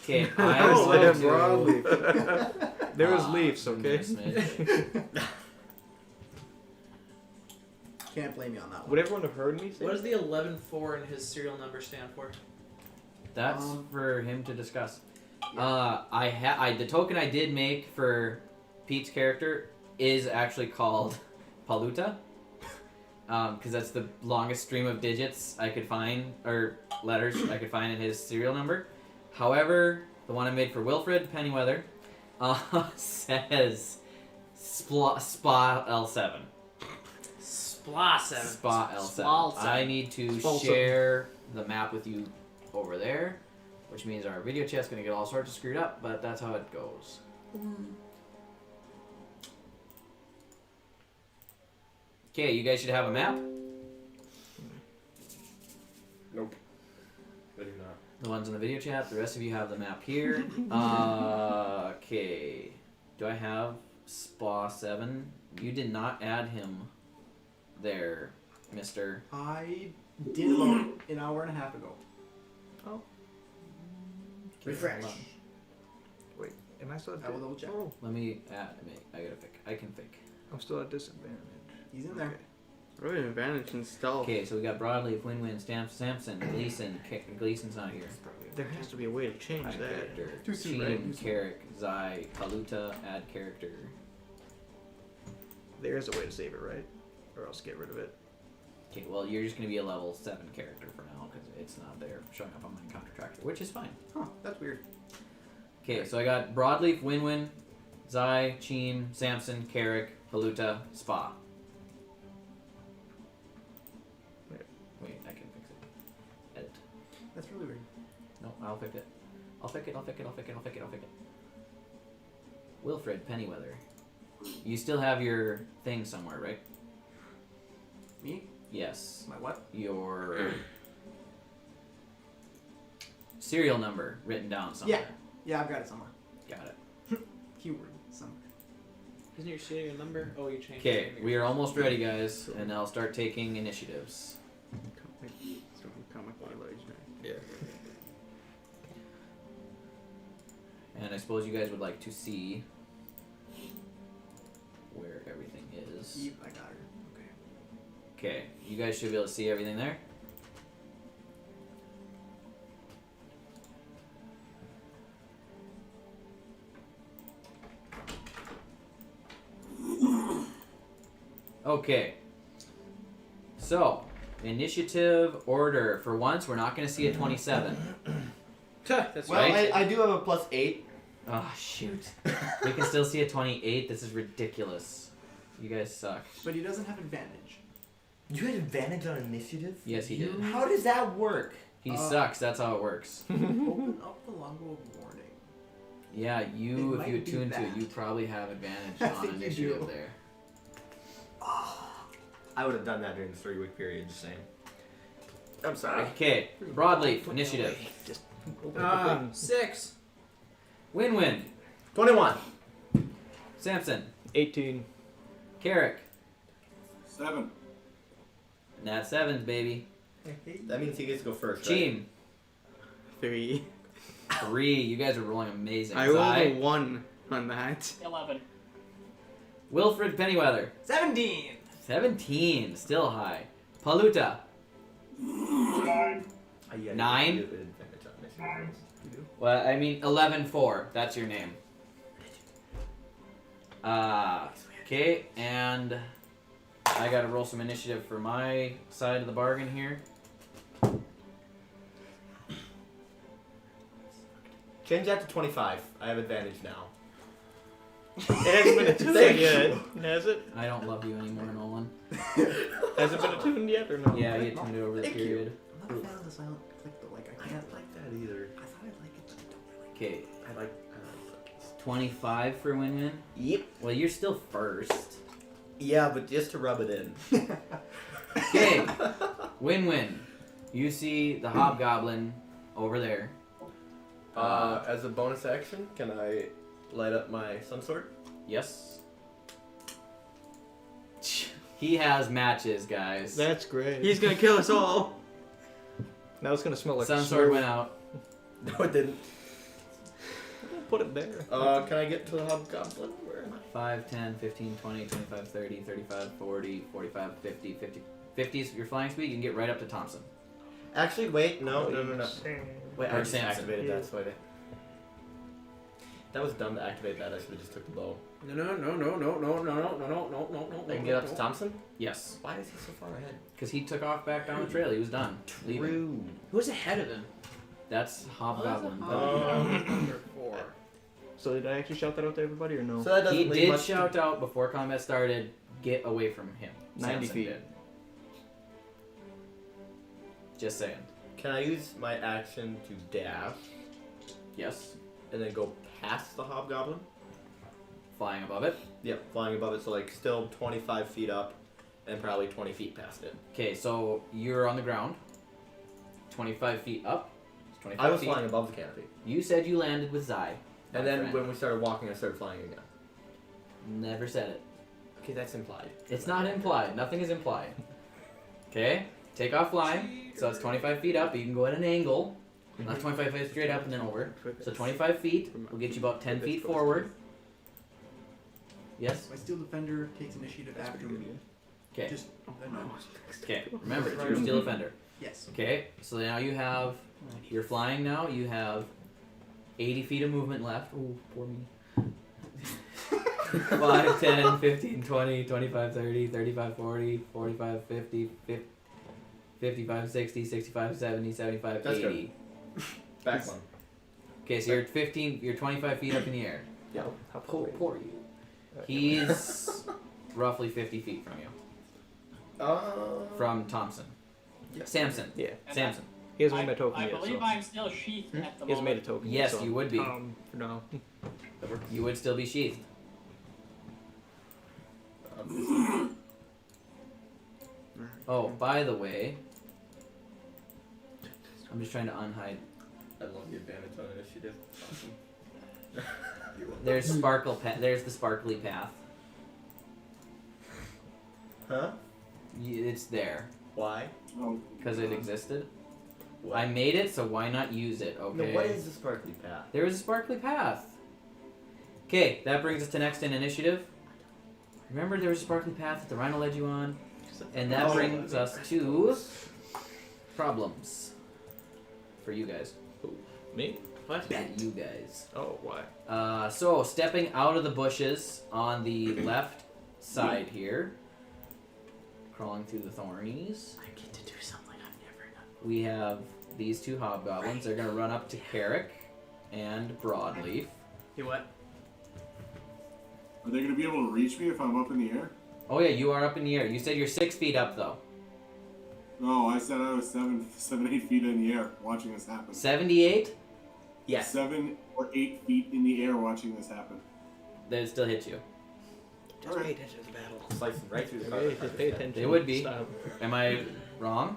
Okay, Oh, I they have spoke to... broadleaf. There was leaves, give me okay? a smidge. Can't blame me on that one. Would everyone have heard me say? What does the 11-4 in his serial number stand for? That's for him to discuss. The token I did make for Pete's character is actually called Paluta, because that's the longest stream of digits I could find, or letters I could find in his serial number. However, the one I made for Wilfred Pennyweather says Spa L7. Spla 7. Spa L7. Spal 7. I need to share the map with you over there, which means our video chat's gonna get all sorts of screwed up, but that's how it goes. Okay, you guys should have a map. Nope. I do not. The ones in the video chat, the rest of you have the map here. Okay. Do I have Spa 7? You did not add him there, mister. I did about an hour and a half ago. Refresh. Hold on. Wait, am I still at I will double check. Oh, Let me add. I gotta pick. I can pick. I'm still at disadvantage. He's in there. Really an advantage in stealth. Okay, so we got Broadleaf, Win-Win, Samson, Gleeson. Gleeson's not here. There has to be a way to change Add that. character. Too soon, Team, right? Too soon. Carrick, Zai, Paluta, add character. There is a way to save it, right? Or else get rid of it. Okay, well, you're just gonna be a level 7 character for now because it's not there showing up on my encounter tracker, which is fine. Huh, that's weird. Okay, so I got Broadleaf, Win-Win, Zai, Cheem, Samson, Carrick, Paluta, Spa. Wait, I can fix it. Edit. That's really weird. No, I'll fix it. I'll fix it. Wilfred Pennyweather. You still have your thing somewhere, right? Me? Yes. My what? Your serial number written down somewhere. Yeah, I've got it somewhere. Got it. Keyword somewhere. Isn't your serial number? Oh, you changed Okay, it. we are almost ready, guys, and I'll start taking initiatives. Comic large. Yeah. And I suppose you guys would like to see where everything is. Yep, I got her. Okay. Okay, you guys should be able to see everything there. Okay. So, initiative order. For once, we're not going to see a 27. That's Well, right. I do have a +8. Oh, shoot. We can still see a 28. This is ridiculous. You guys suck. But he doesn't have advantage. You had advantage on initiative? Yes, he did. How does that work? He sucks. That's how it works. Open up the Longo of Warning. Yeah, It you, if might you be attune to it, that. you probably have advantage I on think you initiative do. there. I would have done that during the 3-week period, just saying. I'm sorry. Okay, Broadleaf, initiative. Open the thing. 6. Win-Win, 21. Samson, 18. Carrick, 7. Nat 7s, baby. That means he gets to go first, right? Cheem, 3. 3. You guys are rolling amazing. I rolled Zai, a 1 on that. 11. Wilfred Pennyweather, 17! 17. Still high. Paluta, 9. Yeah, 9? you do advantage on initiative. well, I mean 11-4. That's your name. Okay, and I gotta roll some initiative for my side of the bargain here. Change that to 25. I have advantage now. It hasn't been attuned yet, has it? I don't love you anymore, Nolan. Has it been attuned yet or no? Yeah, you tuned it over the Thank you. period. I'm not a fan of the silent click though. Like, I I can't. don't like that either. I thought I'd like it, but I don't really like Okay, I like 25 for Win-Win. Yep. Well, you're still first. Yeah, but just to rub it in. Okay, Win-Win. You see the hobgoblin over there. As a bonus action, can I light up my sun sword? Yes. He has matches, guys. That's great. He's gonna kill us all. Now it's gonna smell like Sun smoke. sword went out. No, it didn't. put it there. Can I get to the hobgoblin? Where am I? 5, 10, 15, 20, 25, 30, 35, 40, 45, 50, 50. 50 is your flying speed. You can get right up to Thompson. Actually, wait. No. Wait, I or just Samson. activated that, so I did. That was dumb to activate that. I should have just took the bow. No. I can get up to Thompson? Yes, Why is he so far ahead? because he took off back down the trail. He was done. Leaving. True. Who's ahead of him? That's Hobgoblin. Number 4. So did I actually shout that out to everybody or no? So that doesn't He leave did much shout out before combat started, get away from him. 90 Samson feet. did. Just saying. Can I use my action to dash Yes. and then go past the hobgoblin? Flying above it. Yep, flying above it, so like still 25 feet up and probably 20 feet past it. Okay, so you're on the ground. 25 feet up. It's 25 I was feet. flying above the canopy. You said you landed with Zai. And my then friend. when we started walking, I started flying again. Never said it. Okay, that's implied. It's not implied. Nothing is implied. Okay? Take off flying. So it's 25 feet up, but you can go at an angle. Not 25 feet straight up and then over. So 25 feet will get you about 10 feet forward. Yes? My steel defender takes initiative after me. Okay. Just then no. Okay. Remember, it's your steel defender. Yes. Okay. So now you have. You're flying now. You have 80 feet of movement left. Ooh, poor me. 5, 10, 15, 20, 25, 30, 35, 40, 45, 50, 55, 60, 65, 70, 75, That's 80. Back one. Okay, so you're 25 feet up in the air. Yeah. How Poor you. He's roughly 50 feet from you. From Thompson. Yeah. Samson. Yeah. And Samson. He hasn't made a token I yet. believe So. I'm still sheathed at the He hasn't made a moment. token. Yes, yet, so. you would be. For now. You would still be sheathed. Oh, by the way, I'm just trying to unhide. I love the advantage on initiative. There's sparkle. There's the sparkly path. Huh? It's there Why? Oh, because it existed. What? I made it, so why not use it? Okay. No, what is the sparkly path? There is a sparkly path. Okay, that brings us to next in initiative. Remember there was a sparkly path that the rhino led you on? And that brings us to problems. For you guys. Me? What? You guys. Oh, why? So, stepping out of the bushes on the left side here. Crawling through the thornies. I get to do something I've never done. We have these two hobgoblins. They're going to run up to Carrick and Broadleaf. You what? are they gonna be able to reach me if I'm up in the air? Oh yeah, you are up in the air. You said you're 6 feet up though. No, I said I was 7, 8 feet in the air watching this happen. 78? Yes. 7 or 8 feet in the air watching this happen. They still hit you. Just pay attention to the battle. Slicing right through the Hey, carpet. just pay attention. They would be. Stop. Am I wrong?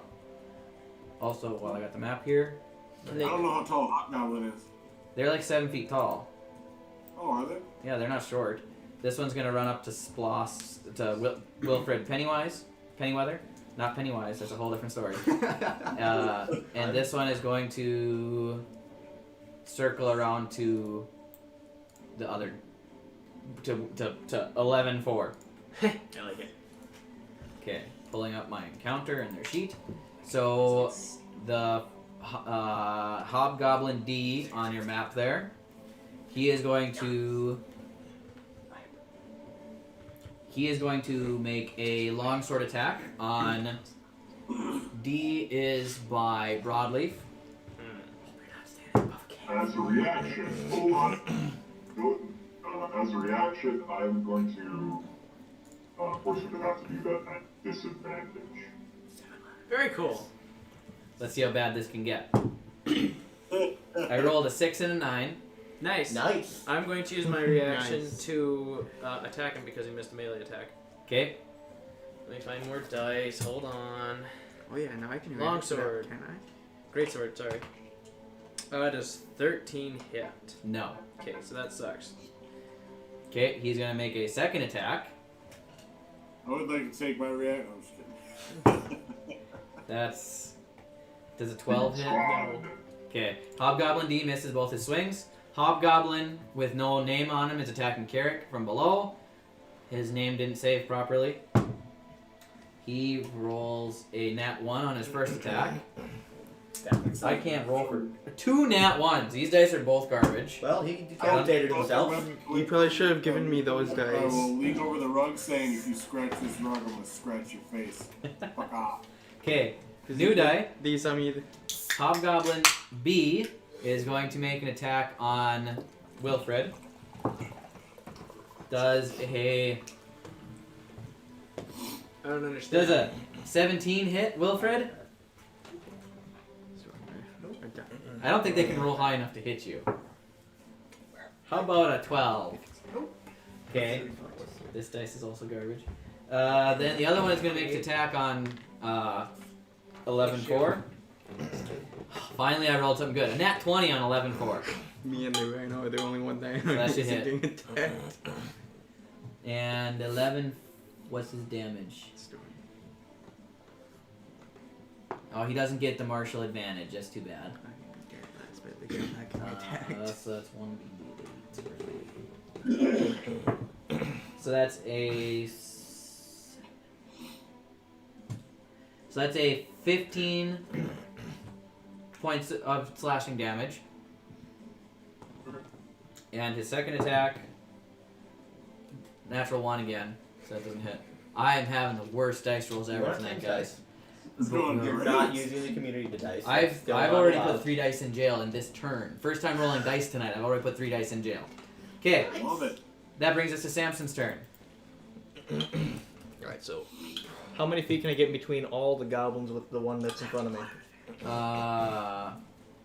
Also, while I got the map here, I don't know how tall a hobgoblin is. they're like 7 feet tall. Oh, are they? Yeah, they're not short. This one's gonna run up to Sploss, to Wilfred Pennyweather. Not Pennywise, that's a whole different story. And this one is going to circle around to the other, to 11-4. I like it. Okay, pulling up my encounter and their sheet. So the Hobgoblin D on your map there, he is going to make a longsword attack on D is by Broadleaf. As a reaction, hold on. As a reaction, I'm going to force him to have to do that at disadvantage. Very cool. Let's see how bad this can get. I rolled a 6 and a 9. Nice. Nice. I'm going to use my reaction Nice. to attack him because he missed a melee attack. Okay. Let me find more dice. Hold on. Oh yeah, now I can Longsword. Can I? Great sword, sorry. Does 13 hit? No. Okay, so that sucks. Okay, he's gonna make a second attack. I would like to take my reaction. I'm just kidding. That's. Does a 12 hit? Squad. Okay. Hobgoblin D misses both his swings. Hobgoblin with no name on him is attacking Carrick from below. His name didn't save properly. He rolls a nat 1 on his first attack. I can't roll for 2 nat 1s. These dice are both garbage. Well, he decapitated himself. You probably should have given me those I dice. will lean over the rug saying, if you scratch this rug, I'm going to scratch your face. Fuck off. Okay, new die. These on me. Hobgoblin B is going to make an attack on Wilfred. Does a I don't understand. does a 17 hit Wilfred? I don't think they can roll high enough to hit you. How about a 12? Okay. This dice is also garbage. Then the other one is going to make an attack on 11-4. Finally, I rolled something good. A nat 20 on 11-4. Me and the Rhino are the only one that So that should hit. getting attacked. And 11, what's his damage? Oh, he doesn't get the martial advantage. That's too bad. So that's 1d8. So that's a 15 points of slashing damage. And his second attack, natural 1 again, so that doesn't hit. I am having the worst dice rolls ever tonight, guys. You're not using the community to dice. I've already put 3 dice in jail in this turn. First time rolling dice tonight. I've already put 3 dice in jail. Okay, Love it. that brings us to Samson's turn. Alright, so how many feet can I get in between all the goblins with the one that's in front of me?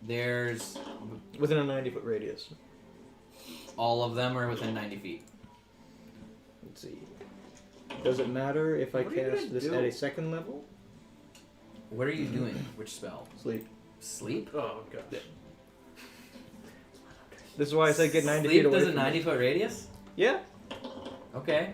There's Within a 90-foot radius. all of them are within 90 feet. Let's see. Does it matter if I What are you cast gonna this do? at a second level? What are you doing? Which spell? Sleep. Sleep? Oh god. This is why I said get 90 Sleep feet away does a from me. 90-foot radius? Yeah. Okay.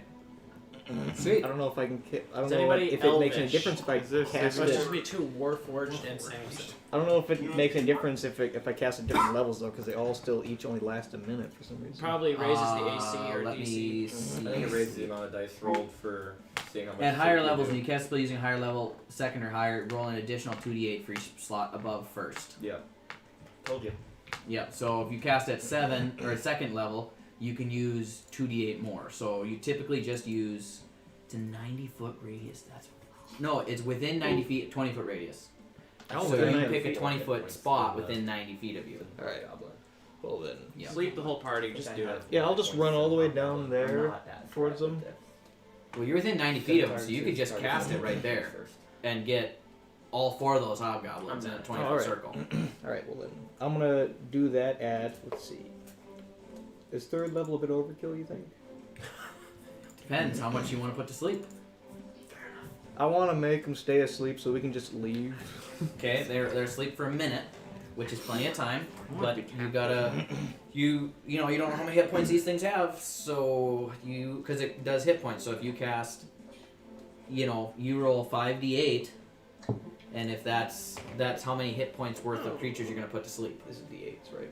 Sweet. I don't know if I can. I don't Is know anybody if it makes any elvish? difference if I cast Must it. just be 2 Warforged and Samson. I don't know if it makes any difference if I cast at different levels though, because they all still each only last a minute for some reason. Probably raises the AC or let DC. me see. I think it raises the amount of dice rolled for seeing how much. At higher sleep you levels, do. when you cast a spell using higher level, second or higher, roll an additional 2d8 for each slot above first. Yeah. Told you. Yeah, so if you cast at 7 or at second level, you can use 2d8 more. So you typically just use it's a 90-foot radius. No, it's within 90 feet, 20-foot radius. Oh, So within you 90 pick a feet. 20-foot spot within 90 feet of you. Alright. Well then. Yeah. Sleep the whole party, just do it. Yeah, I'll just run all the way down there towards them. Well, you're within 90 feet of them, so you could just cast it right there and get all 4 of those hobgoblins in a 20-foot Alright. circle. Alright, well then. I'm gonna do that at, let's see. Is third level a bit overkill, you think? Depends how much you want to put to sleep. I want to make them stay asleep so we can just leave. Okay, they're asleep for a minute, which is plenty of time. But you gotta, you know, you don't know how many hit points these things have, so because it does hit points. So if you cast, you roll 5d8, and if that's how many hit points worth of creatures you're gonna put to sleep. This is D8s, right?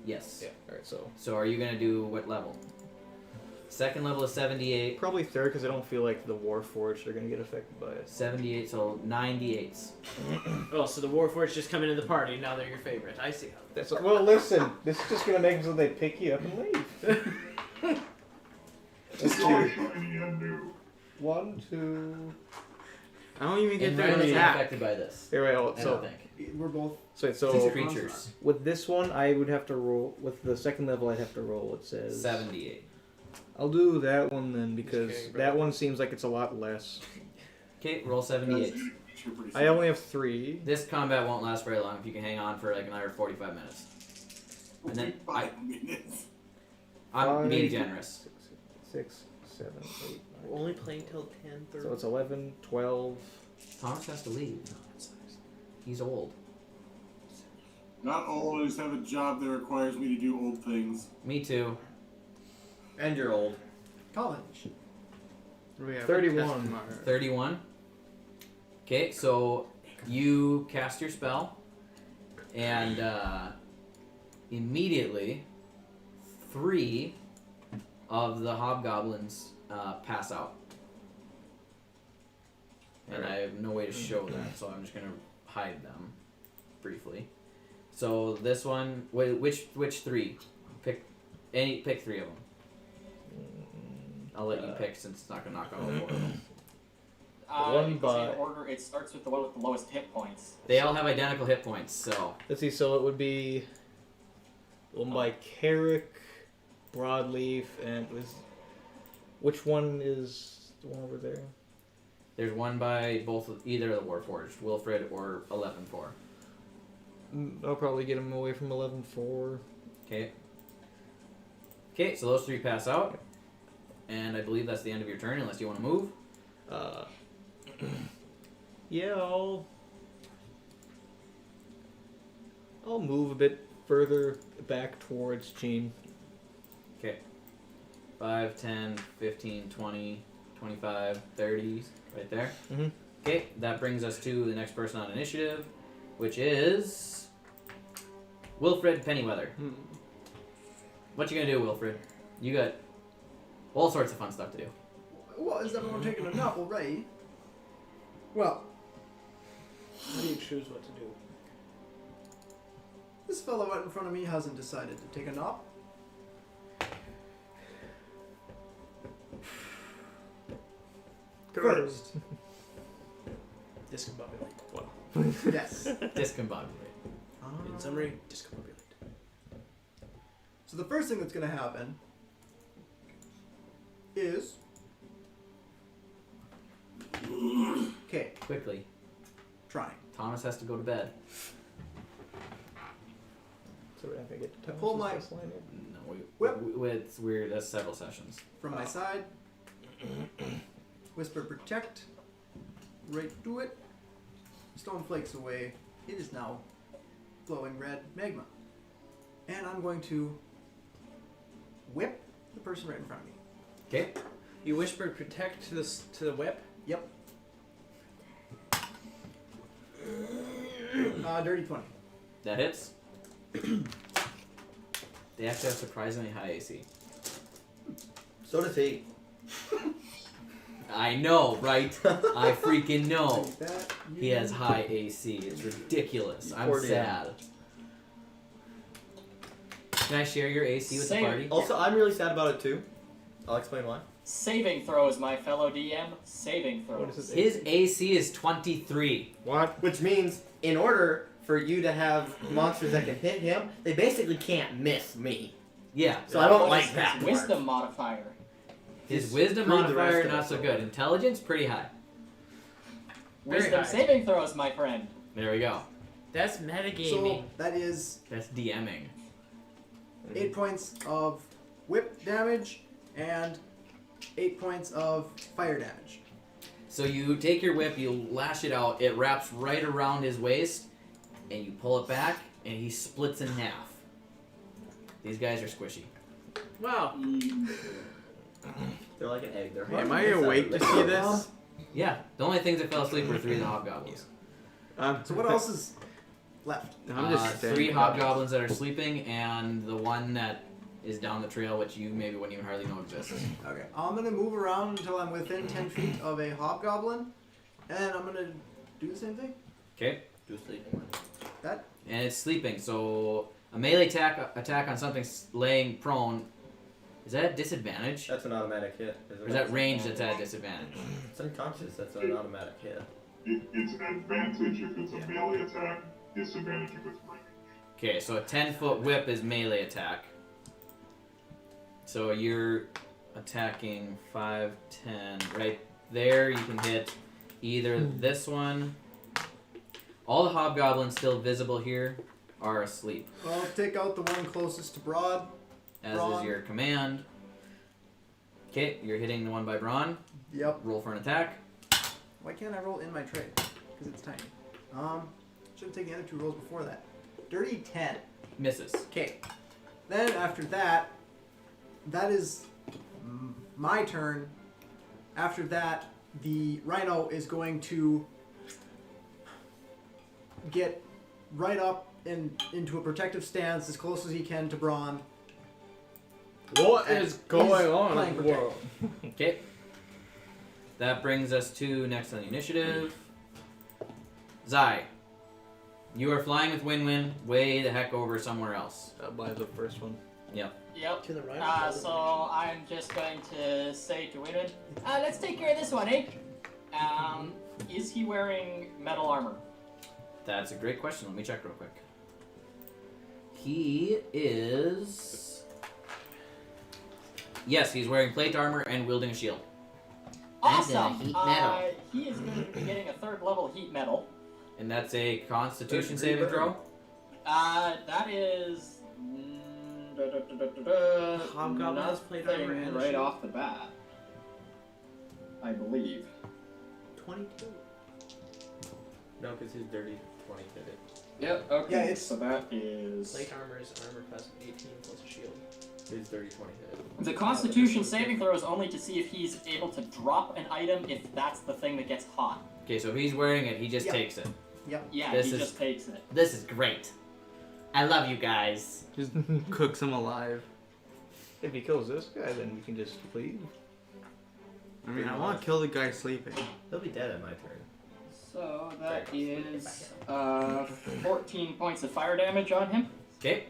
Yes. Yeah. Alright, so. So are you gonna do what level? Second level is 78. Probably third because I don't feel like the Warforged are going to get affected by it. 78, so 98s. Oh, so the Warforged just come into the party, now they're your favorite. I see how. That's well, listen. This is just going to make them so they pick you up and leave. Let's see. Shiny and new. 1, 2. I don't even get And their Ryan's not attack. affected by this. Here we go. I don't So, think. We're both. It's so creatures. with this one, I would have to roll. With the second level, I'd have to roll. It says 78. I'll do that one then because kidding, bro. that one seems like it's a lot less. Okay, roll 78. You're pretty I only have 3. This combat won't last very long if you can hang on for like another 45 minutes. And then 5 minutes. I'm being generous. 6, 7, 8, We're only playing till 10:30. So it's 11, 12. Thomas has to leave. He's old. Not always have a job that requires me to do old things. Me too. And you're old. College. We have a 31. test tomorrow. 31. Okay, so you cast your spell, and immediately 3 of the hobgoblins pass out. And I have no way to show that, so I'm just gonna hide them briefly. So this one, which 3? Pick 3 of them. I'll let you pick since it's not gonna knock out all 4 of them. One in by- order, it starts with the one with the lowest hit points. They all have identical hit points, so Let's see. So it would be one by Carrick, Broadleaf, and which one is the one over there? there's one by either of the Warforged, Wilfred or 11-4. I'll probably get him away from 11-4. Okay. Okay, so those 3 pass out, and I believe that's the end of your turn, unless you want to move. Yeah, I'll move a bit further back towards Gene. Okay. 5, 10, 15, 20, 25, 30, right there. Mhm. Okay, that brings us to the next person on initiative, which is Wilfred Pennyweather. What you gonna do, Wilfred? You got all sorts of fun stuff to do. Well, is everyone taking a nap already? Well, How do you choose what to do? this fellow right in front of me hasn't decided to take a nap. First, Discombobulate. yes. Discombobulate. In summary, discombobulate. So the first thing that's going to happen is... Okay, Quickly. trying. Thomas has to go to bed. So we're not gonna get to Pull my- first line here? No, Whip. it's weird. That's several sessions. From my side. Whisper protect. Right to it. Stone flakes away. It is now glowing red magma. And I'm going to whip the person right in front of me. Okay. You whispered protect to the whip. Yep. Dirty 20. That hits. They actually have surprisingly high AC. So does he. I know, right? I freaking know. Take that. He has high AC. It's ridiculous. I'm Poor dude. sad. Can I share your AC with the Same. party? Also, I'm really sad about it too. I'll explain why. Saving throws, my fellow DM. Saving What throws. is His AC is 23. What? Which means, in order for you to have monsters that can hit him, they basically can't miss me. Yeah. So I don't What like is that his part. wisdom modifier? His wisdom Screwed the rest modifier, of not us so over. good. Intelligence, pretty high. Very Wisdom high. saving throws, my friend. There we go. That's So metagaming. that is That's DMing. 8 points of whip damage and 8 points of fire damage. So you take your whip, you lash it out, it wraps right around his waist, and you pull it back, and he splits in half. These guys are squishy. Wow. They're like an egg. They're Hey, hard am to I miss out awake of to the- see this? Yeah, the only things that fell asleep were 3 of the hobgoblins. So what else is left? I'm just 3 standing. hobgoblins that are sleeping, and the one that is down the trail, which you maybe wouldn't even hardly know exists. Okay, I'm gonna move around until I'm within 10 feet of a hobgoblin, and I'm gonna do the same thing. Okay, Do sleeping one. That and it's sleeping, so a melee attack on something laying prone, is that a disadvantage? That's an automatic hit. Isn't Or is that range that's at a disadvantage? It's unconscious. That's an automatic hit. It's an advantage if it's a melee attack, disadvantage if it's ranged. Okay, so a 10-foot whip is melee attack. So you're attacking 5, 10. Right there, you can hit either this one. All the hobgoblins still visible here are asleep, I'll take out the one closest to Broad. as Braun. is your command. Okay, you're hitting the one by Braun. Yep. Roll for an attack. Why can't I roll in my tray? Because it's tiny. Should have taken the other 2 rolls before that. Dirty 10. Misses. Okay. Then after that, that is my turn. After that, the rhino is going to get right up and into a protective stance as close as he can to Braun. What is going on in the world? Okay. That brings us to next on the initiative. Zai. You are flying with Win-Win way the heck over somewhere else. By the first one. Yep. To the right. So I'm just going to say to Win-Win, let's take care of this one, eh? Is he wearing metal armor? That's a great question. Let me check real quick. He is... Yes, he's wearing plate armor and wielding a shield. Awesome. heat metal. He is going to be getting a 3rd level heat metal. And that's a Constitution saving throw. That is... Hobgoblin has plate armor and right shield. off the bat. I believe. 22. No, because his dirty 20 did it. Yep, okay. Yeah, it's- So that is... Plate armor is armor class 18 plus a shield. His dirty 20 hit it. The Constitution saving throw is only to see if he's able to drop an item if that's the thing that gets hot. Okay, so if he's wearing it, he just Yeah. takes it. Yeah, This he is- just takes it. This is great. I love you guys. Just cooks him alive. If he kills this guy, then we can just leave. I mean, I want to kill the guy sleeping. He'll be dead at my turn. So that is 14 points of fire damage on him. Okay.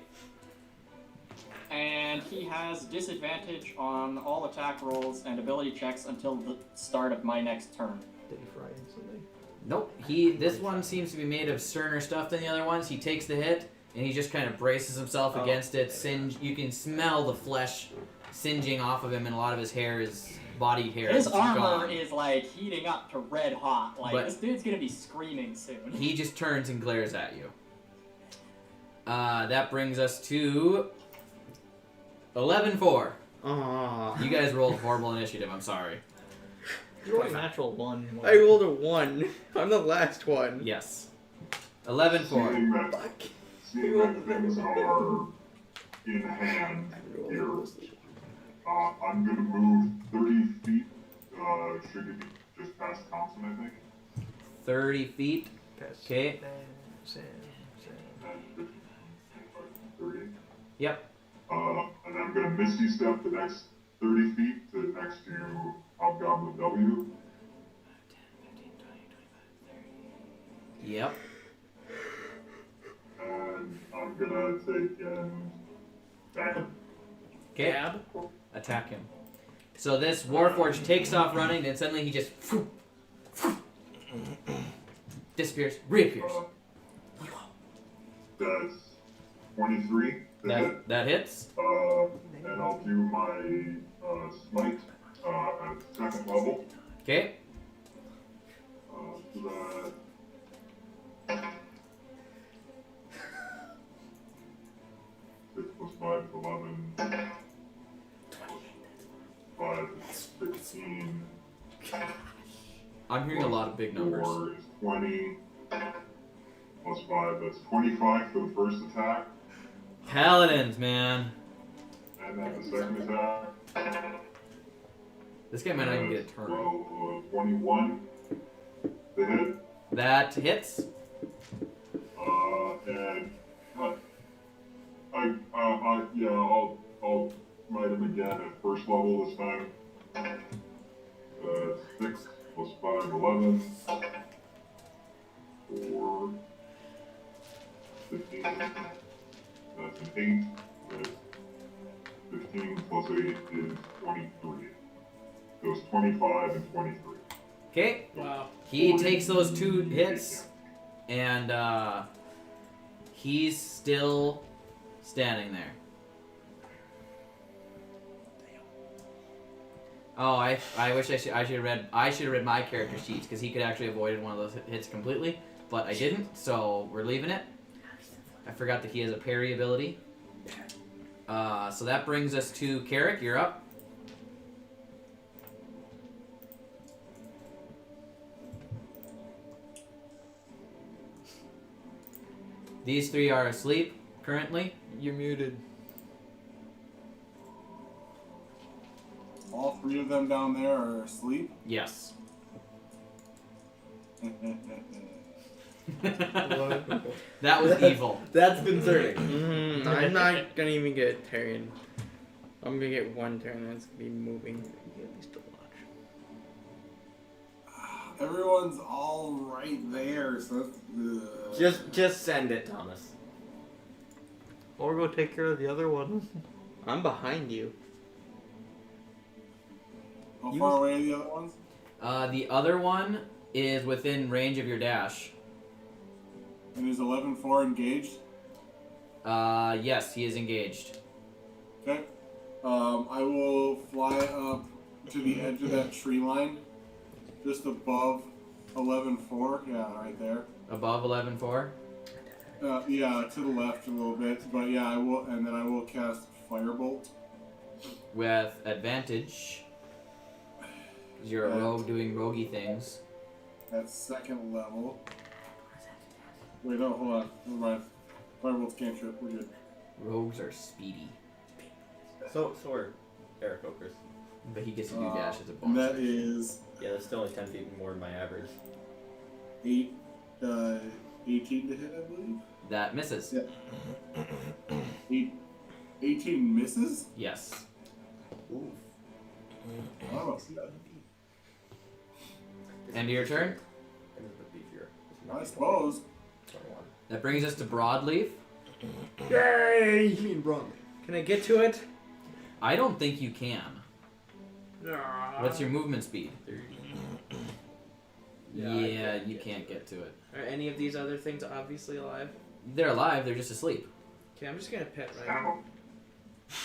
And he has disadvantage on all attack rolls and ability checks until the start of my next turn. Did he fry instantly? Nope. This one seems to be made of sterner stuff than the other ones. He takes the hit and he just kind of braces himself against it. You can smell the flesh singeing off of him, and a lot of his hair is body hair. His is armor gone. is like heating up to red hot. Like But- this dude's gonna be screaming soon. He just turns and glares at you. That brings us to 11-4. Aww. You guys rolled horrible initiative. I'm sorry. You rolled a natural 1. I rolled a 1. I'm the last one. Yes. 11-4. Seeing that things are in hand here, I'm gonna move 30 feet. Should it be just past Thompson, I think? 30 feet. Okay. And 30. Yep. And I'm gonna Misty Step the next 30 feet to next to Hobgoblin W. Yep. And I'm gonna take and back him. Okay. Attack him. So this Warforged takes off running, and suddenly he just disappears, reappears. That's 23 to hit. That hits. And I'll do my smite at 2nd level. Okay. So that 6 plus 5 is 11. 5 is 16. I'm hearing a lot of big numbers. 4 is 20. Plus 5, that's 25 for the first attack. Paladins, man. And then the second attack. This guy might not even get a turn. Well, 21 to hit. That hits. And I'll smite him again at 1st level this time. 6 plus 5, 11. 4, 15. That's an 8. That's 15 plus 8 is 23. So it's 25 and 23. Okay. Wow. He takes those 2 hits, and he's still standing there. Oh, I wish I should have read my character sheets, because he could actually avoided one of those hits completely, but I didn't. So we're leaving it. I forgot that he has a parry ability. So that brings us to Carrick. You're up. These 3 are asleep currently. You're muted. All 3 of them down there are asleep. Yes. That was evil. That's concerning. I'm not gonna even get Tyrion. I'm gonna get one turn and it's gonna be moving. Everyone's all right there, so that's, Just send it, Thomas. Or go take care of the other one. I'm behind you. How far away are the other ones? The other one is within range of your dash. And is 11-4 engaged? Yes, he is engaged. Okay. I will fly up to the edge of that tree line, just above 11-4. Yeah, right there. Above 11-4? Yeah, to the left a little bit, but yeah, I will, and then I will cast Firebolt. With advantage. You're a rogue doing roguey things. At 2nd level. Wait, no, hold on. Never mind. Firebolt's cantrip. We're good. Rogues are speedy. So are Eric Okers. But he gets to do dash as a And bonus. that is Yeah, that's still only 10 feet more than my average. 18 to hit, I believe. That misses. Yeah. 18 misses? Yes. Ooh. Oh, see that. End of your turn. I suppose. That brings us to Broadleaf. Yay! You mean Broadleaf? Can I get to it? I don't think you can. What's your movement speed? Yeah, you can't get to it. Are any of these other things obviously alive? They're alive, they're just asleep. Okay, I'm just gonna pet Rhino.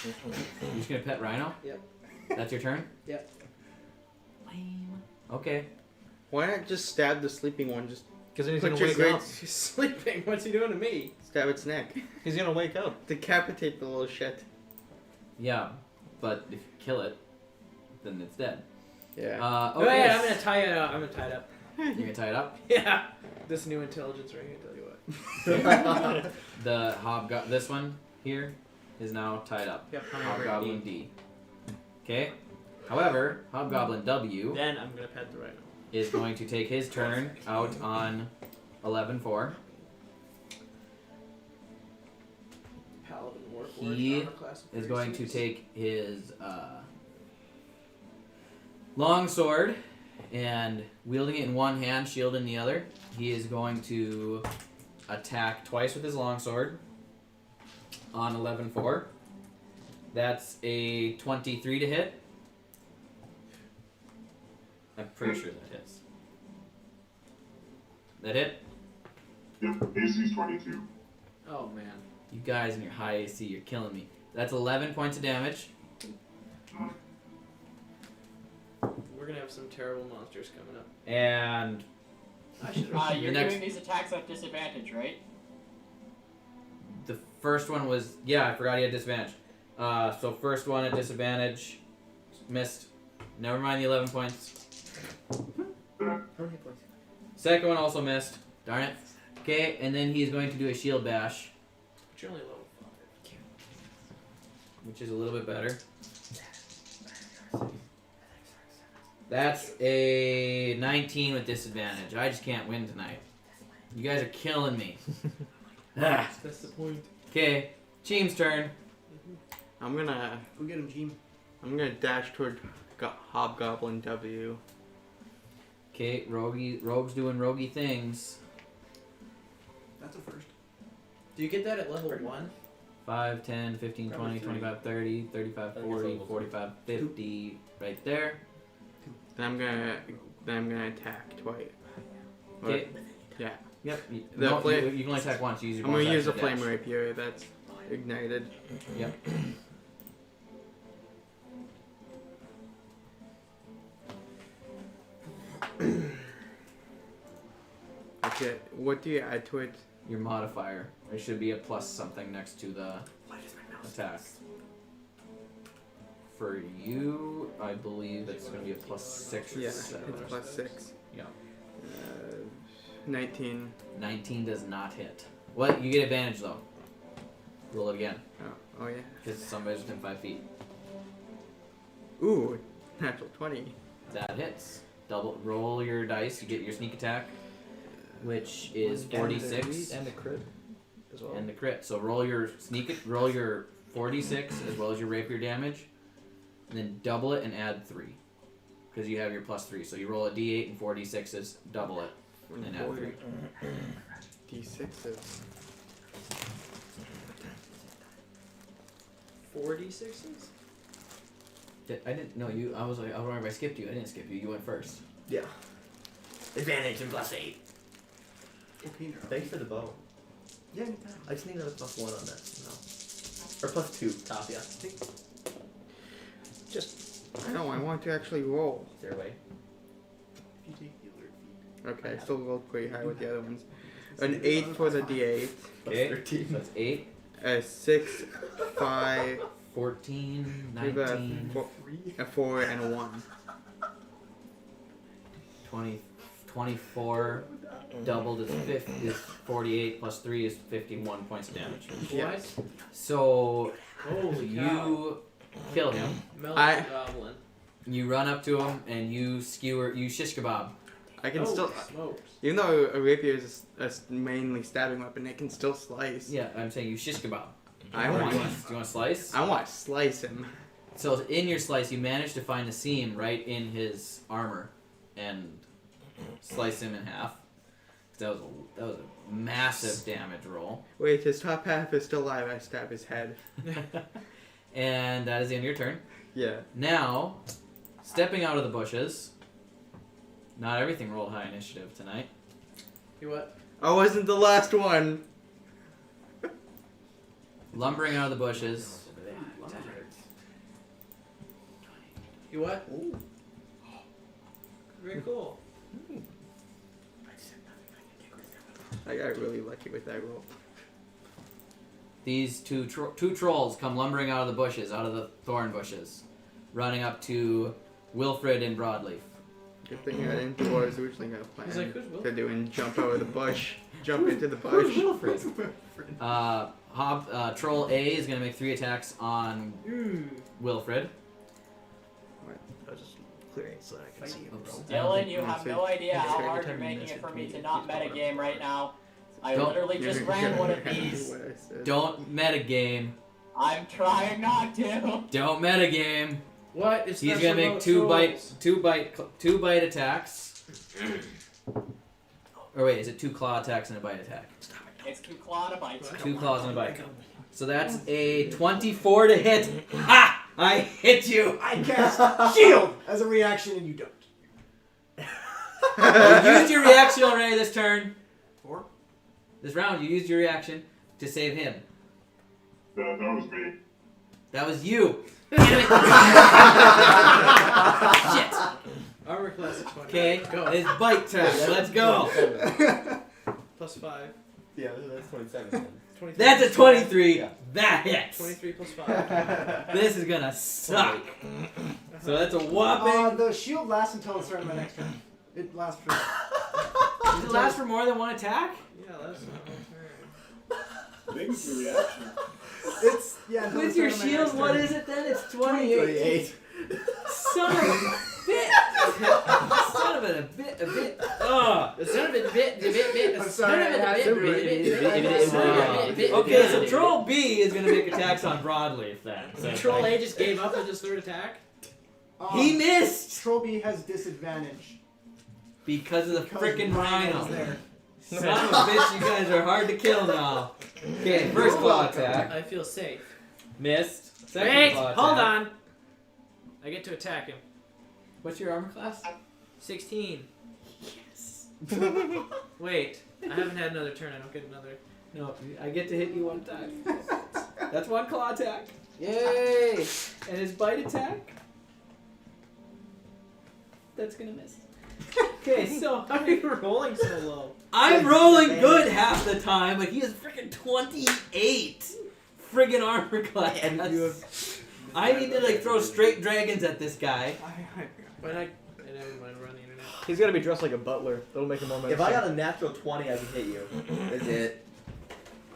You're just gonna pet Rhino? Yep. That's your turn? Yep. Lame. Okay. Why not just stab the sleeping one? Just Because then he's put gonna your wake great up. He's sleeping. What's he doing to me? stab its neck. He's gonna wake up. Decapitate the little shit. Yeah, but if you kill it, then it's dead. Yeah. Oh yeah, I'm gonna tie it up. I'm gonna tie it up. You're gonna tie it up? Yeah. This new intelligence ring, I tell you what. The this one here is now tied up. Yep. Hobgoblin D. Okay. However, Hobgoblin W Then I'm gonna pet the Rhino. is going to take his turn out on 11-4. Paladin Warforged He armor class of is going to 36. take his long sword and wielding it in one hand, shield in the other. He is going to attack twice with his longsword on 11-4. That's a 23 to hit. I'm pretty sure that hits. That hit? Yep, AC's 22. Oh man. You guys in your high AC, you're killing me. That's 11 points of damage. We're gonna have some terrible monsters coming up. And I should You're next- doing these attacks at disadvantage, right? the first one was, yeah, I forgot he had disadvantage. So first one at disadvantage, missed. Never mind the 11 points. Second one also missed. Darn it. Okay, and then he's going to do a shield bash, But you're only level 5. which is a little bit better. That's a 19 with disadvantage. I just can't win tonight. You guys are killing me. That's the point. Okay, Cheem's turn. I'm gonna Go get him, team. dash toward Hobgoblin W. Okay, rogue's doing roguey things. That's a first. Do you get that at level 1? 5, 10, 15, 20, 25, 30, 35, 40, 45, 50, right there. Then I'm gonna attack twice. Okay. Yeah. Yep. The No, flame- you can only attack once. Use your I'm gonna bonus use a action flame dash. rapier that's ignited. Yep. Okay. What do you add to it? Your modifier. There should be a plus something next to the attack. For you, I believe it's going to be a plus 6 or Yeah, 7. it's plus 6. Yeah. 19. 19 does not hit. What? You get advantage though. Roll it again. Oh yeah. Because somebody's within 5 feet. Ooh, natural 20. That hits. Double roll your dice. You get your sneak attack, which is 46, And a crit as well. and the crit. So roll your 4d6 as well as your rapier damage, and then double it and add 3. Because you have your +3. So you roll a d8 and 4d6s, double it, and then add 3. D6s. 4d6s? I didn't know you. I was wondering if I skipped you. I didn't skip you. You went first. Yeah. Advantage and +8. Thanks for the bow. Yeah. I just need another +1 on that. No. Or +2. Top, yeah. I want to actually roll. Is there a way? If you take the alert feed. Okay, I still rolled pretty high with the other ones. An 8 for the D8. Okay. +13. So that's 8, A 6, 5, 14, with a 19, 4, and a 1. 20, 24. Doubled is 48 plus 3 is 51 points of damage. Yes. So Holy cow. you kill him. Melon Goblin. You run up to him and you shish kebab. I can still, Smokes. even though a rapier is a mainly stabbing weapon, it can still slice. Yeah, I'm saying you shish kebab. I Do want, you want to slice? I want to slice him. So in your slice, you manage to find a seam right in his armor and slice him in half. That was a massive damage roll. Wait, his top half is still alive. I stab his head. And that is the end of your turn. Yeah. Now, stepping out of the bushes. Not everything rolled high initiative tonight. You what? I wasn't the last one. Lumbering out of the bushes. You what? Ooh. Very cool. I got really lucky with that roll. These two trolls come lumbering out of the bushes, out of the thorn bushes, running up to Wilfred and Broadleaf. Good thing I didn't do what I was originally going to plan He's like, who's to Wilfred? do and jump over the bush. Jump into the bush. Troll A is going to make 3 attacks on Wilfred. I was just clearing so I can see him. Dylan, you have So no idea how every hard time you're you making miss it it, for me to 20 not feet metagame right now. I Don't- literally just ran one of these. What I said. Don't metagame. I'm trying not to. Don't metagame. What? It's He's special gonna make about trolls. two bite attacks. Or wait, is it 2 claw attacks and a bite attack? It's 2 claw and a bite. 2 claws and a bite. So that's a 24 to hit. Ha! I hit you. I cast shield as a reaction, and you don't. You used your reaction already this turn. 4. This round, you used your reaction to save him. That was me. That was you. Shit. Armor class of 20. Okay, Go. it's bite time. Let's go. Plus 5. Yeah, that's 27. 23. That's a 23. That hits. 23 plus 5. This is gonna suck. So that's a whopping. The shield lasts until the start of my next turn. It lasts for. Does it last for more than 1 attack? Yeah, that's not my turn. I think it's a reaction. It's until With the your start of my shield, next what turn. is it then? It's 28. 28. Son of a bitch. Son of a bit. Ugh. The son of a bit. I'm sorry, I had to read it. Okay, so Troll B is gonna make attacks on Broadleaf then. So it's Troll like- A just gave up with his 3rd attack. He missed Troll B has disadvantage. because of the Because frickin' Rhino's rhino. there. Son of a bitch, you guys are hard to kill now. Okay, first claw attack. I feel safe. Missed. Second Wait, claw attack. hold on. I get to attack him. What's your armor class? 16. Yes. Wait, I haven't had another turn. I don't get another. No, I get to hit you 1 time. That's 1 claw attack. Yay! And his bite attack? That's gonna miss. Okay, so How are you rolling so low? I'm rolling good half the time, but he is freaking 28 friggin' armor class. And you have- I need to like throw straight dragons at this guy. But I never mind. We're on the internet. He's gonna be dressed like a butler. That'll make him more If I got a natural 20, I can hit you. That's it.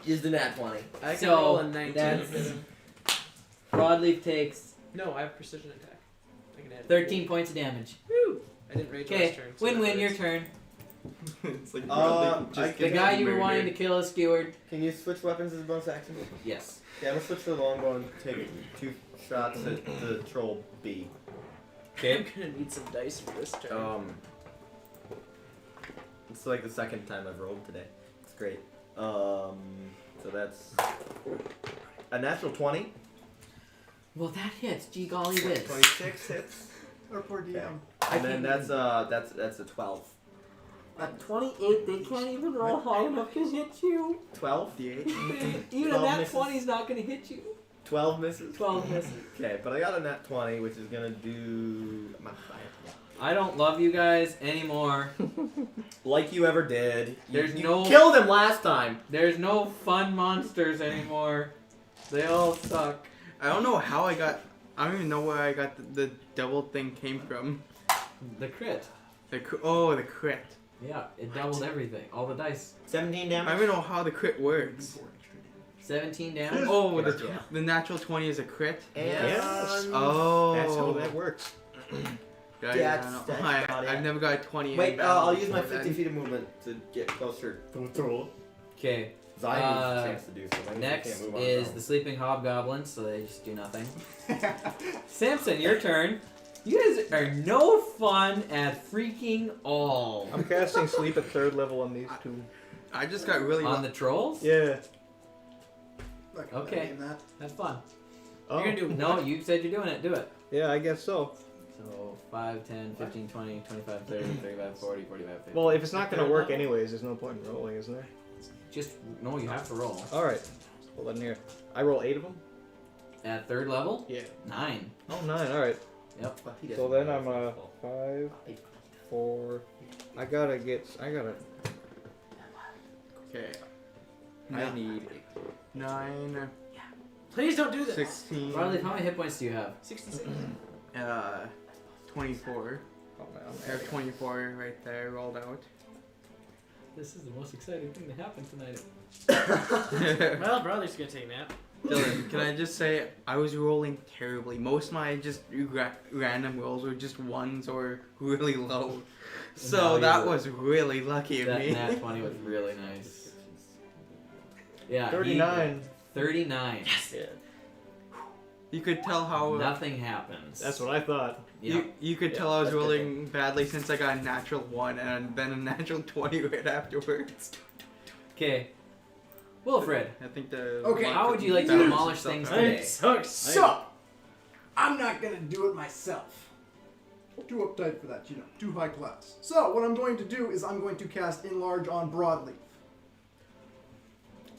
Just a nat 20. I can So, roll a 19. that's- to hit him. Broadleaf takes No, I have precision attack. I can add 13 points of damage. Woo! I didn't rage Okay, last turn. so win-win, that your hurts. turn. It's like I just The can- guy you were murder. wanting to kill is skewered. Can you switch weapons as a bonus action? Yes. Yeah, I'm gonna switch to the longbow and take 2 shots at the troll B. I'm gonna need some dice for this turn. It's like the second time I've rolled today. It's great. So that's a natural 20. Well, that hits. Gee golly whiz. 26 hits. Or poor DM. And then that's a 12. At 28, they can't even roll high enough to hit you. 12? Even 12 that misses. 20 is not going to hit you. 12 misses? 12 misses. Okay, but I got a nat 20, which is gonna do I don't love you guys anymore. like you ever did. There's you no- killed him last time. There's no fun monsters anymore. They all suck. I don't know how I don't even know where I got the double thing came from. The crit. The crit. Yeah, it doubled everything. All the dice. 17 I damage. don't even know how the crit works. 17 damage. Oh, Yeah. the natural 20 is a crit. And Yes. Oh, That's how that works. Yeah, That's I don't- about it. I've never got a 20. Wait, in battle I'll use my before 50 then. feet of movement to get closer to the troll. Okay. Zion needs a chance to do something. Next Can't move on is his own. the sleeping hobgoblins, so they just do nothing. Samson, your turn. You guys are no fun at freaking all. I'm casting sleep at 3rd level on these 2. I just got really On the trolls? Yeah. Like, Okay. that. That's fun. Oh. You're gonna do no, you said you're doing it. Do it. Yeah, I guess so. So 5, 10, 15, 20, 25, 30, 35, 40, 45, 50. Well, if it's not gonna work anyways, there's no point in rolling, isn't there? Just no, you have to roll. Alright. Hold on here. I roll 8 of them? At 3rd level? Yeah. 9. Oh, 9, alright. Yep. But he So doesn't then know I'm it's his fault. 5, 4. I gotta. Okay. I need. 9, Please don't do this. 16, Riley, how many hit points do you have? 66. 24. Oh, man, I have 24 right there rolled out. This is the most exciting thing to happen tonight. Well, brother's gonna take a nap. Dylan, can I just say I was rolling terribly. Most of my just random rolls were just 1s or really low. So No, that you- was really lucky of That me. nat 20 was really nice. Yeah. 39. 39. Yeah. You could tell how Nothing happens. That's what I thought. Yeah. you could Yeah, tell I was that's good rolling badly since I got a natural 1 and then a natural 20 right afterwards. Okay. Wilfred, I think the Okay. how would you like to balance demolish itself things out. today? So, I'm not gonna do it myself. Too uptight for that, you know. Too high class. So, what I'm going to do is I'm going to cast Enlarge on Broadleaf.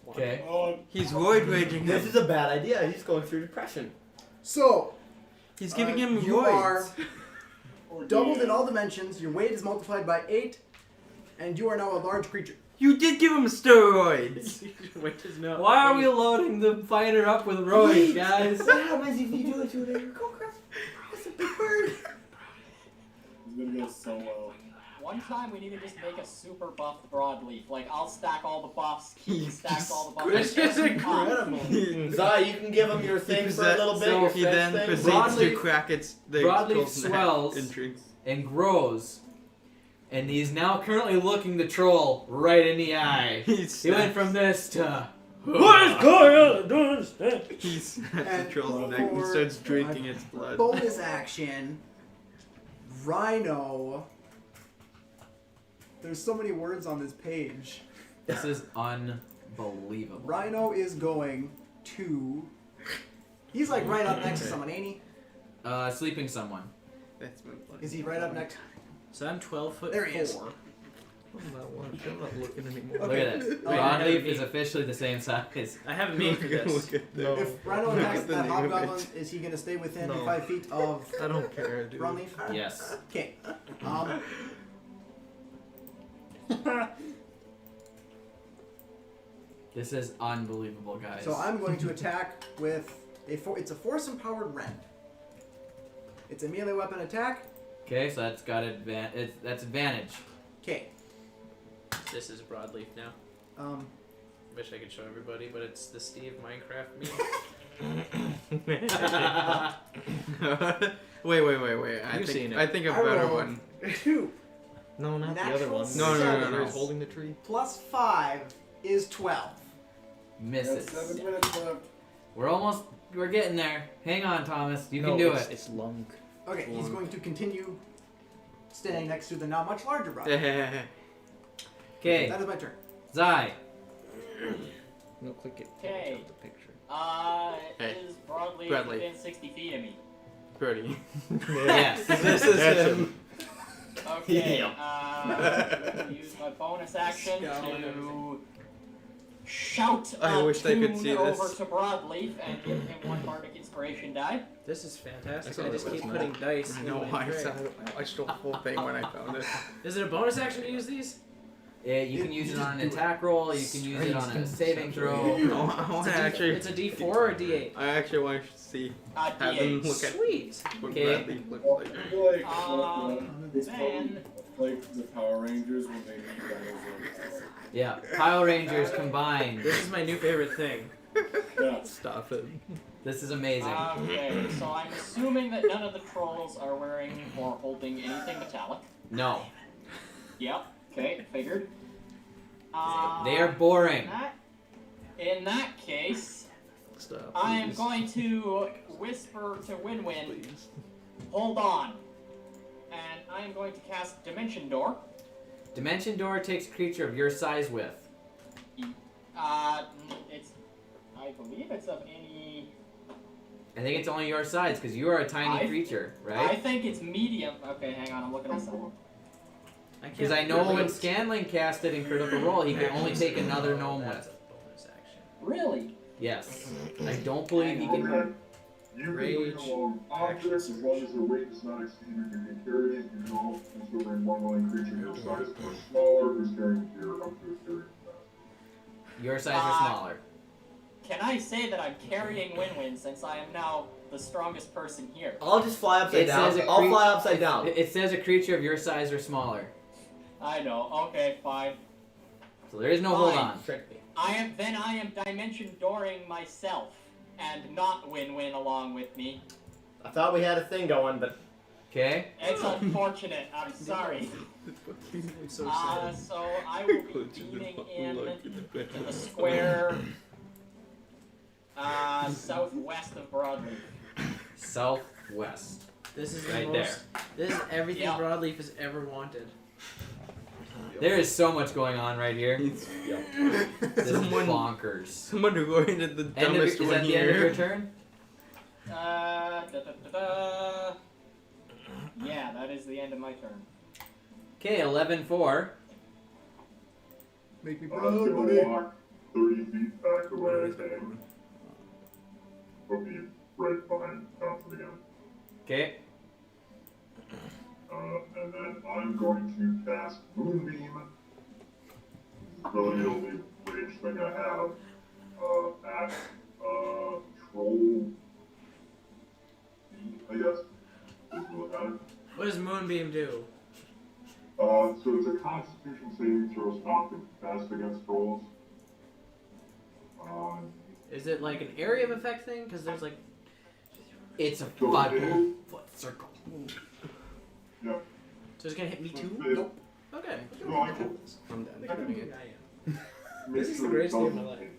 Okay. He's void raging This him. is a bad idea. He's going through depression. So, He's giving him you voids. are doubled in all dimensions, your weight is multiplied by 8, and you are now a large creature. You did give him steroids. Wait, his nose. Why are we loading the fighter up with roids, guys? What happens if you do it to an agriculture? It's a big bird. It's gonna go so well. One time we need to just make a super buffed broadleaf. Like, I'll stack all the buffs, Keith stacks all the buffs. This is incredible. Zai, you can give him your thing for a little bit. so your He fence then thing. proceeds to Broadleaf- crack the Broadleaf troll's neck swells. entrance. And grows. And he's now currently looking the troll right in the eye. He went from this to. What is going on? I don't understand. He snaps And the troll's neck and for starts drinking its blood. Bonus action, Rhino. There's so many words on this page. This is unbelievable. Rhino is going to. He's like right up next to someone, ain't he? Sleeping someone. That's my blood. Is he right up next? So I'm 12 foot There he is. 4. I'm not looking anymore. Look at it. Okay. Broadleaf is officially the same size. I haven't made for this. Look at No. that. If Rhino Look attacks at the that name of hobgoblin, it. is he going to stay within No. 5 feet of I don't care, dude. Broadleaf? Yes. Okay. This is unbelievable, guys. So I'm going to attack with it's a force empowered rend. It's a melee weapon attack. Okay, so that's got that's advantage. Okay. This is broadleaf now. Wish I could show everybody, but it's the Steve Minecraft meme. Wait. I You've seen think it. I think a I better rolled one. 2. No, not the Natural other one. No, no, no, no, Where no. he's holding the tree. Plus 5 is 12. Misses. 7 minutes left. We're getting there. Hang on, Thomas. You can No, do it's, it. It's lung. Okay, he's One. going to continue staying next to the now much larger brother. Okay, That is my turn. Zai. No, click it. Okay. The picture. Hey. Is broadly Bradley. within 60 feet of me. Brody. Yes. This is That's him. Okay, use my bonus action to shout I a wish they could tune see over this. to Broadleaf and give him one bardic inspiration die. This is fantastic. I I just saw keep this putting dice I in know. my I tray. watched the whole thing when I found it. Is it a bonus action to use these? Yeah, you can use it on an attack roll. You can use it on a saving throw. No, I want to actually. It's a D4 or a D8? I actually want to see. Have them D8. look at Sweet. what Okay. Bradley looks I like. feel like it's Then probably like the Power Rangers when they do dinosaurs. Yeah, Pile Rangers combined. This is my new favorite thing. Yeah. Stop it. This is amazing. okay, so I'm assuming that none of the trolls are wearing or holding anything metallic. No, Yep. Okay, figured. they are boring. In that case, Stop. I am please. going to whisper to Win-Win, Please. hold on. And I am going to cast Dimension Door. Dimension Door takes a creature of your size width. It's, I believe it's of any, I think it's only your size because you are a tiny I- creature, I right? think it's medium. Okay, hang on, I'm looking this up. Because I know when Scanlan cast it in Critical Role, he can only take another gnome That's with. a bonus action. Really? Yes. I don't believe he can. Okay. You can bring Rage, along objects as long as their weight does not exceed you can carry it. You can also bring one willing creature your size or smaller who's carrying gear up to his carrying capacity. Your size or smaller. Can I say that I'm carrying Win-Win since I am now the strongest person here? I'll just fly upside It down. says a I'll crea- fly upside down. It says a creature of your size or smaller. I know. Okay, fine. So there is no hold Fine. on. Trick me. I am dimension dooring myself and not Win-Win along with me. I thought we had a thing going, but Okay? It's unfortunate. I'm sorry. I'm so sad. So I will be beaming in to the square southwest of Broadleaf. Southwest. This is the Right most. This is everything Yeah. Broadleaf has ever wanted. There is so much going on right here. This is Someone, bonkers. someone who did the End of, dumbest is one that the end of your here. turn? Yeah, that is the end of my turn. Okay, 11-4. Make me I'm proud, gonna buddy. walk 30 feet back the way I came. Will be right behind Thompson again. Okay. And then I'm going to cast Moonbeam. This is really the only range thing I have. At Troll speed, I guess. Is what I have. What does Moonbeam do? So it's a Constitution saving throw stop to cast against trolls. Is it like an area of effect thing? Because there's like. It's a So 5-foot circle. yeah. So it's gonna hit me too? Nope. Okay. No, I can I'm done doing it. I am. make This is sure the greatest it day of my doesn't hit.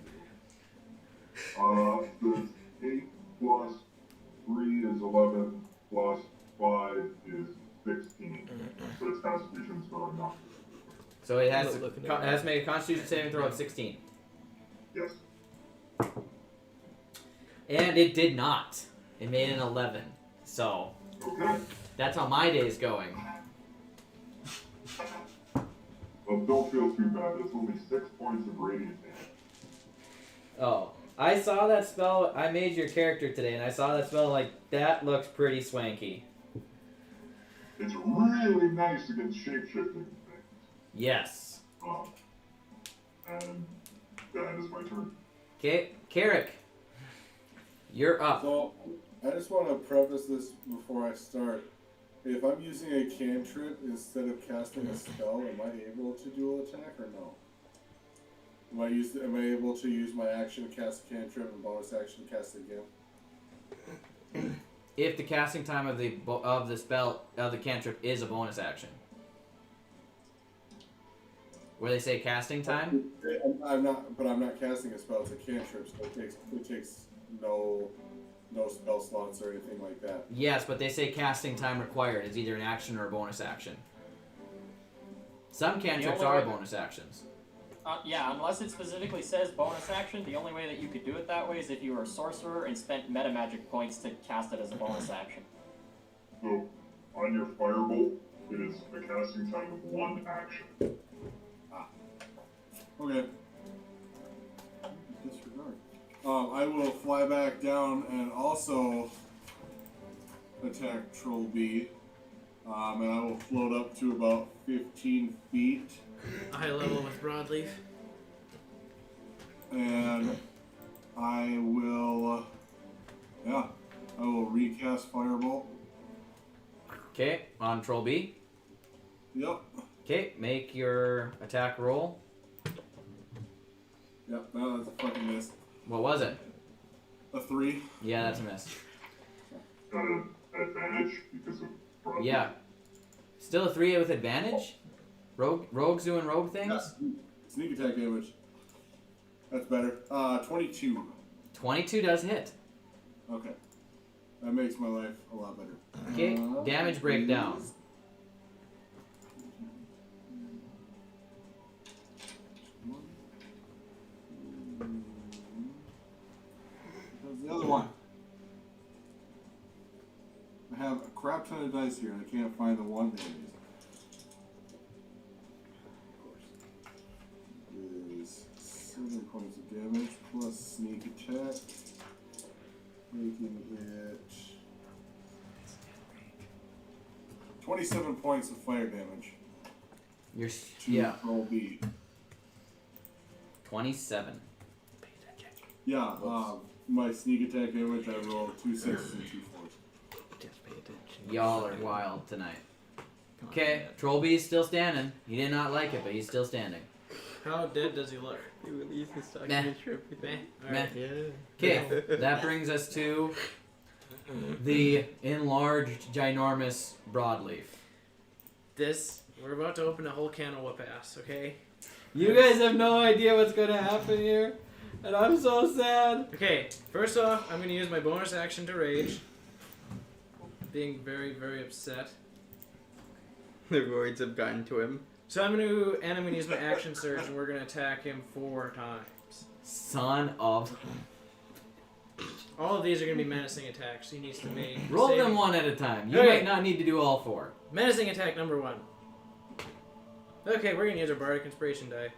So it's 8 plus 3 is 11 plus 5 is 16. So it's Constitution, so I'm not. So it has, I'm looking it at has to make a Constitution saving throw of 16. Yes. And it did not. It made an 11. So Okay. that's how my day is going. Well, don't feel too bad. It's only 6 points of radiant damage. Oh. I saw that spell. I made your character today, and I saw that spell like, that looks pretty swanky. It's really nice against shapeshifting things. Yes. And that is my turn. Okay, Carrick. You're up. So, I just want to preface this before I start. If I'm using a cantrip instead of casting a spell, am I able to dual attack or no? Am I able to use my action to cast a cantrip and bonus action to cast it again? If the casting time of the spell of the cantrip is a bonus action. Where they say casting time? I'm not casting a spell. It's a cantrip, so it takes no spell slots or anything like that. Yes, but they say casting time required is either an action or a bonus action. Some cantrips are bonus actions. Yeah, unless it specifically says bonus action, the only way that you could do it that way is if you were a sorcerer and spent meta magic points to cast it as a bonus action. So, on your firebolt, it is a casting time of 1 action. Okay. Disregard. I will fly back down and also attack Troll B. And I will float up to about 15 feet. High level with broadleaf. And I will recast Firebolt. Okay, on Troll B. Yep. Okay, make your attack roll. Yep, no, that's a fucking miss. What was it? A 3. Yeah, that's a miss. Got an advantage because of broadleaf? Yeah. Still a 3 with advantage? Rogues doing rogue things? Yeah. Sneak attack damage. That's better. 22. 22 does hit. Okay. That makes my life a lot better. Okay, damage breakdown. How's the other one? I have a crap ton of dice here and I can't find the one that it is. Is 7 points of damage plus sneak attack, making it 27 points of fire damage You're to Roll B. 27. Yeah, my sneak attack damage, I rolled 2 6s and 2 4s. Just pay attention. Y'all are wild tonight. Okay, Troll B's still standing. He did not like it, but he's still standing. How dead does he look? He released his talking Meh. trip. Meh. Meh. Alright. Yeah. Okay, that brings us to the enlarged, ginormous broadleaf. We're about to open a whole can of whoop ass, okay? You guys have no idea what's going to happen here, and I'm so sad. Okay, first off, I'm going to use my bonus action to rage. Being very, very upset. The roids have gotten to him. So I'm going to use my action surge, and we're going to attack him 4 times. Son of... All of these are going to be menacing attacks. He needs to make... Roll save- them one at a time. You Okay. might not need to do all 4. Menacing attack number 1. Okay, we're going to use our Bardic Inspiration die.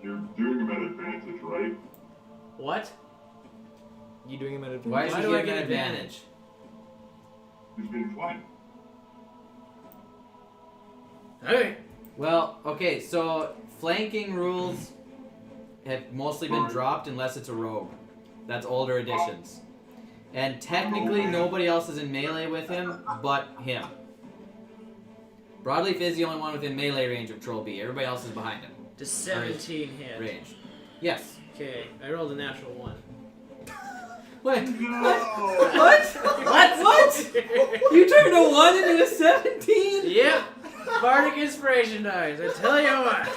You're doing him at advantage, right? What? You doing him at advantage? Why is Why he do I getting get an advantage? He's being flanked. Okay. Well, okay, so flanking rules have mostly been dropped unless it's a rogue. That's older editions. And technically nobody else is in melee with him but him. Broadleaf is the only one within melee range of Troll B. Everybody else is behind him. Does 17 hit? Range. Yes. Okay, I rolled a natural 1. What? No! What? What? You turned a 1 into a 17? Yep. Bardic Inspiration dies. I tell you what.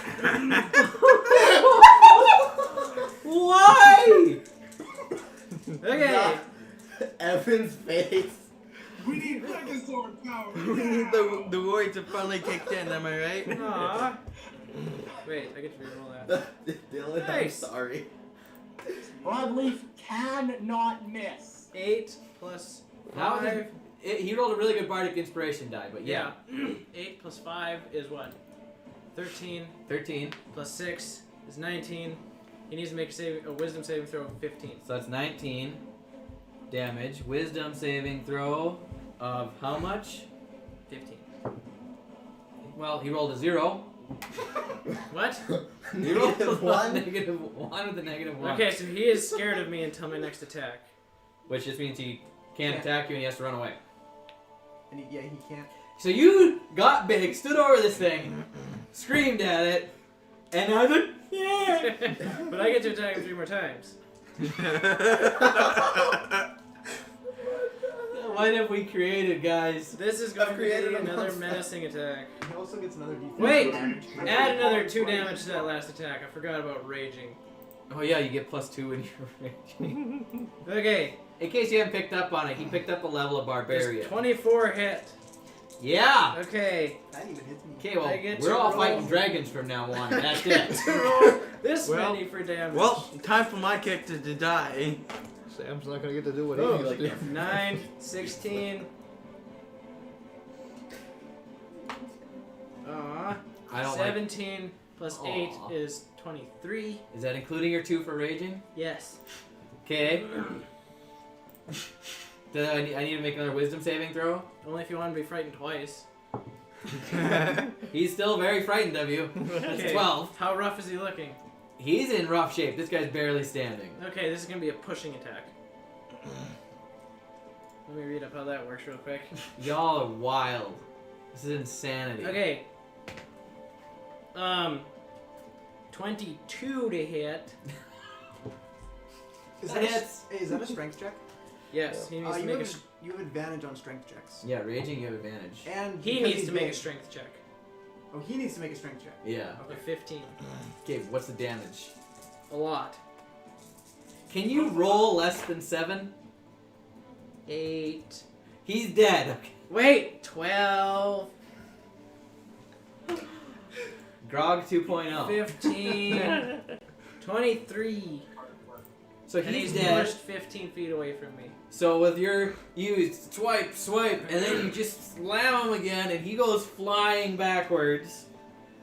Why? Okay. Evan's face. We need Megazord power! the roids have finally kicked in, am I right? Aww. Wait, I get to reroll that. Dylan, Nice. I'm sorry. Broadleaf cannot miss. 8 plus How 5. he rolled a really good Bardic Inspiration die, but yeah. 8 plus 5 is what? 13 13. plus 6 is 19. He needs to make a wisdom saving throw of 15. So that's 19 damage. Wisdom saving throw of how much? 15. Well, he rolled a 0. What? He rolled Negative a one? negative 1 with a negative 1. Okay, so he is scared of me until my next attack. Which just means he can't attack you and he has to run away. And he can't. So you got big, stood over this thing, screamed at it, and now the But I get to attack him 3 more times. What have we created, guys? This is going to be created a another monster. menacing attack. He also gets another defense. Wait! Damage. Add another 2 damage to that last attack. I forgot about raging. Oh yeah, you get +2 when you're raging. Okay, In case you haven't picked up on it, he picked up a level of does barbarian. 24 hit. Yeah. Okay. That even hits me. Okay, well, I get we're to all roll. fighting dragons from now on. That's it. To roll this Well- many for damage. Well, time for my character to die. Sam's not gonna get to do what Oh, he like needs to do. 9, 16. I don't like. 17 plus 8 Aw. is 23. Is that including your 2 for raging? Yes. Okay. I need to make another wisdom saving throw. Only if you want to be frightened twice. He's still very frightened of you. That's Okay. 12. How rough is he looking? He's in rough shape. This guy's barely standing. Okay, this is going to be a pushing attack. Let me read up how that works real quick. Y'all are wild. This is insanity. Okay. 22 to hit. Is That that, hits. hey, is that a strength check? Yes, he needs to you, make a. have, you have advantage on strength checks. Yeah, raging, you have advantage. And He because needs he's to make a big. strength check. Oh, he needs to make a strength check. Yeah. A 15. Okay, what's the damage? A lot. Can you roll less than 7? 8. He's dead. Okay. Wait, 12. Grog 2.0. 15. 23. So And he's he's dead. pushed 15 feet away from me. So with you swipe, and then you just slam him again, and he goes flying backwards.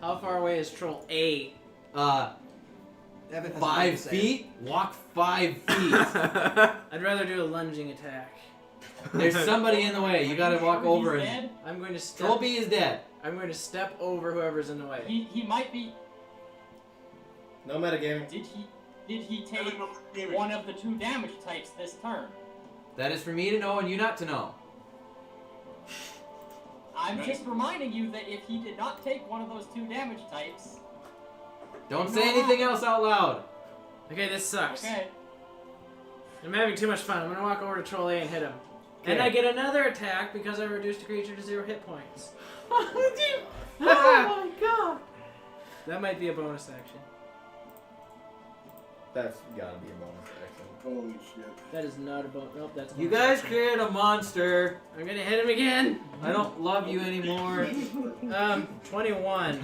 How far away is Troll A? Evan has 5 nothing to say. feet. Walk 5 feet. I'd rather do a lunging attack. There's somebody in the way. You gotta walk Sure over he's and. dead? I'm going to Troll step. B is dead. I'm going to step over whoever's in the way. He might be. No metagaming. Did he take Evan, no gaming. one of the 2 damage types this turn? That is for me to know and you not to know. I'm just reminding you that if he did not take one of those 2 damage types. Don't say anything else out loud. Okay, this sucks. Okay. I'm having too much fun. I'm going to walk over to Troll A and hit him. And Okay. I get another attack because I reduced a creature to 0 hit points. Oh my god. That might be a bonus action. That's gotta be a bonus action. Holy shit. That is not a bonus. Nope, that's a bonus You guys action. created a monster. I'm going to hit him again. I don't love you anymore. 21.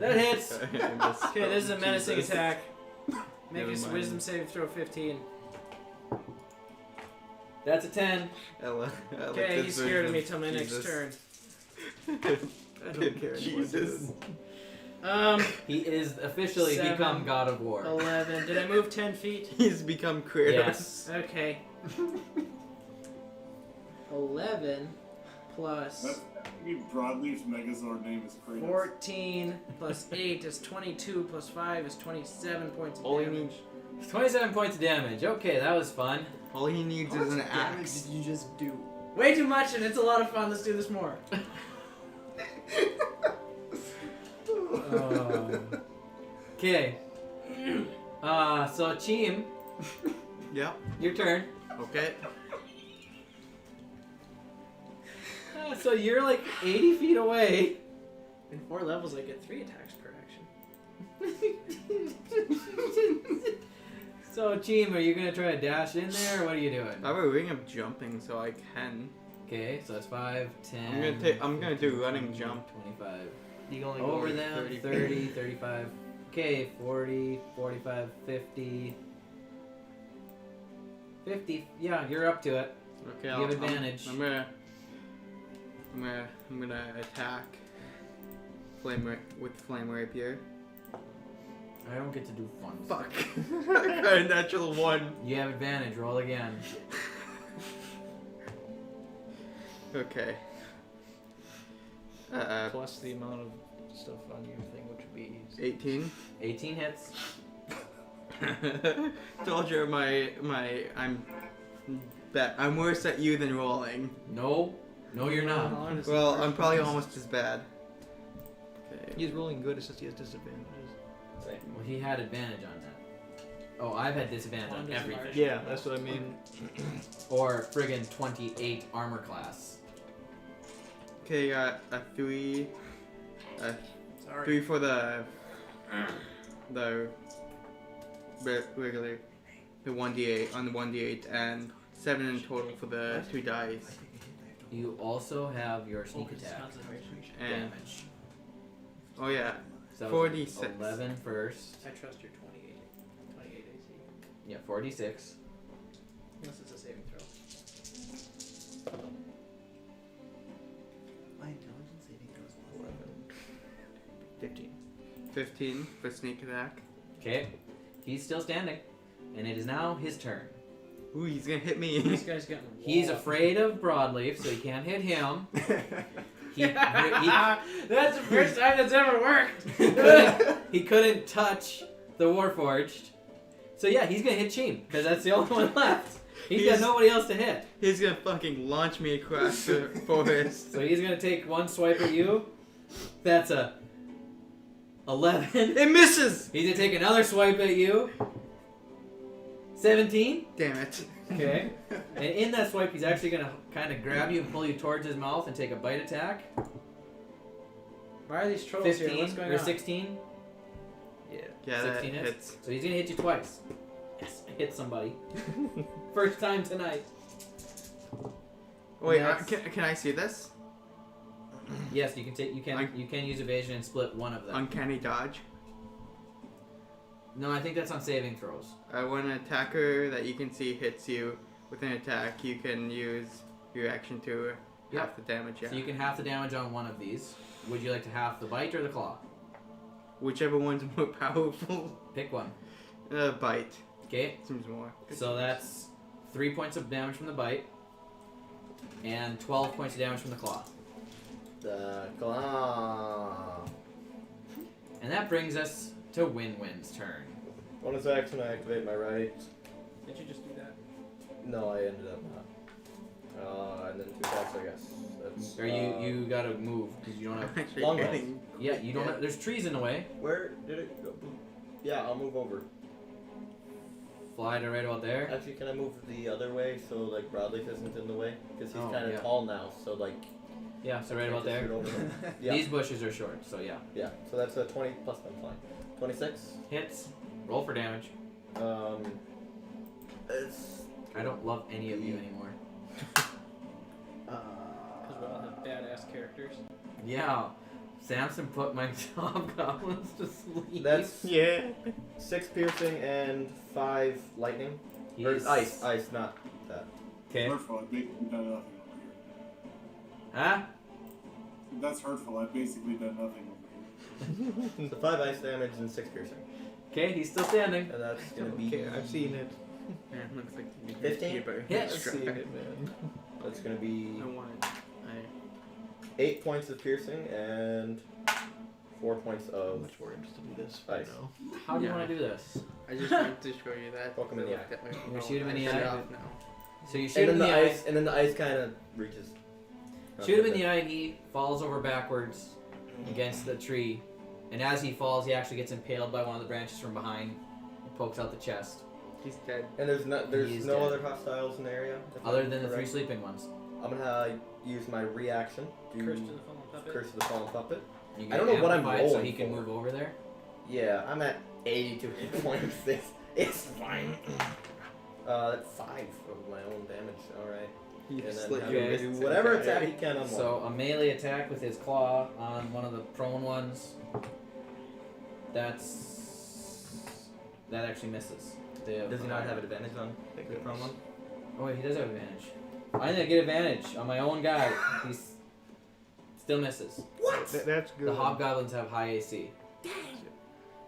That hits. Okay, this is a menacing Jesus. attack. Make Never his mind. wisdom saving throw 15. That's a 10. Okay, he's scared of me till my next turn. I don't care anymore, Jesus. He is officially 7, become God of War. 11. Did I move 10 feet? He's become Kratos. Yes. Okay. 11 plus That's Broadleaf's Megazord name is Kratos. 14 plus 8 is 22 plus 5 is 27 points of All he damage. needs, 27 points of damage. Okay, that was fun. all he needs How is much an damage axe. did you just do? Way too much and it's a lot of fun. Let's do this more. Okay. So Cheem, Yep. your turn. Okay. So you're like 80 feet away. In 4 levels I get 3 attacks per action. So Cheem, are you gonna try to dash in there, or what are you doing? I have a ring of jumping, so I can. Okay, so that's 5, 10. I'm gonna do running jump. 25. You can only Over go them, 30 30, 35. Okay, 40, 45, 50. 50. Yeah, you're up to it. Okay, You have advantage. I'm gonna attack with flame rapier. I don't get to do fun. Fuck. I got a natural 1. You have advantage. Roll again. Okay. Plus the amount of stuff on your thing, which would be 18. 18 hits. Told you I'm worse at you than rolling. No. No, you're not. Honestly, Well, I'm probably almost as bad. Okay. He's rolling good, it's just he has disadvantages. Well, he had advantage on that. Oh, I've had disadvantage on Doesn't everything. matter. Yeah, that's what I mean. Or friggin' 28 armor class. Okay, got a 3. Sorry. 3 for the regular, the 1d8 on the 1d8, and 7 in total for the 2 dice. You also have your sneak Focus attack concentration. And damage. oh yeah, So 46. 11 first. I trust your 28 AC. Yeah, 46. Unless it's a saving throw. My intelligence saving throws 15. 15 for sneak attack. Okay. He's still standing. And it is now his turn. Ooh, he's gonna hit me. This guy's getting. He's afraid of Broadleaf, so he can't hit him. He That's the first time that's ever worked. he couldn't touch the Warforged. So yeah, he's gonna hit Cheem, because that's the only one left. He's got nobody else to hit. He's gonna fucking launch me across the forest. So he's gonna take one swipe at you. That's a 11. It misses! He's gonna take another swipe at you. 17. Damn it. Okay. And in that swipe, he's actually gonna kind of grab you and pull you towards his mouth and take a bite attack. Why are these trolls 15 here? What's going or on? 16. Yeah, that 16 hits. hits. So he's gonna hit you twice. Yes, I hit somebody. First time tonight. Wait, Next. can I see this? Yes, you can take. You can use evasion and split one of them. Uncanny dodge. No, I think that's on saving throws. When an attacker that you can see hits you with an attack, you can use your action to half the damage. Yeah. So you can half the damage on one of these. Would you like to half the bite or the claw? Whichever one's more powerful. Pick one. Bite. Okay. Seems more. So that's 3 points of damage from the bite, and 12 points of damage from the claw. The claw. And that brings us to Win-Win's turn. Bonus action, I activate my right. Did you just do that? No, I ended up not. And then 2 attacks, I guess. That's, Or you gotta move because you don't have. Actually Long getting- Yeah, you don't. Yeah. Have, there's trees in the way. Where did it go? Yeah, I'll move over. Fly to right about there. Actually, can I move the other way so like Broadleaf isn't in the way? Because he's Oh, kind of yeah. tall now, so like. Yeah, so right I about just shoot there. over him. Yeah. These bushes are short, so yeah. Yeah, so that's a 20 plus 1 fine. 26. Hits. Roll for damage. It's. I don't love any of you anymore. Because we all have badass characters. Yeah. Samson put my hobgoblins to sleep. That's Yeah. 6 piercing and 5 lightning. Or He's- ice, not that. Okay. Hurtful. I basically done nothing over Huh? here. That's hurtful. I basically done nothing over here. So 5 ice damage and 6 piercing. Okay, he's still standing. And that's gonna be. Okay, I've seen it. Man, looks like you 15? Yes. I've seen it, man. That's gonna be I want it. 8 points of piercing and 4 points I'm of. much more interested in this Ice. now. How do you Yeah. want to do this? I just wanted to show you that. Poke him in the eye. You shoot him in the I eye? got it now. So you shoot And him then in the the eye. ice, and then the ice kind of reaches. Shoot him in the eye, and he falls over backwards against the tree. And as he falls, he actually gets impaled by one of the branches from behind. And pokes out the chest. He's dead. And there's He no is dead. other hostiles in the area. if Other I'm than the 3 correct. sleeping ones. I'm gonna use my reaction to Curse to the fallen puppet. Curse of the Fallen Puppet. You I don't know what I'm amplified so rolling he can for. move over there. Yeah, I'm at 82 hit points. It's fine. That's 5 of my own damage. All right. He And then slit have your him wrist do and whatever die. attack he can on So one. a melee attack with his claw on one of the prone ones. That actually misses. Does he not have advantage on the prone one? Oh wait, he does have advantage. I didn't get advantage on my own guy. He's still misses. That's good. The hobgoblins have high AC.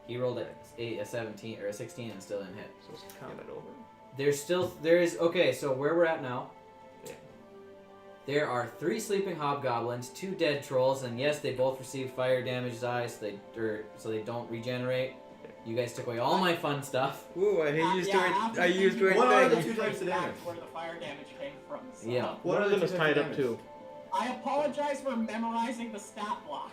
He rolled a 17 or a 16 and still didn't hit. So let's count it over. There is okay. So where we're at now, Yeah. there are 3 sleeping hobgoblins, 2 dead trolls, and yes, they both receive fire damage so they don't regenerate. You guys took away all my fun stuff. Ooh, I used Yeah, to it. after I you used to it. What are the thing. two types of damage? Where the fire damage came from. So. Yeah. One of them is tied up too. I apologize for memorizing the stat block.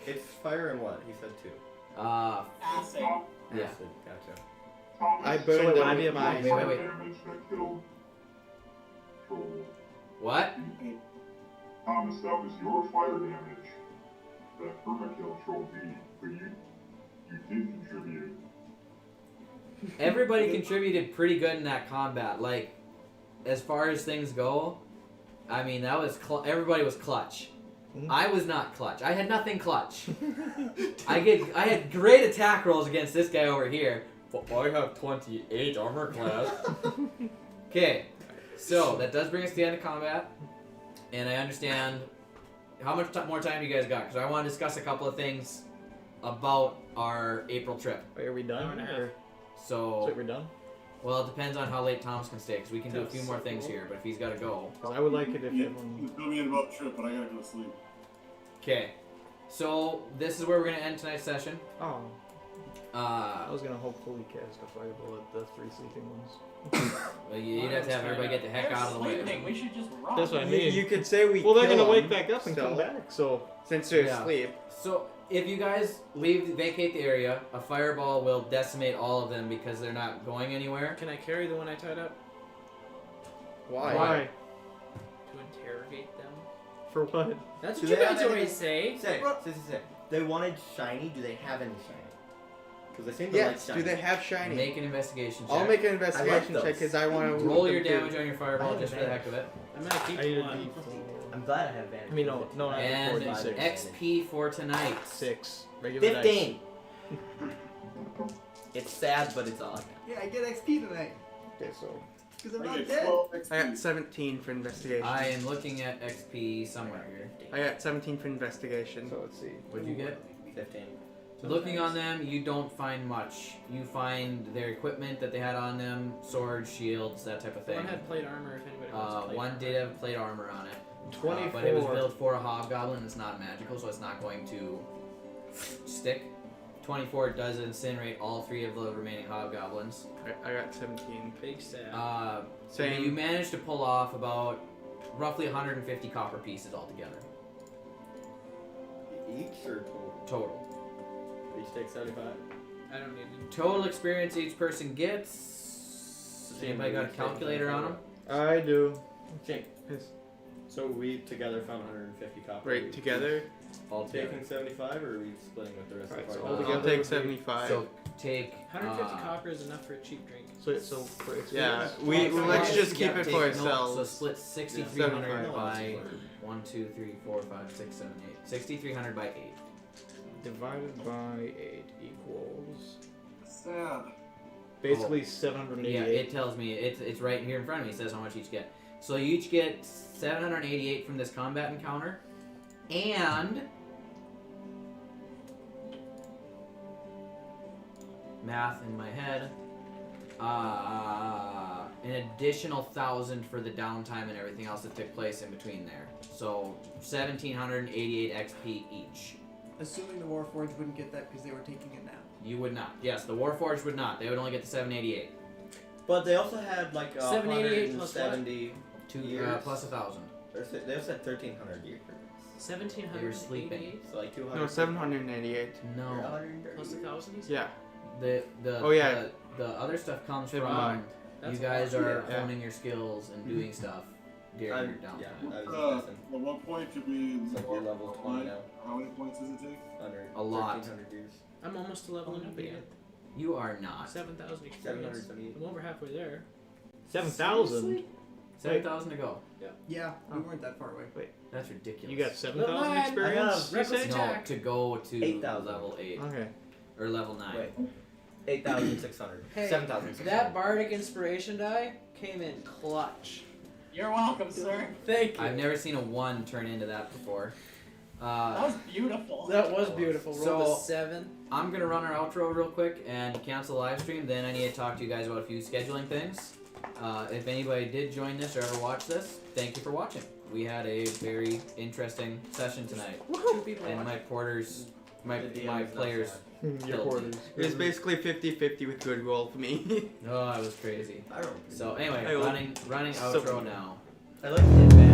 It's fire and what? He said 2. Acid. Yeah. Acid, gotcha. Thomas, I So burned wait, all would it be of a mine. Wait, wait, wait. damage that killed Troll. What? Thomas, that was your fire damage that perma-killed Troll B, but you did contribute. Everybody contributed pretty good in that combat. Like, as far as things go, I mean, that was everybody was clutch. I was not clutch. I had nothing clutch. I had great attack rolls against this guy over here. But I have 28 armor class. Okay, so that does bring us to the end of combat, and I understand how much more time you guys got, because I want to discuss a couple of things about our April trip. Wait, are we done? Or, So, we're done? well, it depends on how late Thomas can stay, because we can do a few more things here, but if he's got to go. Because I would like it if Yeah, everyone. fill me in about the trip, but I gotta go to sleep. Okay, so this is where we're going to end tonight's session. Oh, I was gonna hopefully cast a fireball at the 3 sleeping ones. Well, you'd have to have everybody get the heck They're out of the way. sleeping. We should just run. That's what I mean. You could say we Well, they're kill gonna wake 'em, back up and so- come back. So Since they're Yeah. asleep. So, if you guys vacate the area, a fireball will decimate all of them because they're not going anywhere. Can I carry the one I tied up Why? to interrogate them? For what? That's Do what you they have guys always anything- say. Say. They wanted shiny. Do they have any shiny? Because they seem to Yes. like Do shiny. they have shiny? Make an investigation check. I'll make an investigation those. check because I want to Roll your damage on your fireball just for the heck of it. I'm gonna keep I need a one. D4. I'm glad I have advantage. I mean, no, I have And 46. XP for tonight. 6. Regular dice. 15. It's sad, but it's all. Yeah, I get XP tonight. Okay, so Because I'm I not get dead. 12 I XP. got 17 for investigation. I am looking at XP somewhere here. I got 17 for investigation. so let's see. What'd you get? 15. Looking on them, you don't find much. You find their equipment that they had on them, swords, shields, that type of thing. One had plate armor. If anybody wants plate One armor. did have plate armor on it. 24. But it was built for a hobgoblin. It's not magical, so it's not going to stick. 24 does incinerate all 3 of the remaining hobgoblins. I got 17. Big stab. Same. You managed to pull off about roughly 150 copper pieces altogether. Each or total? Total. Each take 75. I don't need to. Total experience each person gets. Has anybody got a calculator on them? I do. Jake. Yes. So we together found 150 copper. Right, together. All Taking 75, or are we splitting with the rest Alright, of so our all I'll together take would be- 75. So take 150 copper is enough for a cheap drink. So for experience. Yeah, Well, let's yeah, just keep it take- for no, ourselves. so split 6,300 75. by 1, 2, 3, 4, 5, 6, 7, 8. 6,300 by 8. Divided by 8 equals Sad. basically 788. Yeah, it tells me it's right here in front of me. It says how much each get. So you each get 788 from this combat encounter, and math in my head. An additional 1,000 for the downtime and everything else that took place in between there. So 1,788 XP each. Assuming the Warforged wouldn't get that because they were taking a nap. You would not. Yes, the Warforged would not. They would only get the 788. But they also had like 788 plus what? 170 Two years. plus 1,000. They also had 1,300 years. 1,700. They were sleeping. So like 200. No, 788. No. 130. Plus 1,000. Yeah. The Oh, yeah. the other stuff comes Never from mind. you guys are Yeah. honing your skills and doing stuff during your downtime. Yeah, I was At guessing. what point could we? So you're level 20 now. How many points does it take? Under A lot. 1,300 years. I'm almost to leveling up again. You are not. 7,000 experience. 778. I'm over halfway there. 7,000. 7,000 to go. Yeah, we weren't that far away. That's ridiculous. You got 7,000 Level experience? nine. You say? no attack. to go to 8,000. level 8 Okay. or level 9. Wait. 8,600. Hey, 7,600. that bardic inspiration die came in clutch. You're welcome, sir. Thank you. I've never seen a 1 turn into that before. That was beautiful. That was beautiful. Roll So- a 7. I'm gonna run our outro real quick and cancel the live stream. Then I need to talk to you guys about a few scheduling things. If anybody did join this or ever watch this, thank you for watching. We had a very interesting session tonight, Two people. and my porters, my The DM my is not players. sad. Your quarters. It was basically 50-50 with good roll for me. Oh, it was crazy. I don't. So anyway, Hey, well, running so- outro now. I like the advantage.